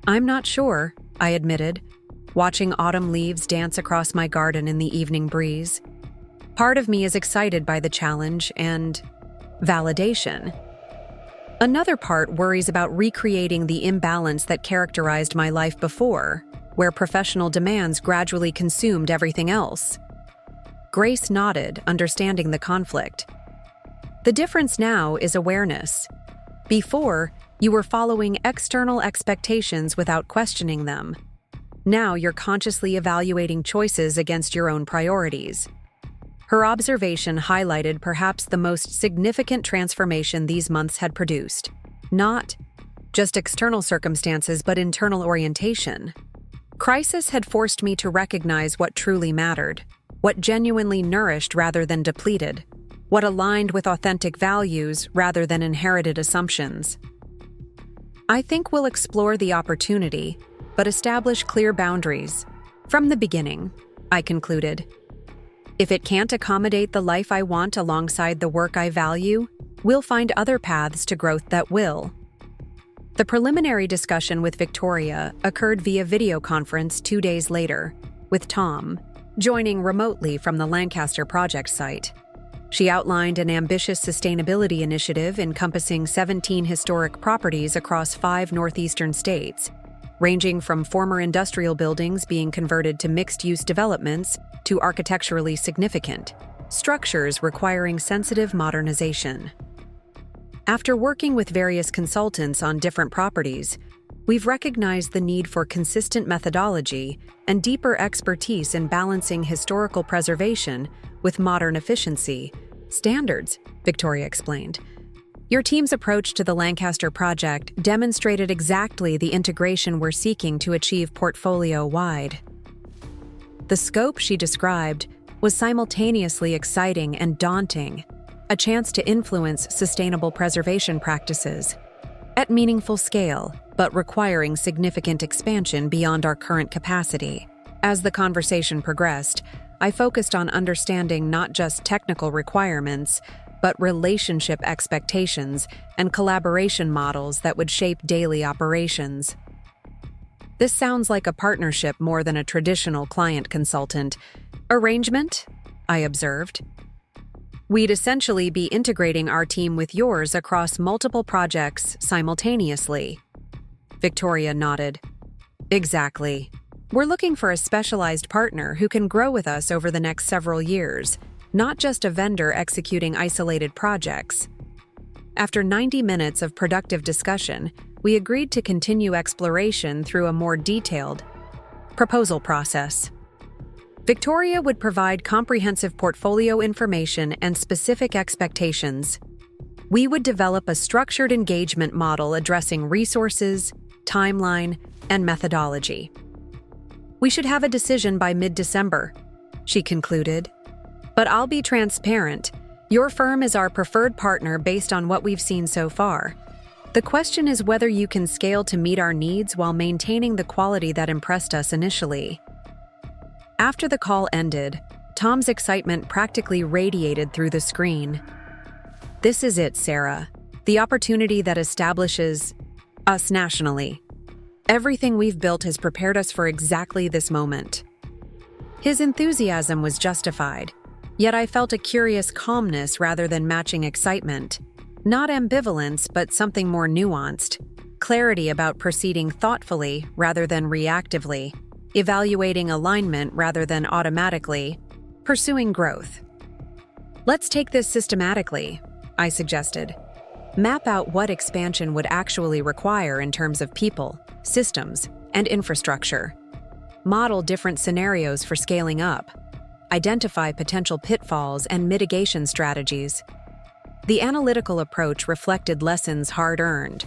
[SPEAKER 1] "I'm not sure," I admitted, watching autumn leaves dance across my garden in the evening breeze. Part of me is excited by the challenge and validation. Another part worries about recreating the imbalance that characterized my life before, where professional demands gradually consumed everything else. Grace nodded, understanding the conflict. The difference now is awareness. Before, you were following external expectations without questioning them. Now you're consciously evaluating choices against your own priorities. Her observation highlighted perhaps the most significant transformation these months had produced. Not just external circumstances, but internal orientation. Crisis had forced me to recognize what truly mattered, what genuinely nourished rather than depleted, what aligned with authentic values rather than inherited assumptions. I think we'll explore the opportunity, but establish clear boundaries. From the beginning, I concluded. If it can't accommodate the life I want alongside the work I value, we'll find other paths to growth that will. The preliminary discussion with Victoria occurred via video conference 2 days later, with Tom joining remotely from the Lancaster project site. She outlined an ambitious sustainability initiative encompassing 17 historic properties across 5 northeastern states, ranging from former industrial buildings being converted to mixed-use developments to architecturally significant structures requiring sensitive modernization. After working with various consultants on different properties, we've recognized the need for consistent methodology and deeper expertise in balancing historical preservation with modern efficiency standards, Victoria explained. Your team's approach to the Lancaster project demonstrated exactly the integration we're seeking to achieve portfolio-wide. The scope she described was simultaneously exciting and daunting, a chance to influence sustainable preservation practices at meaningful scale, but requiring significant expansion beyond our current capacity. As the conversation progressed, I focused on understanding not just technical requirements, but relationship expectations and collaboration models that would shape daily operations. This sounds like a partnership more than a traditional client-consultant arrangement, I observed. We'd essentially be integrating our team with yours across multiple projects simultaneously. Victoria nodded. Exactly. We're looking for a specialized partner who can grow with us over the next several years, not just a vendor executing isolated projects. After 90 minutes of productive discussion, we agreed to continue exploration through a more detailed proposal process. Victoria would provide comprehensive portfolio information and specific expectations. We would develop a structured engagement model addressing resources, timeline, and methodology. We should have a decision by mid-December, she concluded. But I'll be transparent. Your firm is our preferred partner based on what we've seen so far. The question is whether you can scale to meet our needs while maintaining the quality that impressed us initially. After the call ended, Tom's excitement practically radiated through the screen. This is it, Sarah. The opportunity that establishes us nationally. Everything we've built has prepared us for exactly this moment. His enthusiasm was justified, yet I felt a curious calmness rather than matching excitement. Not ambivalence, but something more nuanced. Clarity about proceeding thoughtfully rather than reactively. Evaluating alignment rather than automatically. Pursuing growth. Let's take this systematically, I suggested. Map out what expansion would actually require in terms of people, systems, and infrastructure. Model different scenarios for scaling up. Identify potential pitfalls and mitigation strategies. The analytical approach reflected lessons hard-earned.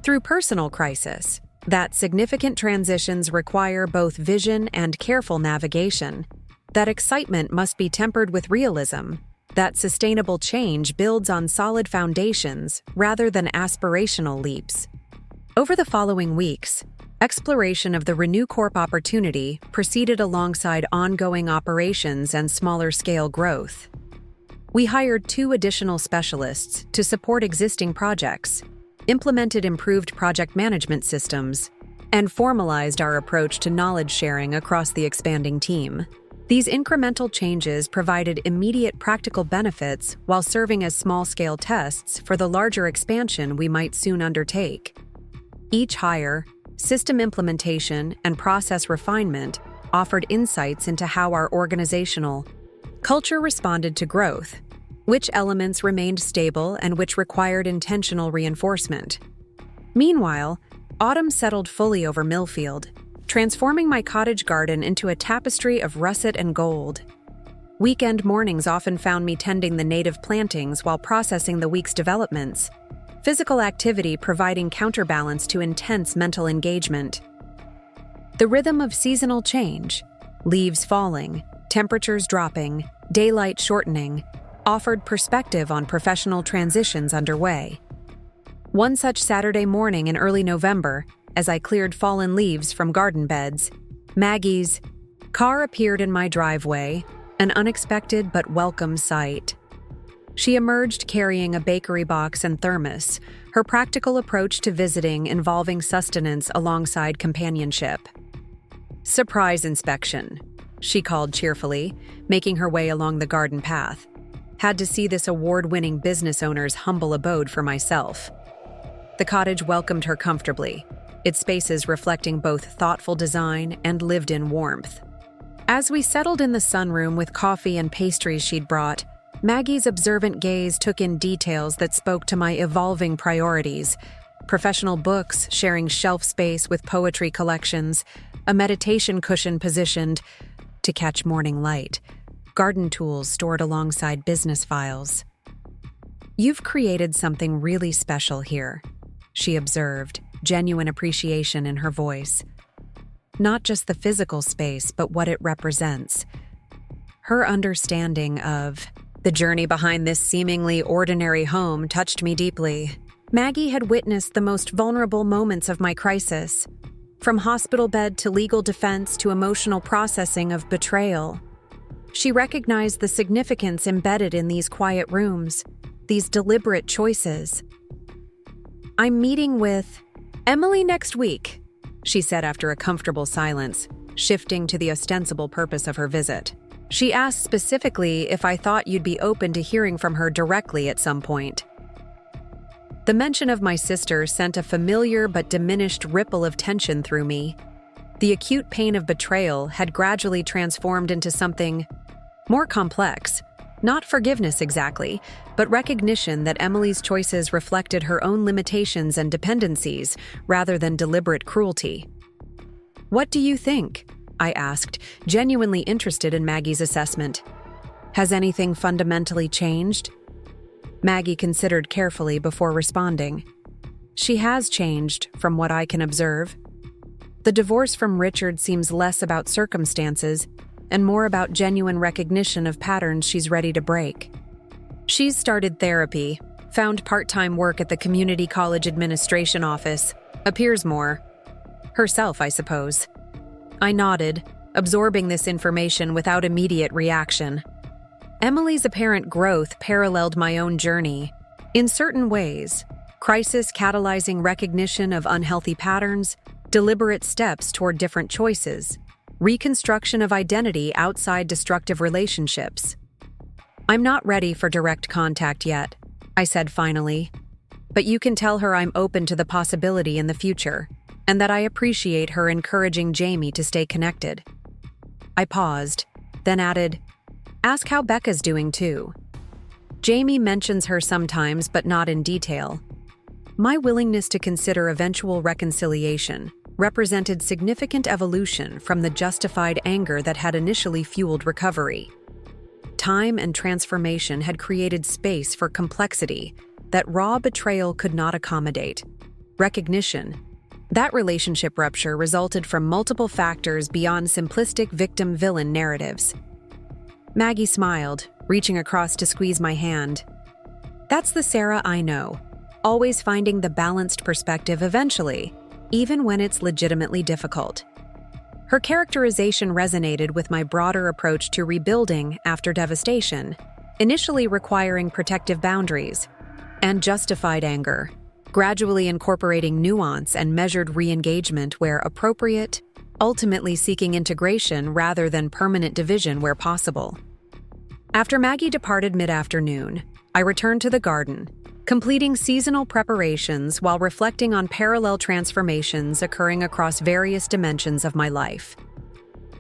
[SPEAKER 1] Through personal crisis, that significant transitions require both vision and careful navigation, that excitement must be tempered with realism, that sustainable change builds on solid foundations rather than aspirational leaps. Over the following weeks, exploration of the Renew Corp opportunity proceeded alongside ongoing operations and smaller-scale growth. We hired 2 additional specialists to support existing projects, implemented improved project management systems, and formalized our approach to knowledge sharing across the expanding team. These incremental changes provided immediate practical benefits while serving as small-scale tests for the larger expansion we might soon undertake. Each hire, system implementation, and process refinement offered insights into how our organizational culture responded to growth, which elements remained stable and which required intentional reinforcement. Meanwhile, autumn settled fully over Millfield, transforming my cottage garden into a tapestry of russet and gold. Weekend mornings often found me tending the native plantings while processing the week's developments, physical activity providing counterbalance to intense mental engagement. The rhythm of seasonal change, leaves falling, temperatures dropping, daylight shortening, offered perspective on professional transitions underway. One such Saturday morning in early November, as I cleared fallen leaves from garden beds, Maggie's car appeared in my driveway, an unexpected but welcome sight. She emerged carrying a bakery box and thermos, her practical approach to visiting involving sustenance alongside companionship. "Surprise inspection," she called cheerfully, making her way along the garden path. Had to see this award-winning business owner's humble abode for myself. The cottage welcomed her comfortably, its spaces reflecting both thoughtful design and lived-in warmth. As we settled in the sunroom with coffee and pastries she'd brought, Maggie's observant gaze took in details that spoke to my evolving priorities: professional books sharing shelf space with poetry collections, a meditation cushion positioned to catch morning light, garden tools stored alongside business files. "You've created something really special here," she observed, genuine appreciation in her voice. "Not just the physical space, but what it represents." Her understanding of the journey behind this seemingly ordinary home touched me deeply. Maggie had witnessed the most vulnerable moments of my crisis, from hospital bed to legal defense to emotional processing of betrayal. She recognized the significance embedded in these quiet rooms, these deliberate choices. "I'm meeting with Emily next week," she said after a comfortable silence, shifting to the ostensible purpose of her visit. "She asked specifically if I thought you'd be open to hearing from her directly at some point." The mention of my sister sent a familiar but diminished ripple of tension through me. The acute pain of betrayal had gradually transformed into something more complex. Not forgiveness exactly, but recognition that Emily's choices reflected her own limitations and dependencies rather than deliberate cruelty. "What do you think?" I asked, genuinely interested in Maggie's assessment. "Has anything fundamentally changed?" Maggie considered carefully before responding. "She has changed, from what I can observe. The divorce from Richard seems less about circumstances and more about genuine recognition of patterns she's ready to break. She's started therapy, found part-time work at the community college administration office, appears more herself, I suppose." I nodded, absorbing this information without immediate reaction. Emily's apparent growth paralleled my own journey. In certain ways, crisis catalyzing recognition of unhealthy patterns, deliberate steps toward different choices, reconstruction of identity outside destructive relationships. "I'm not ready for direct contact yet," I said finally, "but you can tell her I'm open to the possibility in the future, and that I appreciate her encouraging Jamie to stay connected." I paused, then added, "Ask how Becca's doing too. Jamie mentions her sometimes, but not in detail." My willingness to consider eventual reconciliation represented significant evolution from the justified anger that had initially fueled recovery. Time and transformation had created space for complexity that raw betrayal could not accommodate. Recognition. That relationship rupture resulted from multiple factors beyond simplistic victim-villain narratives. Maggie smiled, reaching across to squeeze my hand. "That's the Sarah I know, always finding the balanced perspective eventually, even when it's legitimately difficult." Her characterization resonated with my broader approach to rebuilding after devastation, initially requiring protective boundaries and justified anger, gradually incorporating nuance and measured re-engagement where appropriate, ultimately seeking integration rather than permanent division where possible. After Maggie departed mid-afternoon, I returned to the garden, completing seasonal preparations while reflecting on parallel transformations occurring across various dimensions of my life.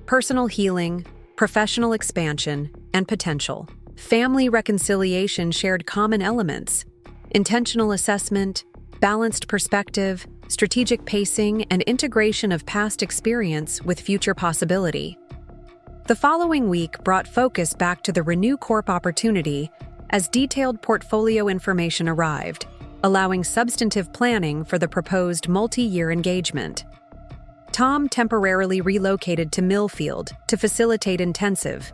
[SPEAKER 1] Personal healing, professional expansion, and potential. Family reconciliation shared common elements: intentional assessment, balanced perspective, strategic pacing, and integration of past experience with future possibility. The following week brought focus back to the Renew Corp opportunity as detailed portfolio information arrived, allowing substantive planning for the proposed multi-year engagement. Tom temporarily relocated to Millfield to facilitate intensive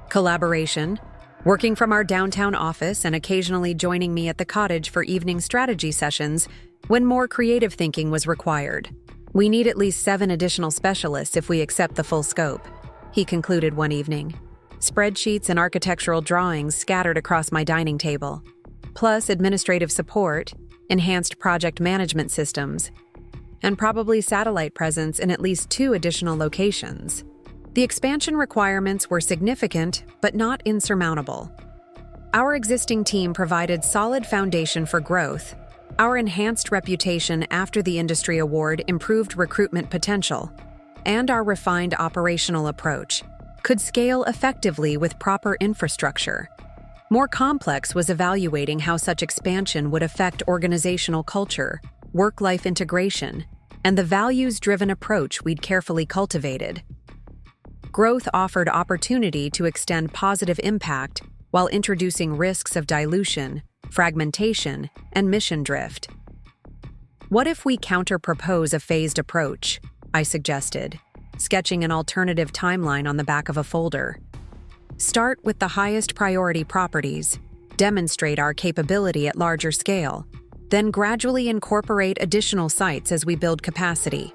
[SPEAKER 1] collaboration, working from our downtown office and occasionally joining me at the cottage for evening strategy sessions when more creative thinking was required. "We need at least 7 additional specialists if we accept the full scope," he concluded one evening. Spreadsheets and architectural drawings scattered across my dining table, plus administrative support, enhanced project management systems, and probably satellite presence in at least 2 additional locations. The expansion requirements were significant, but not insurmountable. Our existing team provided solid foundation for growth. Our enhanced reputation after the industry award improved recruitment potential, and our refined operational approach could scale effectively with proper infrastructure. More complex was evaluating how such expansion would affect organizational culture, work-life integration, and the values-driven approach we'd carefully cultivated. Growth offered opportunity to extend positive impact while introducing risks of dilution, fragmentation, and mission drift. "What if we counter-propose a phased approach?" I suggested, sketching an alternative timeline on the back of a folder. "Start with the highest priority properties, demonstrate our capability at larger scale, then gradually incorporate additional sites as we build capacity."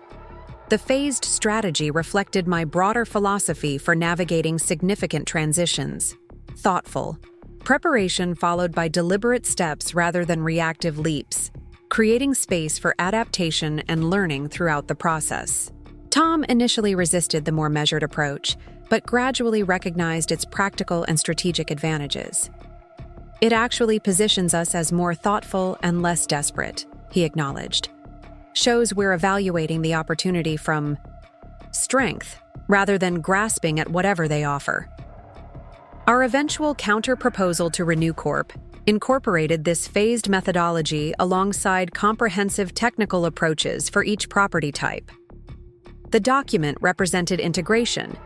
[SPEAKER 1] The phased strategy reflected my broader philosophy for navigating significant transitions: thoughtful preparation followed by deliberate steps rather than reactive leaps, creating space for adaptation and learning throughout the process. Tom initially resisted the more measured approach, but gradually recognized its practical and strategic advantages. "It actually positions us as more thoughtful and less desperate," he acknowledged. "Shows we're evaluating the opportunity from strength rather than grasping at whatever they offer." Our eventual counter-proposal to Renew Corp incorporated this phased methodology alongside comprehensive technical approaches for each property type. The document represented integration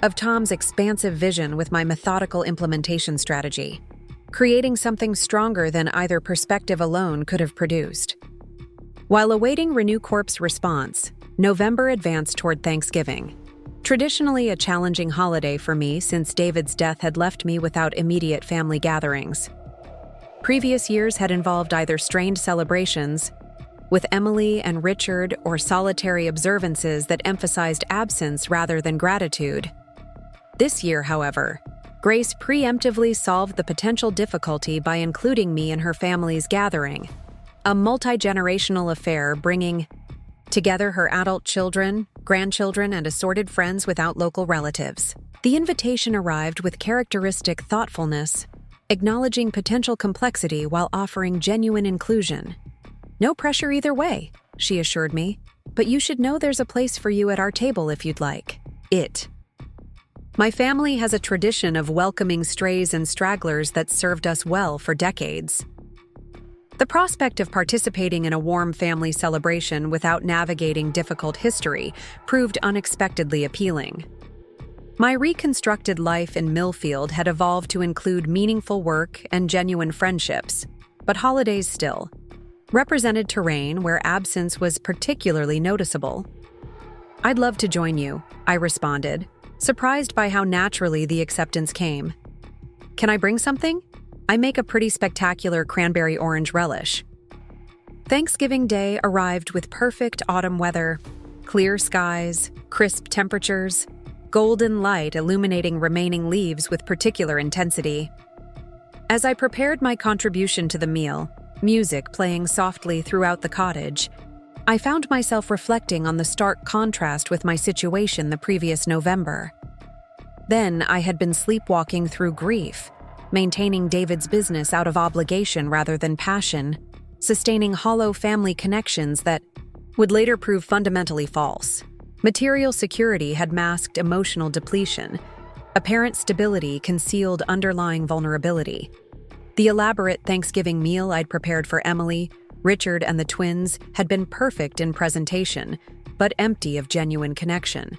[SPEAKER 1] of Tom's expansive vision with my methodical implementation strategy, creating something stronger than either perspective alone could have produced. While awaiting Renew Corp's response, November advanced toward Thanksgiving, traditionally a challenging holiday for me since David's death had left me without immediate family gatherings. Previous years had involved either strained celebrations with Emily and Richard or solitary observances that emphasized absence rather than gratitude. This year, however, Grace preemptively solved the potential difficulty by including me in her family's gathering, a multi-generational affair bringing together her adult children, grandchildren, and assorted friends without local relatives. The invitation arrived with characteristic thoughtfulness, acknowledging potential complexity while offering genuine inclusion. "No pressure either way," she assured me, "but you should know there's a place for you at our table if you'd like." My family has a tradition of welcoming strays and stragglers that served us well for decades. The prospect of participating in a warm family celebration without navigating difficult history proved unexpectedly appealing. My reconstructed life in Millfield had evolved to include meaningful work and genuine friendships, but holidays still represented terrain where absence was particularly noticeable. "I'd love to join you," I responded, surprised by how naturally the acceptance came. "Can I bring something? I make a pretty spectacular cranberry orange relish." Thanksgiving Day arrived with perfect autumn weather, clear skies, crisp temperatures, golden light illuminating remaining leaves with particular intensity. As I prepared my contribution to the meal, music playing softly throughout the cottage, I found myself reflecting on the stark contrast with my situation the previous November. Then I had been sleepwalking through grief, maintaining David's business out of obligation rather than passion, sustaining hollow family connections that would later prove fundamentally false. Material security had masked emotional depletion, Apparent stability concealed underlying vulnerability. The elaborate Thanksgiving meal I'd prepared for Emily, Richard, and the twins had been perfect in presentation, but empty of genuine connection.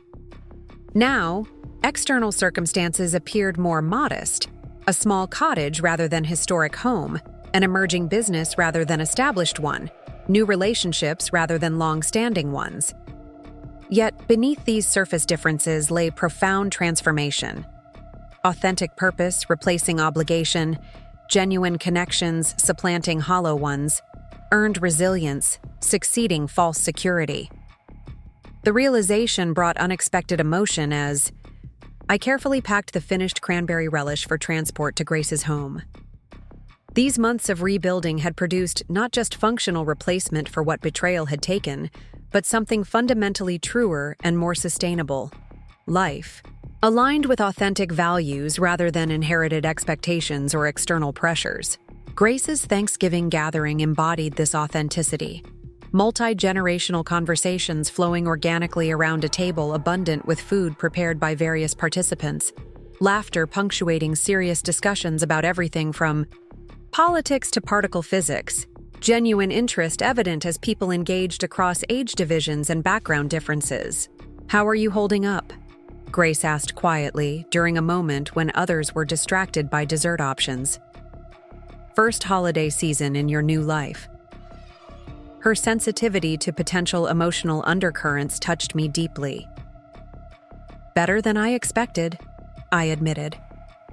[SPEAKER 1] Now, external circumstances appeared more modest: a small cottage rather than historic home, an emerging business rather than established one, new relationships rather than long-standing ones. Yet, beneath these surface differences lay profound transformation. Authentic purpose replacing obligation, genuine connections supplanting hollow ones, earned resilience succeeding false security. The realization brought unexpected emotion as I carefully packed the finished cranberry relish for transport to Grace's home. These months of rebuilding had produced not just functional replacement for what betrayal had taken, but something fundamentally truer and more sustainable: life. Aligned with authentic values rather than inherited expectations or external pressures. Grace's Thanksgiving gathering embodied this authenticity. Multi-generational conversations flowing organically around a table abundant with food prepared by various participants, laughter punctuating serious discussions about everything from politics to particle physics, genuine interest evident as people engaged across age divisions and background differences. "How are you holding up?" Grace asked quietly during a moment when others were distracted by dessert options. "First holiday season in your new life." Her sensitivity to potential emotional undercurrents touched me deeply. "Better than I expected," I admitted.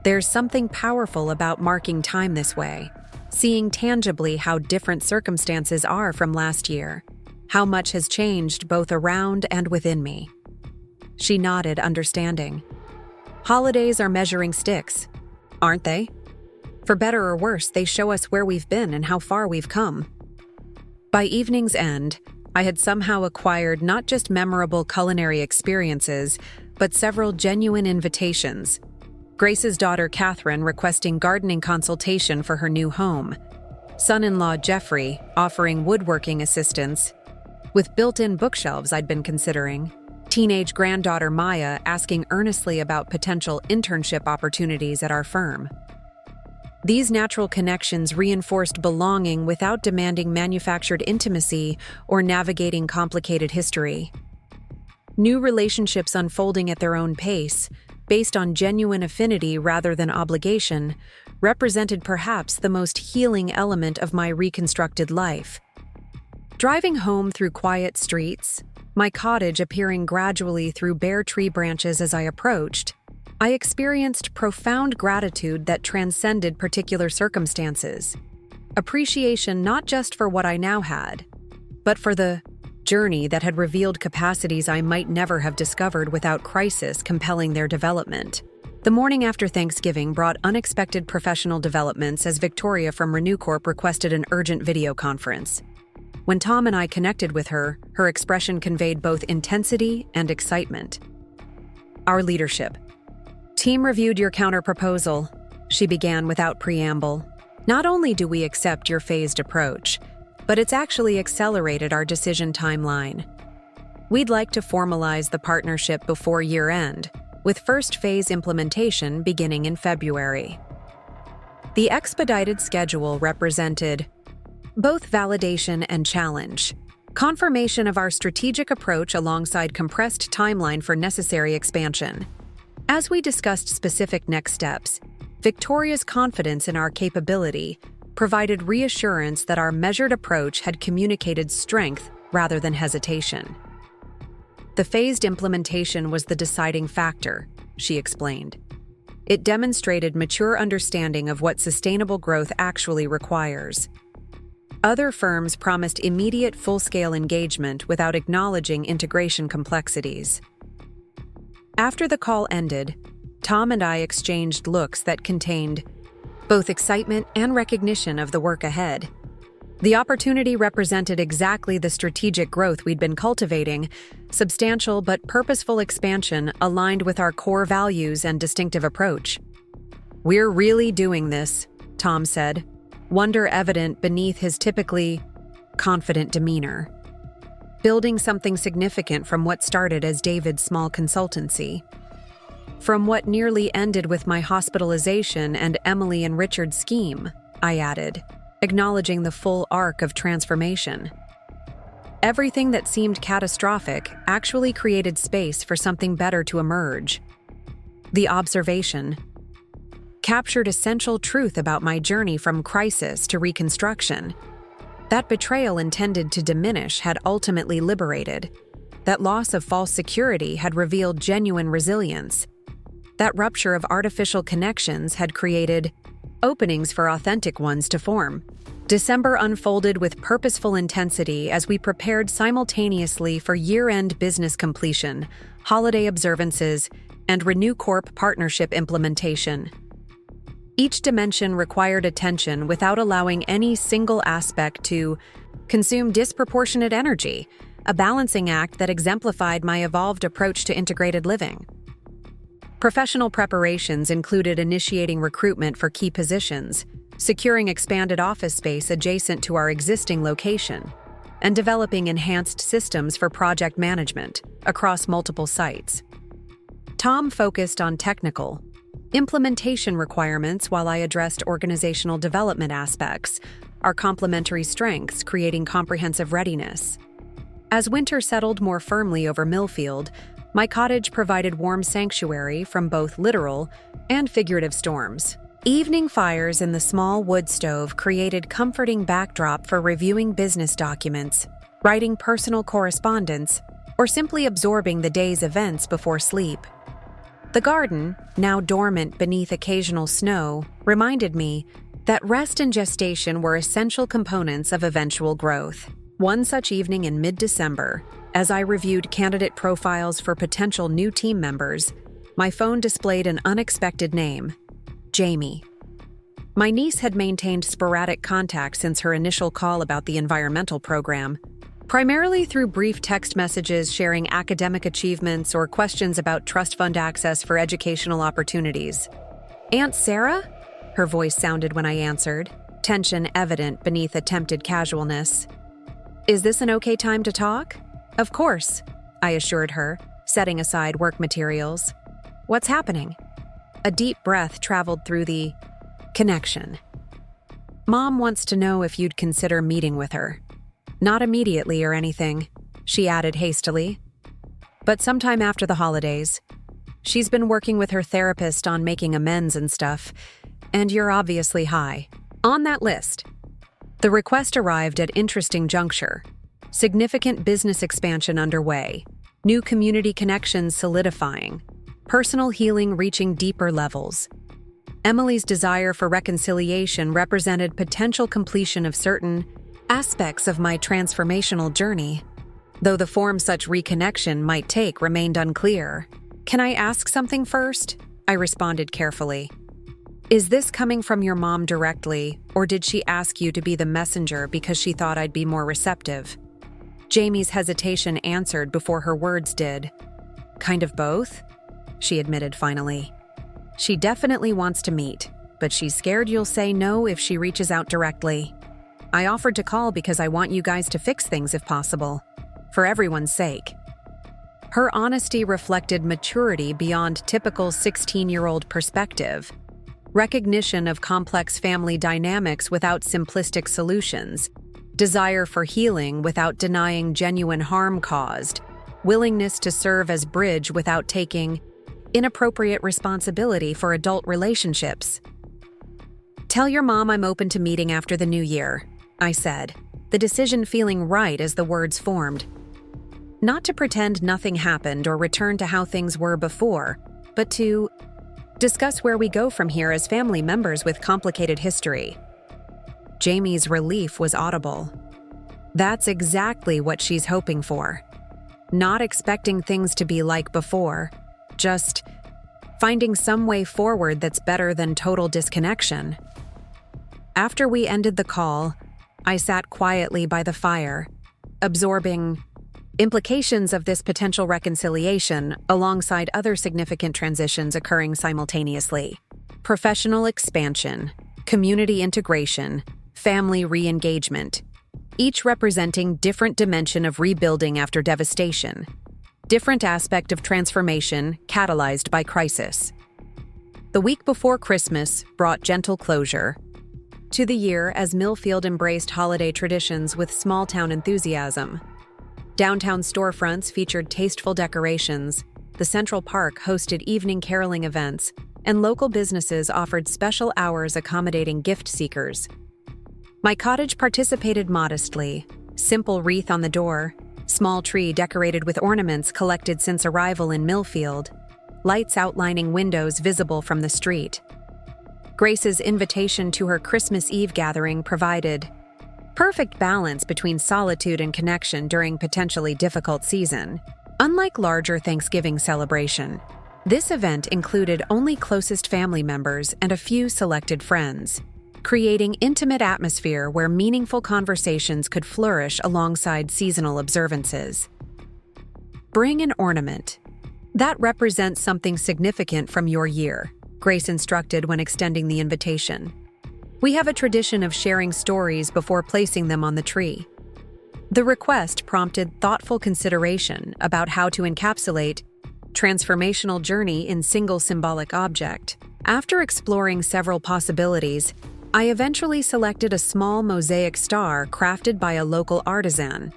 [SPEAKER 1] There's something powerful about marking time this way, seeing tangibly how different circumstances are from last year, how much has changed both around and within me. She nodded, understanding. "Holidays are measuring sticks, aren't they? For better or worse, they show us where we've been and how far we've come." By evening's end, I had somehow acquired not just memorable culinary experiences, but several genuine invitations. Grace's daughter Catherine requesting gardening consultation for her new home. Son-in-law Jeffrey offering woodworking assistance, with built-in bookshelves I'd been considering. Teenage granddaughter Maya asking earnestly about potential internship opportunities at our firm. These natural connections reinforced belonging without demanding manufactured intimacy or navigating complicated history. New relationships unfolding at their own pace, based on genuine affinity rather than obligation, represented perhaps the most healing element of my reconstructed life. Driving home through quiet streets, my cottage appearing gradually through bare tree branches as I approached, I experienced profound gratitude that transcended particular circumstances. Appreciation not just for what I now had, but for the journey that had revealed capacities I might never have discovered without crisis compelling their development. The morning after Thanksgiving brought unexpected professional developments as Victoria from Renew Corp requested an urgent video conference. When Tom and I connected with her, her expression conveyed both intensity and excitement. Our leadership. "Team reviewed your counter-proposal," she began without preamble. "Not only do we accept your phased approach, but it's actually accelerated our decision timeline. We'd like to formalize the partnership before year-end, with first phase implementation beginning in February." The expedited schedule represented both validation and challenge. Confirmation of our strategic approach alongside compressed timeline for necessary expansion. As we discussed specific next steps, Victoria's confidence in our capability provided reassurance that our measured approach had communicated strength rather than hesitation. The phased implementation was the deciding factor, she explained. It demonstrated mature understanding of what sustainable growth actually requires. Other firms promised immediate full-scale engagement without acknowledging integration complexities. After the call ended, Tom and I exchanged looks that contained both excitement and recognition of the work ahead. The opportunity represented exactly the strategic growth we'd been cultivating, substantial but purposeful expansion aligned with our core values and distinctive approach. "We're really doing this," Tom said, wonder evident beneath his typically confident demeanor. "Building something significant from what started as David's small consultancy." From what nearly ended with my hospitalization and Emily and Richard's scheme, I added, acknowledging the full arc of transformation. Everything that seemed catastrophic actually created space for something better to emerge. The observation captured essential truth about my journey from crisis to reconstruction. That betrayal intended to diminish had ultimately liberated. That loss of false security had revealed genuine resilience. That rupture of artificial connections had created openings for authentic ones to form. December unfolded with purposeful intensity as we prepared simultaneously for year-end business completion, holiday observances, and Renew Corp partnership implementation. Each dimension required attention without allowing any single aspect to consume disproportionate energy, a balancing act that exemplified my evolved approach to integrated living. Professional preparations included initiating recruitment for key positions, securing expanded office space adjacent to our existing location, and developing enhanced systems for project management across multiple sites. Tom focused on technical implementation requirements while I addressed organizational development aspects, our complementary strengths creating comprehensive readiness. As winter settled more firmly over Millfield, my cottage provided warm sanctuary from both literal and figurative storms. Evening fires in the small wood stove created comforting backdrop for reviewing business documents, writing personal correspondence, or simply absorbing the day's events before sleep. The garden, now dormant beneath occasional snow, reminded me that rest and gestation were essential components of eventual growth. One such evening in mid-December, as I reviewed candidate profiles for potential new team members, my phone displayed an unexpected name: Jamie. My niece had maintained sporadic contact since her initial call about the environmental program, primarily through brief text messages sharing academic achievements or questions about trust fund access for educational opportunities. "Aunt Sarah?" her voice sounded when I answered, tension evident beneath attempted casualness. "Is this an okay time to talk?" "Of course," I assured her, setting aside work materials. "What's happening?" A deep breath traveled through the connection. "Mom wants to know if you'd consider meeting with her. Not immediately or anything," she added hastily, "but sometime after the holidays. She's been working with her therapist on making amends and stuff, and you're obviously high on that list." The request arrived at interesting juncture. Significant business expansion underway, new community connections solidifying, personal healing reaching deeper levels. Emily's desire for reconciliation represented potential completion of certain aspects of my transformational journey, though the form such reconnection might take remained unclear. "Can I ask something first?" I responded carefully. "Is this coming from your mom directly, or did she ask you to be the messenger because she thought I'd be more receptive?" Jamie's hesitation answered before her words did. "Kind of both," she admitted finally. "She definitely wants to meet, but she's scared you'll say no if she reaches out directly. I offered to call because I want you guys to fix things if possible, for everyone's sake." Her honesty reflected maturity beyond typical 16-year-old perspective, recognition of complex family dynamics without simplistic solutions, desire for healing without denying genuine harm caused, willingness to serve as bridge without taking inappropriate responsibility for adult relationships. "Tell your mom I'm open to meeting after the new year," I said, the decision feeling right as the words formed. Not to pretend nothing happened or return to how things were before, but to discuss where we go from here as family members with complicated history. Jamie's relief was audible. That's exactly what she's hoping for. Not expecting things to be like before, just finding some way forward that's better than total disconnection. After we ended the call, I sat quietly by the fire, absorbing implications of this potential reconciliation alongside other significant transitions occurring simultaneously. Professional expansion, community integration, family re-engagement, each representing different dimension of rebuilding after devastation. Different aspect of transformation catalyzed by crisis. The week before Christmas brought gentle closure to the year as Millfield embraced holiday traditions with small-town enthusiasm. Downtown storefronts featured tasteful decorations, the Central Park hosted evening caroling events, and local businesses offered special hours accommodating gift seekers. My cottage participated modestly, simple wreath on the door, small tree decorated with ornaments collected since arrival in Millfield, lights outlining windows visible from the street. Grace's invitation to her Christmas Eve gathering provided perfect balance between solitude and connection during potentially difficult season. Unlike larger Thanksgiving celebration, this event included only closest family members and a few selected friends, creating intimate atmosphere where meaningful conversations could flourish alongside seasonal observances. Bring an ornament that represents something significant from your year, Grace instructed when extending the invitation. We have a tradition of sharing stories before placing them on the tree. The request prompted thoughtful consideration about how to encapsulate transformational journey in single symbolic object. After exploring several possibilities, I eventually selected a small mosaic star crafted by a local artisan,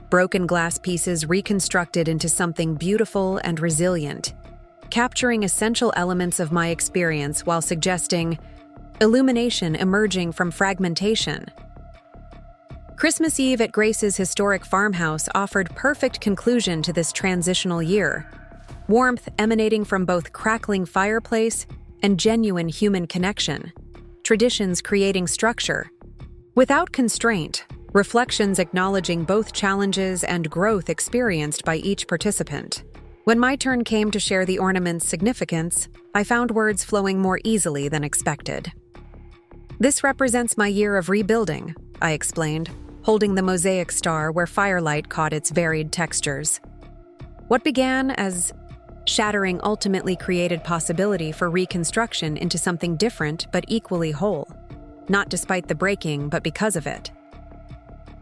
[SPEAKER 1] broken glass pieces reconstructed into something beautiful and resilient, capturing essential elements of my experience while suggesting illumination emerging from fragmentation. Christmas Eve at Grace's historic farmhouse offered perfect conclusion to this transitional year, warmth emanating from both crackling fireplace and genuine human connection, traditions creating structure. Without constraint, reflections acknowledging both challenges and growth experienced by each participant. When my turn came to share the ornament's significance, I found words flowing more easily than expected. This represents my year of rebuilding, I explained, holding the mosaic star where firelight caught its varied textures. What began as shattering ultimately created possibility for reconstruction into something different but equally whole, not despite the breaking but because of it.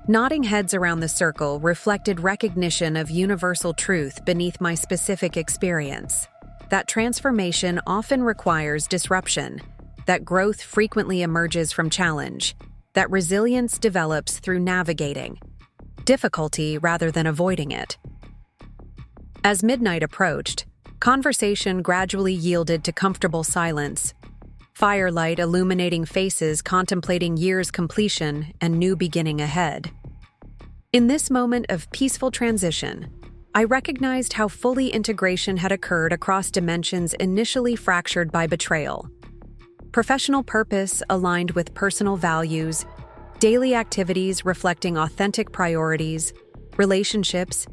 [SPEAKER 1] Nodding heads around the circle reflected recognition of universal truth beneath my specific experience, that transformation often requires disruption, that growth frequently emerges from challenge, that resilience develops through navigating difficulty rather than avoiding it. As midnight approached, conversation gradually yielded to comfortable silence, firelight illuminating faces contemplating year's completion and new beginning ahead. In this moment of peaceful transition, I recognized how fully integration had occurred across dimensions initially fractured by betrayal. Professional purpose aligned with personal values, daily activities reflecting authentic priorities, relationships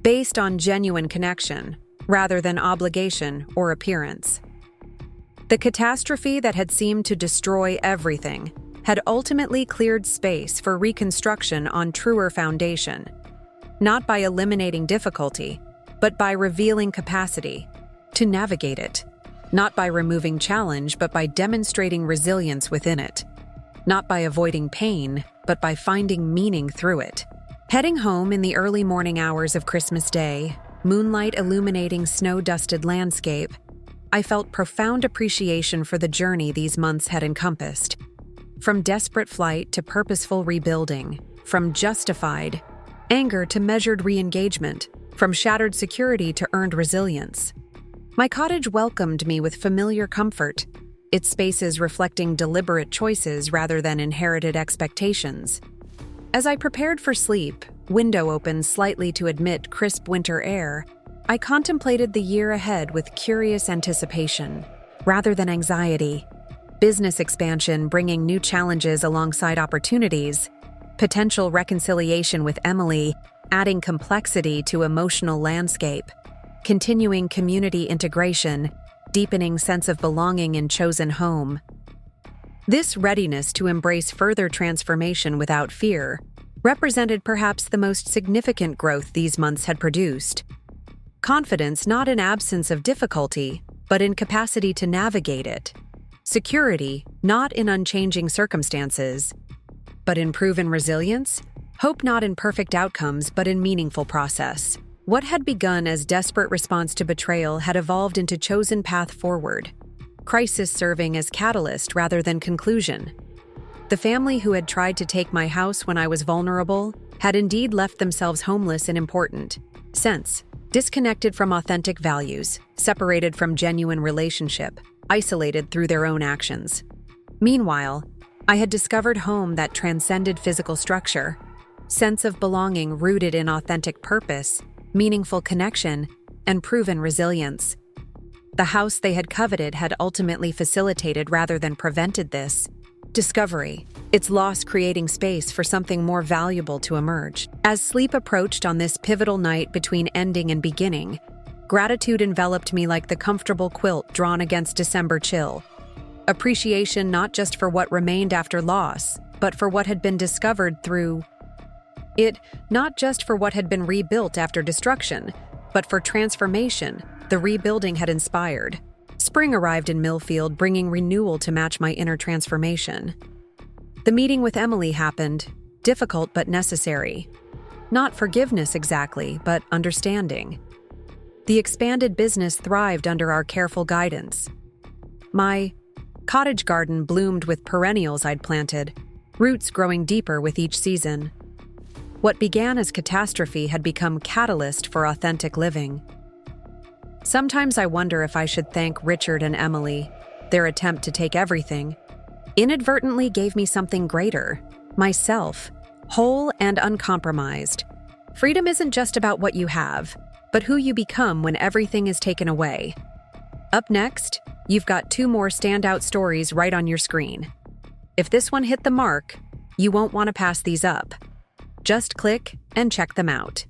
[SPEAKER 1] based on genuine connection rather than obligation or appearance. The catastrophe that had seemed to destroy everything had ultimately cleared space for reconstruction on truer foundation, not by eliminating difficulty, but by revealing capacity to navigate it, not by removing challenge, but by demonstrating resilience within it, not by avoiding pain, but by finding meaning through it. Heading home in the early morning hours of Christmas Day, moonlight illuminating snow-dusted landscape, I felt profound appreciation for the journey these months had encompassed. From desperate flight to purposeful rebuilding, from justified anger to measured re-engagement, from shattered security to earned resilience. My cottage welcomed me with familiar comfort, its spaces reflecting deliberate choices rather than inherited expectations. As I prepared for sleep, window open slightly to admit crisp winter air, I contemplated the year ahead with curious anticipation, rather than anxiety. Business expansion bringing new challenges alongside opportunities, potential reconciliation with Emily, adding complexity to emotional landscape, continuing community integration, deepening sense of belonging in chosen home. This readiness to embrace further transformation without fear represented perhaps the most significant growth these months had produced. Confidence not in absence of difficulty, but in capacity to navigate it. Security not in unchanging circumstances, but in proven resilience. Hope not in perfect outcomes, but in meaningful process. What had begun as desperate response to betrayal had evolved into chosen path forward, crisis serving as catalyst rather than conclusion. The family who had tried to take my house when I was vulnerable had indeed left themselves homeless in important sense, disconnected from authentic values, separated from genuine relationship, isolated through their own actions. Meanwhile, I had discovered home that transcended physical structure, sense of belonging rooted in authentic purpose, meaningful connection, and proven resilience. The house they had coveted had ultimately facilitated rather than prevented this discovery, its loss creating space for something more valuable to emerge. As sleep approached on this pivotal night between ending and beginning, gratitude enveloped me like the comfortable quilt drawn against December chill. Appreciation not just for what remained after loss, but for what had been discovered through it, not just for what had been rebuilt after destruction, but for transformation the rebuilding had inspired. Spring arrived in Millfield, bringing renewal to match my inner transformation. The meeting with Emily happened, difficult but necessary. Not forgiveness exactly, but understanding. The expanded business thrived under our careful guidance. My cottage garden bloomed with perennials I'd planted, roots growing deeper with each season. What began as catastrophe had become catalyst for authentic living. Sometimes I wonder if I should thank Richard and Emily. Their attempt to take everything inadvertently gave me something greater, myself, whole and uncompromised. Freedom isn't just about what you have, but who you become when everything is taken away. Up next, you've got 2 more standout stories right on your screen. If this one hit the mark, you won't want to pass these up. Just click and check them out.